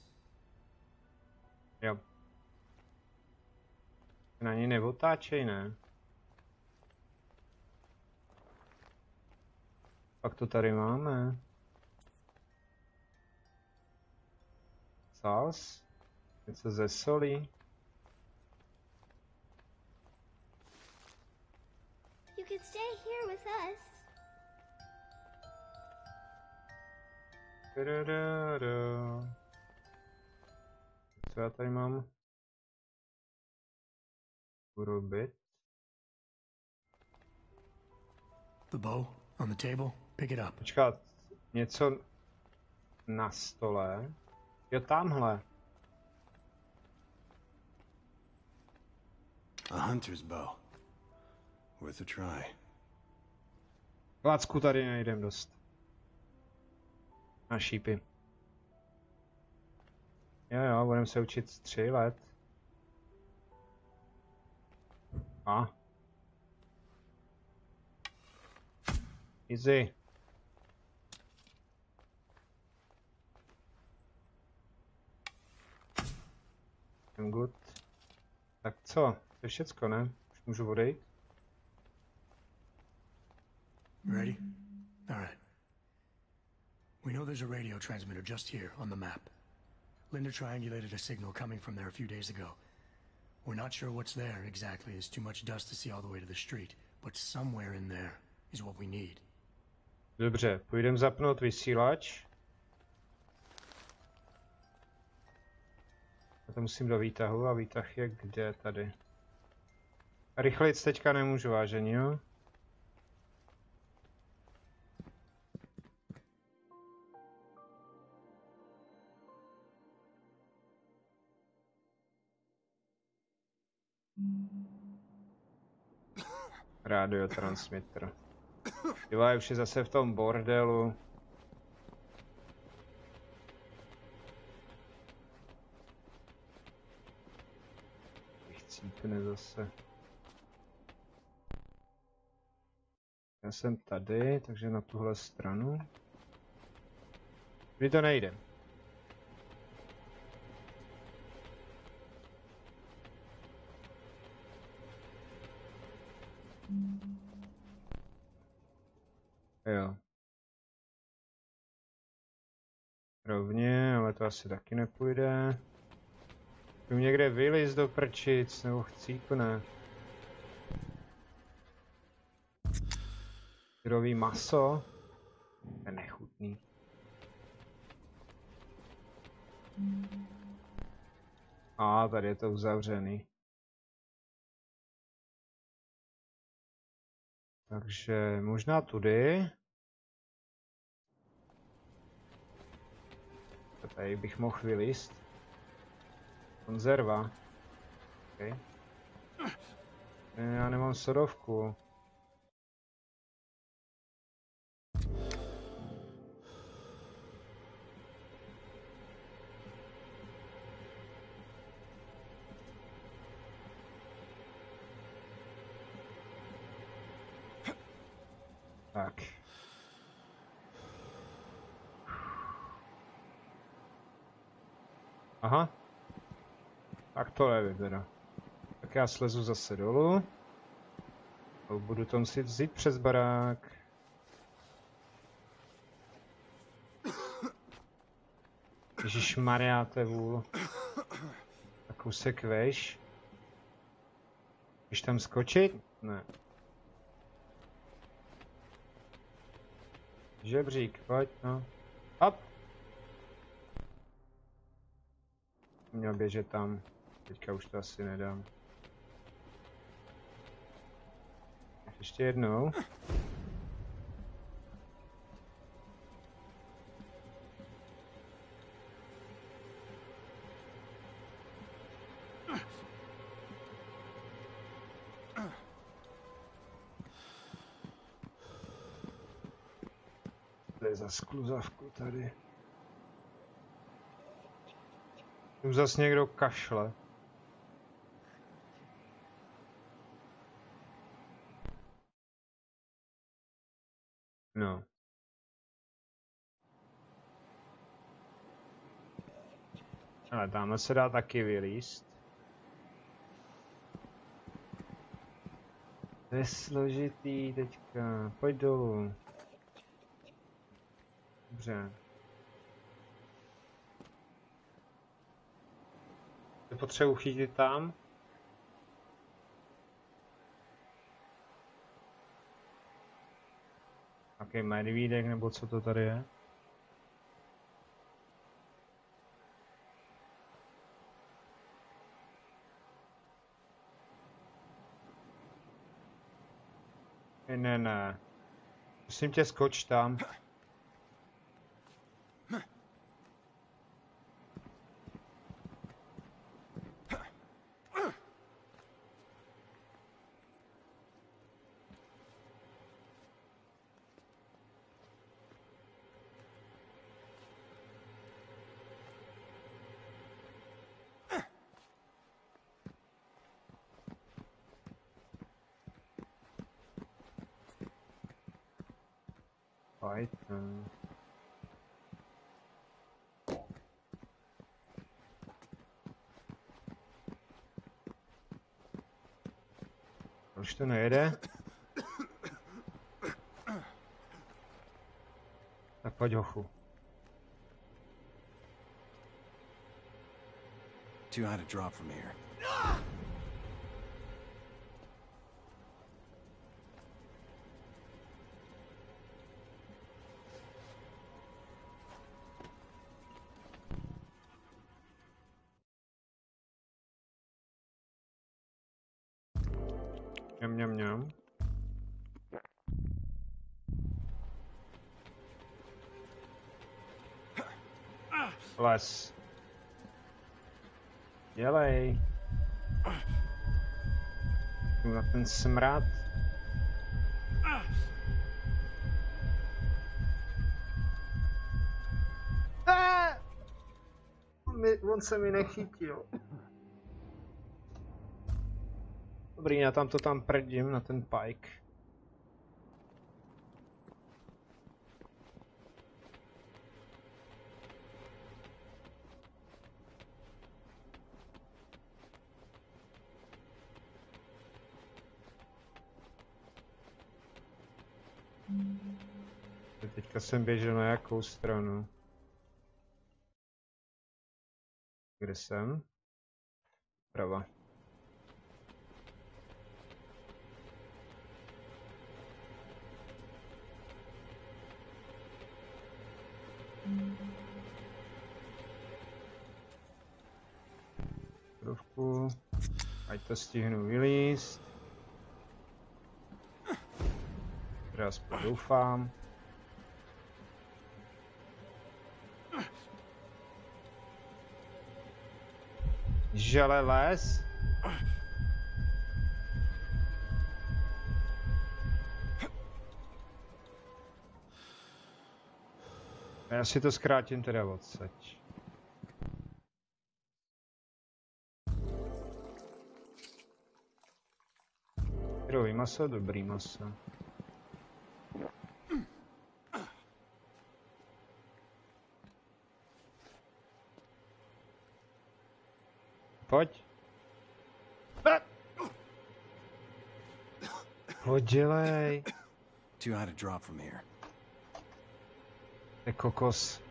Jo. Na ní neotáčej, ne? Pak to tady máme. Sals? Něco ze solí? You could stay here with us. Co já tady mám urobit? The bow on the table. Pick it up. Počkat, něco na stole? Jo, tamhle. A hunter's bow. Worth a try. Klacku tady nejdem dost. Na šípy. Jo, budeme se učit 3 let. A. Easy. I'm good. Tak co? To je všecko, ne? Už můžu odejít? Ready? All right. We know there's a radio transmitter just here on the map. Linda triangulated a signal coming from there a few days ago. We're not sure what's there exactly. There's too much dust to see all the way to the street. But somewhere in there is what we need. Dobře, půjdeme zapnout vysílač. Já to musím do výtahu a výtah je kde tady? A rychlejc teďka nemůžu, vážení, jo? Radiotransmitter. Tyva, už je zase v tom bordelu. Chcípne zase. Já jsem tady, takže na tuhle stranu. Kdy to nejde. Jo. Rovně, ale to asi taky nepůjde. Jdu někde vylez do prčic, nebo chcípne. Syrový maso. To je nechutný. A tady je to uzavřený. Takže možná tudy. Tady bych mohl vylíst. Konzerva. Okay. Já nemám sodovku. Tak. Aha. Tak to nevím teda. Tak já slezu zase dolů. Budu to muset vzít přes barák. Ježišmarja, to je vůl. Tak kousek vejš. Chceš tam skočit? Ne. Žebřík, pojď, no. Hop! Měl běžet tam. Teďka už to asi nedám. Ještě jednou. To je za skluzavku tady. Tu zas někdo kašle. No. Ale tamhle se dá taky vylíst. To je složitý teďka. Pojď dolů. Dobře. To potřebuji chytit tam. Jaký medvídek nebo co to tady je? Ne. Prosím tě, skoč tam. Proč to nejede? Tak pojď hochu. Too high to drop from here. Mňam. Les. Dělej. Na ten smrad. On se mi nechytil. Dobrý, já tam to tam prdím na ten pike. Teďka jsem běžel na jakou stranu? Kde jsem? Prava. Trošku. Ať to stihnu vylízt. Já aspoň doufám. Žele les? Já si to zkrátím teda odsaď. Syrový maso, dobrý maso. Pojď. Pojď, dělej. Too high to drop from here. Je kokos.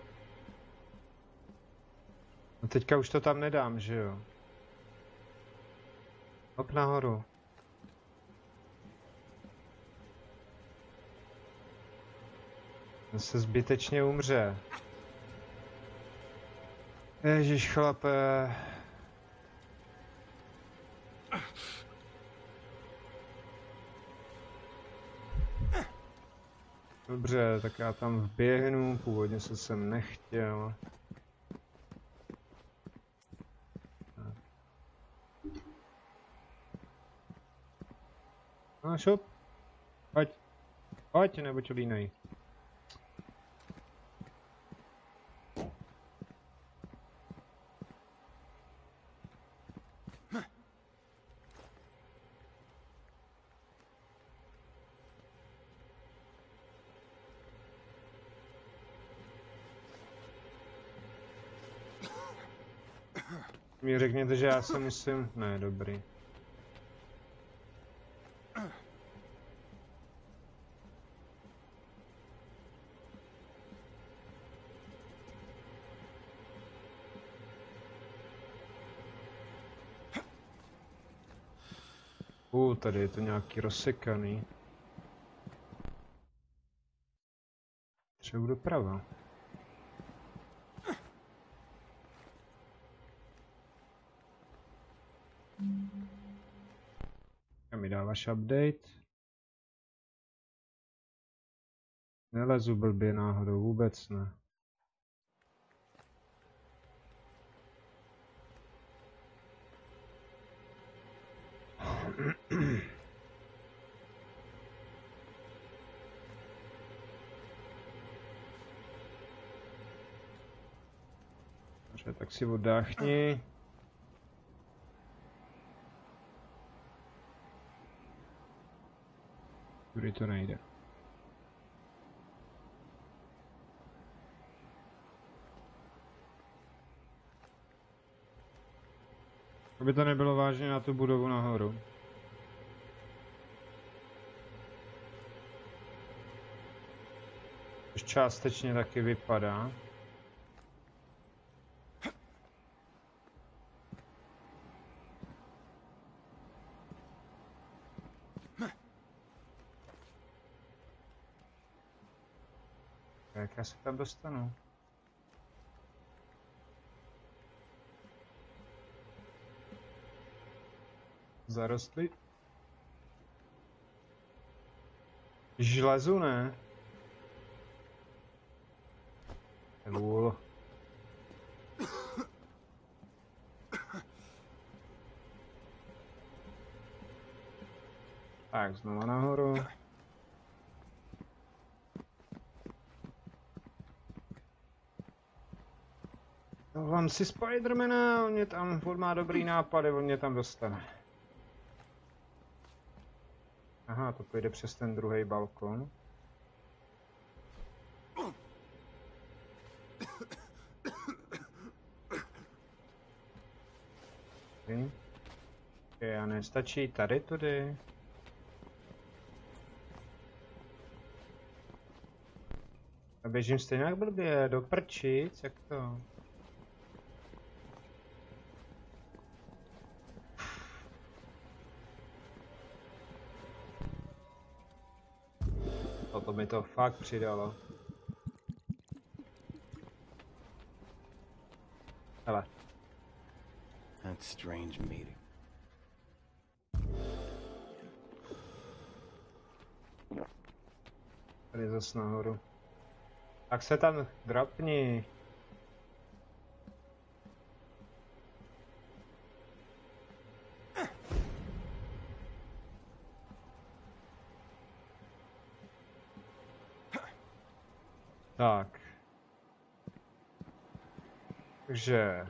No teďka už to tam nedám, že jo? Hop nahoru. On se zbytečně umře. Ježiš, chlape. Dobře, tak já tam vběhnu, původně se sem nechtěl. No šup. Pojď. Pojď, nebo čo línej. Mi řekněte, že já se musím... Ne, dobrý. Tady je to nějaký rozsekaný. Třeba doprava. A mi dáváš update? Nelezu blbě náhodou, vůbec ne. Dobře, tak si oddáchni. Tudy to nejde. Aby to nebylo vážně na tu budovu nahoru. Už částečně taky vypadá. Jak já se tam dostanu? Zarostli? Žlezu ne? Vůl. Tak, znovu nahoru. Volám si Spidermana, on mě tam, on má dobrý nápady, on mě tam dostane. Aha, to půjde přes ten druhý balkon. Okay, a nestačí tady tudy. A běžím stejně jak blbě, do prčic, jak to? To mi to fakt přidalo. Hele. That's strange meeting. Tady zas nahoru. Tak se tam drapni. Tak. Takže.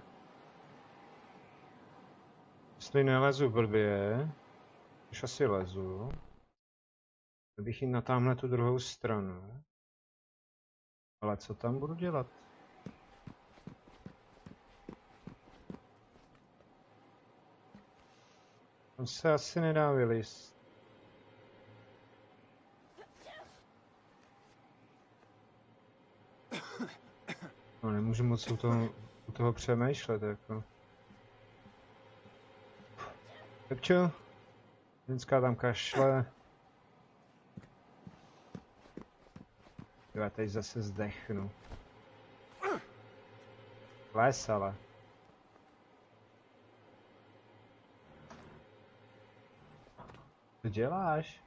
Jestli nelezu blbě, už asi lezu. Bych jít na tamhle tu druhou stranu. Ale co tam budu dělat? Tam se asi nedá vylízt. No, nemůžu moc u toho přemýšlet, jako. Pepčo? Ženská tam kašle. Já teď zase zdechnu. Les ale. Co děláš?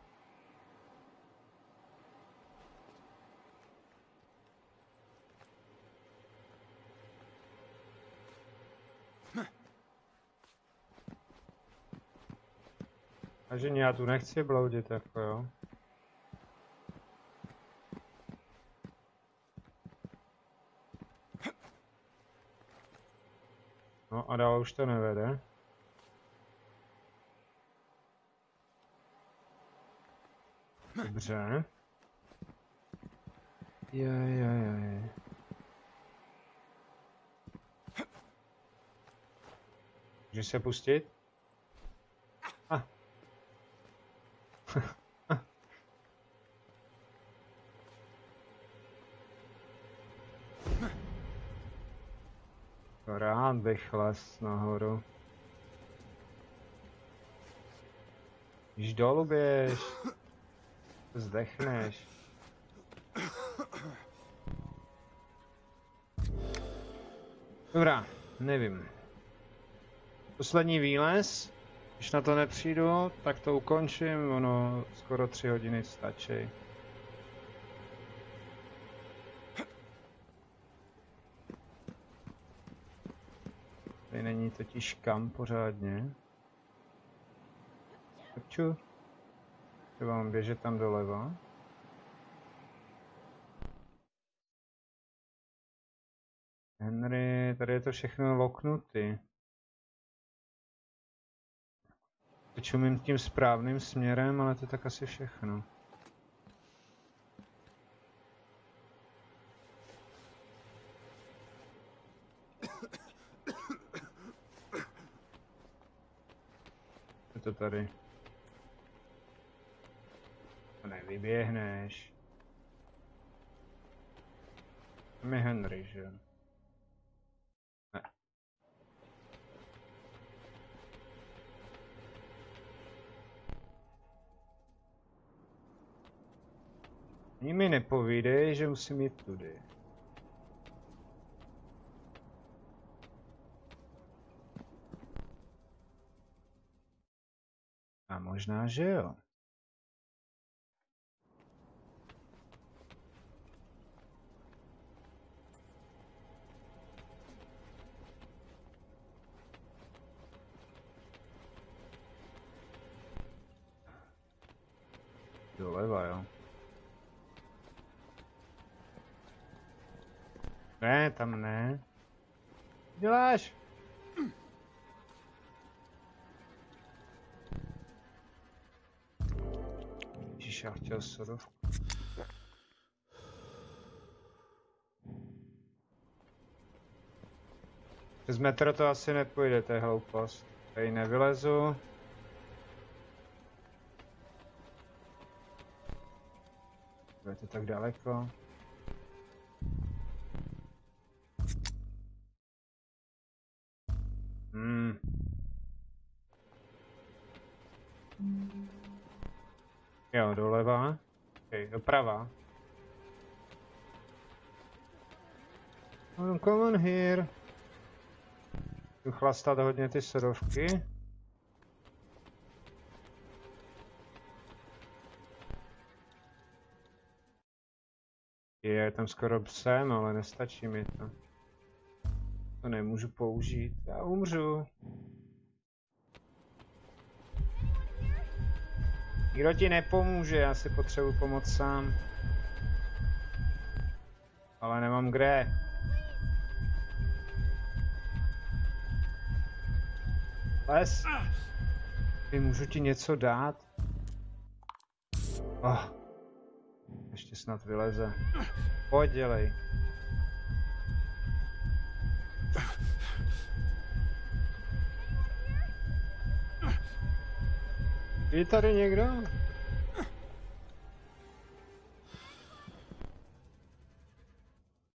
Takže já tu nechci bloudit, jako jo. No a dál už to nevede. Dobře. Je. Můžeš se pustit? Rád bych les nahoru. Již dolů běž. Zdechneš. Dobrá, nevím. Poslední výlez. Když na to nepřijdu, tak to ukončím. Ono skoro 3 hodiny stačí. Tady není totiž kam pořádně. Prču. Třeba mám běžet tam doleva. Henry, tady je to všechno loknutý. Čumím tím správným směrem, ale to je tak asi všechno. Je to tady. Nevyběhneš. Tam je Henry, že jo? Ne. Ani mi nepovídej, že musím jít tudy. A možná, že jo. Doleva, jo. Ne, tam ne. Co děláš? Ježiš, já chtěl sodovku. Přes metro to asi nepůjde, to je hloupost. Tady nevylezu. Je to tak daleko. Jo, doleva. Okay, doprava. Come on here. Jdu chlastat hodně ty sodovky. Je tam skoro psem, ale nestačí mi to. To nemůžu použít. Já umřu. Nikdo ti nepomůže, já si potřebuji pomoct sám. Ale nemám kde. Les. Můžu ti něco dát? Oh. Ještě snad vyleze. Pojď, dělej. Je tady někdo?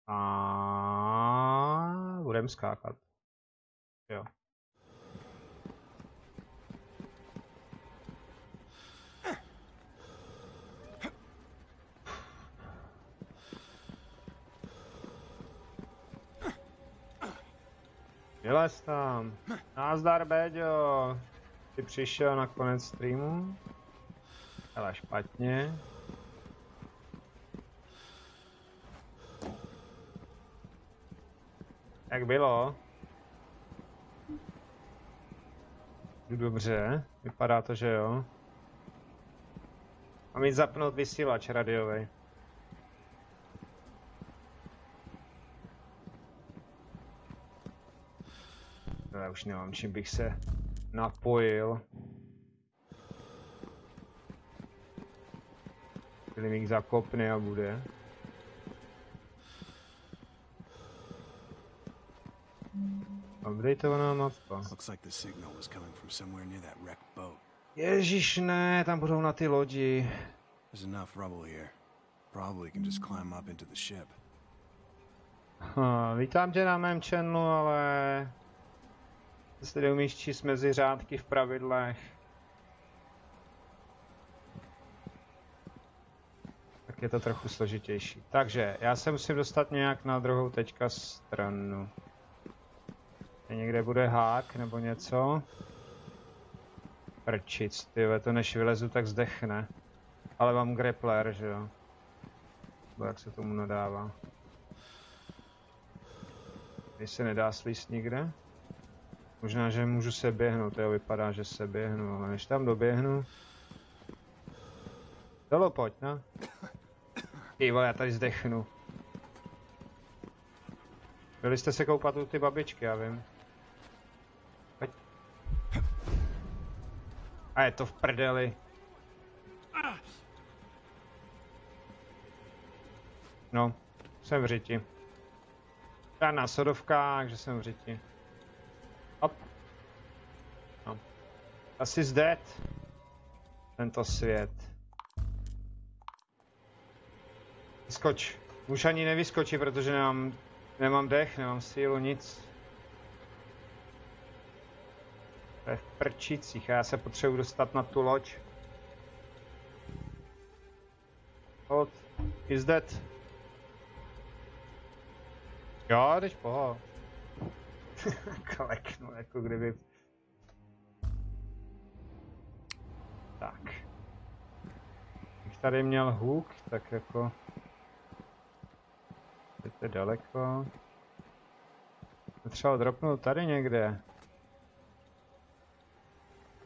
A budeme skákat. Jo. Vylez tam. Nazdar, Béďo. Ty přišel na konec streamu. Ale špatně. Jak bylo? Dobře, vypadá to, že jo. Mám jít zapnout vysílač radiovej. Já už nemám čím bych se napojil. Když mi zakopne a bude. Updateovaná mapa. Ježiš, ne, tam budou na ty lodi. Vítám tě na mém channelu, ale jestli neumíš číst mezi řádky v pravidlech, tak je to trochu složitější. Takže já se musím dostat nějak na druhou teďka stranu. Někde bude hák nebo něco. Prčic, tyhle, to než vylezu, tak zdechne. Ale mám grappler, že jo. Bo jak se tomu nadává. Když se nedá slíst nikde. Možná, že můžu se běhnout, jo, vypadá, že se běhnu, ale než tam doběhnu... Dolo, pojď, no. Ty vole, já tady zdechnu. Byli jste se koupat u ty babičky, já vím. Pojď. A je to v prdeli. No, jsem v řiti. Žádná sodovka, takže jsem v řiti. Hop. No. Asi dead. Tento svět. Skoč. Už ani nevyskočí, protože nemám dech, nemám sílu, nic. To je v prčících, já se potřebuji dostat na tu loď. Hold. Is dead. Jo, jdeš poho. Kleknu, jako kdyby... Tak. Když tady měl hook, tak jako... Teď je daleko. Třeba dropnout tady někde.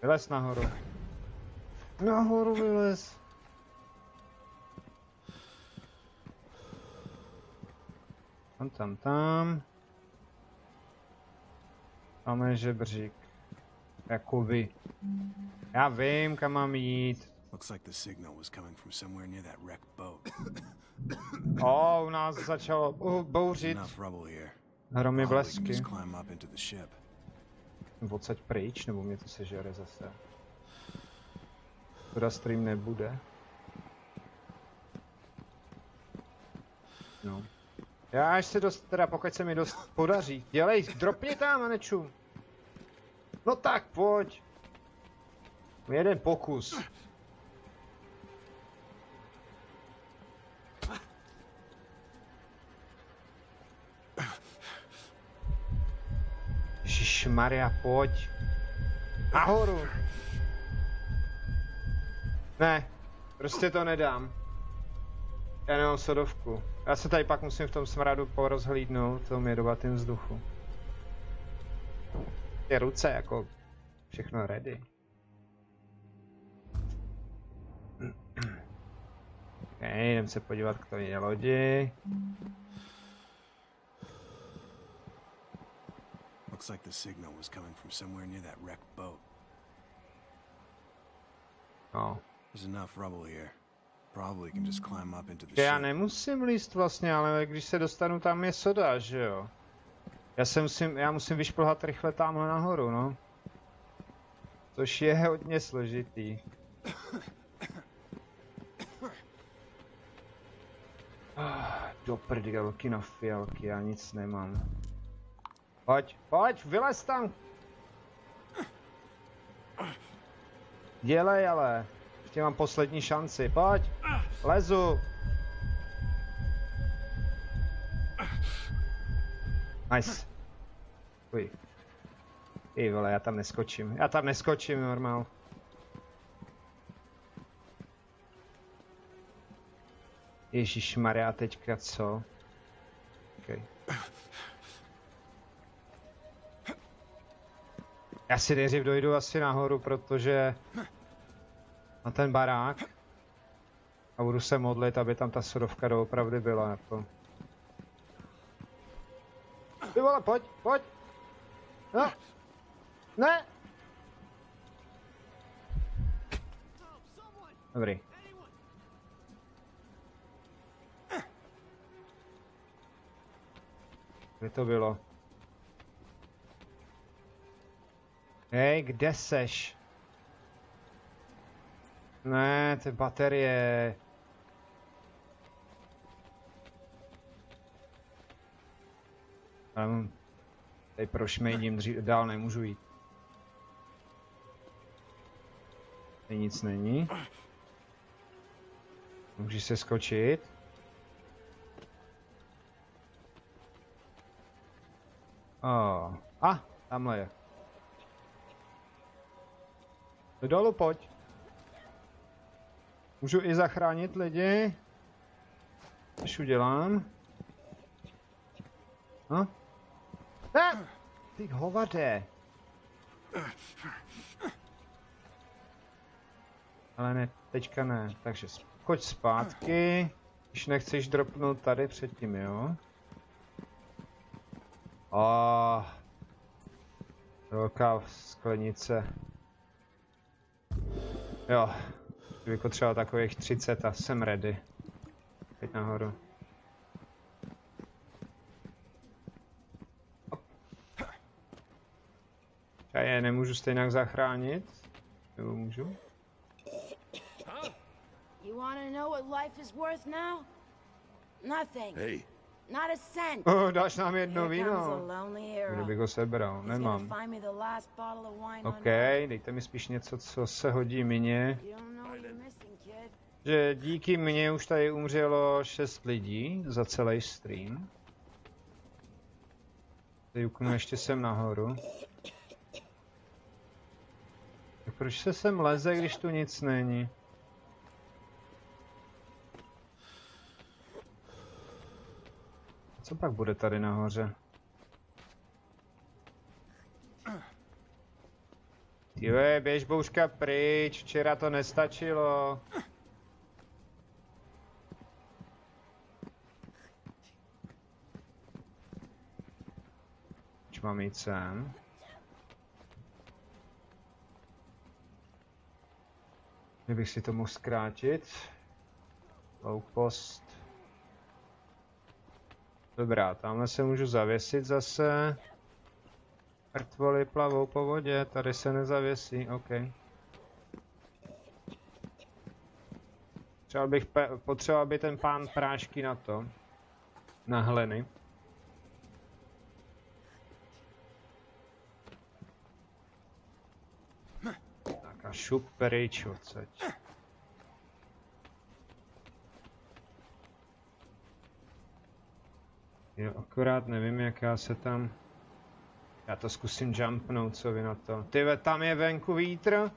Vylez nahoru. Nahoru vylez. Tam. Tam je žebřík. Jakoby. Já vím, kam mám jít. Looks like the signal was coming from somewhere near that wrecked boat. U nás začalo bouřit. Hromy blesky. Odsaď pryč, nebo mě to sežere zase. Teda stream nebude. No. Já až se teda pokud se mi dost podaří. Dělej, dropni tam, Aneču. No tak, pojď. Jeden pokus. Ježišmarja, pojď. Nahoru. Ne, prostě to nedám. Já nemám sodovku. Já se tady pak musím v tom smradu porozhlídnout, to mě dobatým vzduchu. Ty ruce jako všechno ready. Jdem se podívat, kdo je lodi. Looks like the signal was coming from somewhere near that wrecked boat. No. There's enough rubble here. Probably can just climb up into the ship. Já nemusím líst vlastně, ale když se dostanu, tam je soda, že jo? Já musím vyšplhat rychle tamhle nahoru, no. Což je hodně složitý. Do prdělky na fialky, já nic nemám. Pojď, vylez tam! Dělej ale, ještě mám poslední šanci, pojď! Lezu! Nice. Uj. Ej vole, já tam neskočím normál. Ježišmarja, teďka co? Okay. Já si nejdřív dojdu asi nahoru, protože na ten barák a budu se modlit, aby tam ta sodovka doopravdy byla. Jako. Ty vole, pojď! No! Ne! Dobrý. Kde to bylo? Hej, kde seš? Ne, ty baterie. Tady prošmejdím, dál nemůžu jít. Tady nic není. Můžeš se skočit? Tamhle je. Dolů pojď. Můžu i zachránit lidi. Což udělám. No? Ne! Ty hovade. Ale ne, teďka ne. Takže choď zpátky. Když nechceš dropnout tady předtím, jo? Velká sklenice. Jo. Kdybych potřeboval takových 30 a jsem ready. Teď nahoru. Já je nemůžu stejně zachránit? Nebo můžu? You wanna know what life is worth now? Nothing. Hey. Not a cent. Dáš nám jedno víno. Kdybych ho sebral, nemám. OK, dejte mi spíš něco, co se hodí mně. Že díky mně už tady umřelo 6 lidí za celý stream. Tady uknu ještě sem nahoru. Tak proč se sem leze, když tu nic není? Co pak bude tady nahoře? Tyve, běž bouřka pryč, včera to nestačilo. Když mám jít sem. Kdybych si to mohl zkrátit. Outpost. Dobrá, tamhle se můžu zavěsit zase. Mrtvoly plavou po vodě, tady se nezavěsí, OK. Třeba bych potřeboval by ten pán prášky na to. Na hleny. Tak a šup pryč odsaď. Jo, akorát nevím, jak já se tam... Já to zkusím jumpnout, co vy na to. Ty, tam je venku vítr?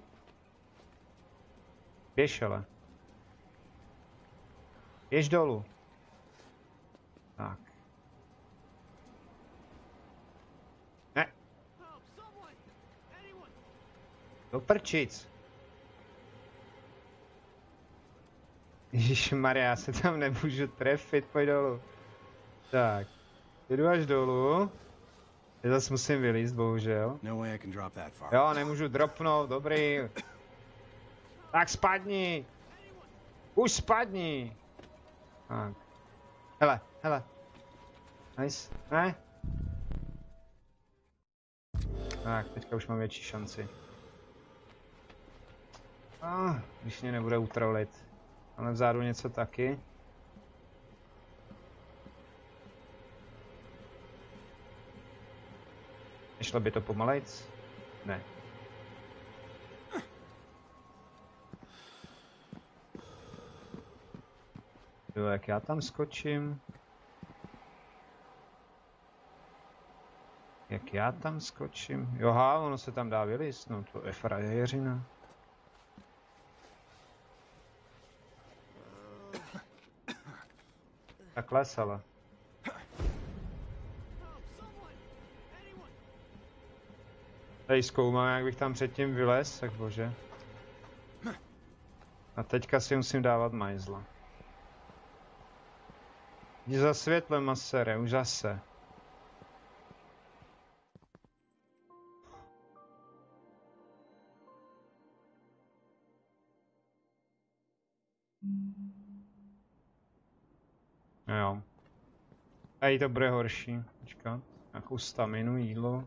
Běž ale. Běž dolů. Tak. Ne. Do prčic. Ježišmarja, já se tam nemůžu trefit, pojď dolů. Tak. Jdu až dolů. Já zase musím vylízt, bohužel. Jo, nemůžu dropnout, dobrý. Tak spadni. Už spadni. Tak. Hele, hele. Nice, ne? Tak, teďka už mám větší šanci. Když mě nebude utrolit. Ale vzadu něco taky. Nešlo by to pomalejc? Ne. Jo, jak já tam skočím? Jak já tam skočím? Joha, ono se tam dá vylíst, no to je frajeřina. Tak klesala. Tady zkoumám, jak bych tam předtím vylez, tak bože. A teďka si musím dávat majzla. Jdi za světlem, masere, už zase. Jo. Tady to bude horší. Počkat. Nějakou staminu, jídlo.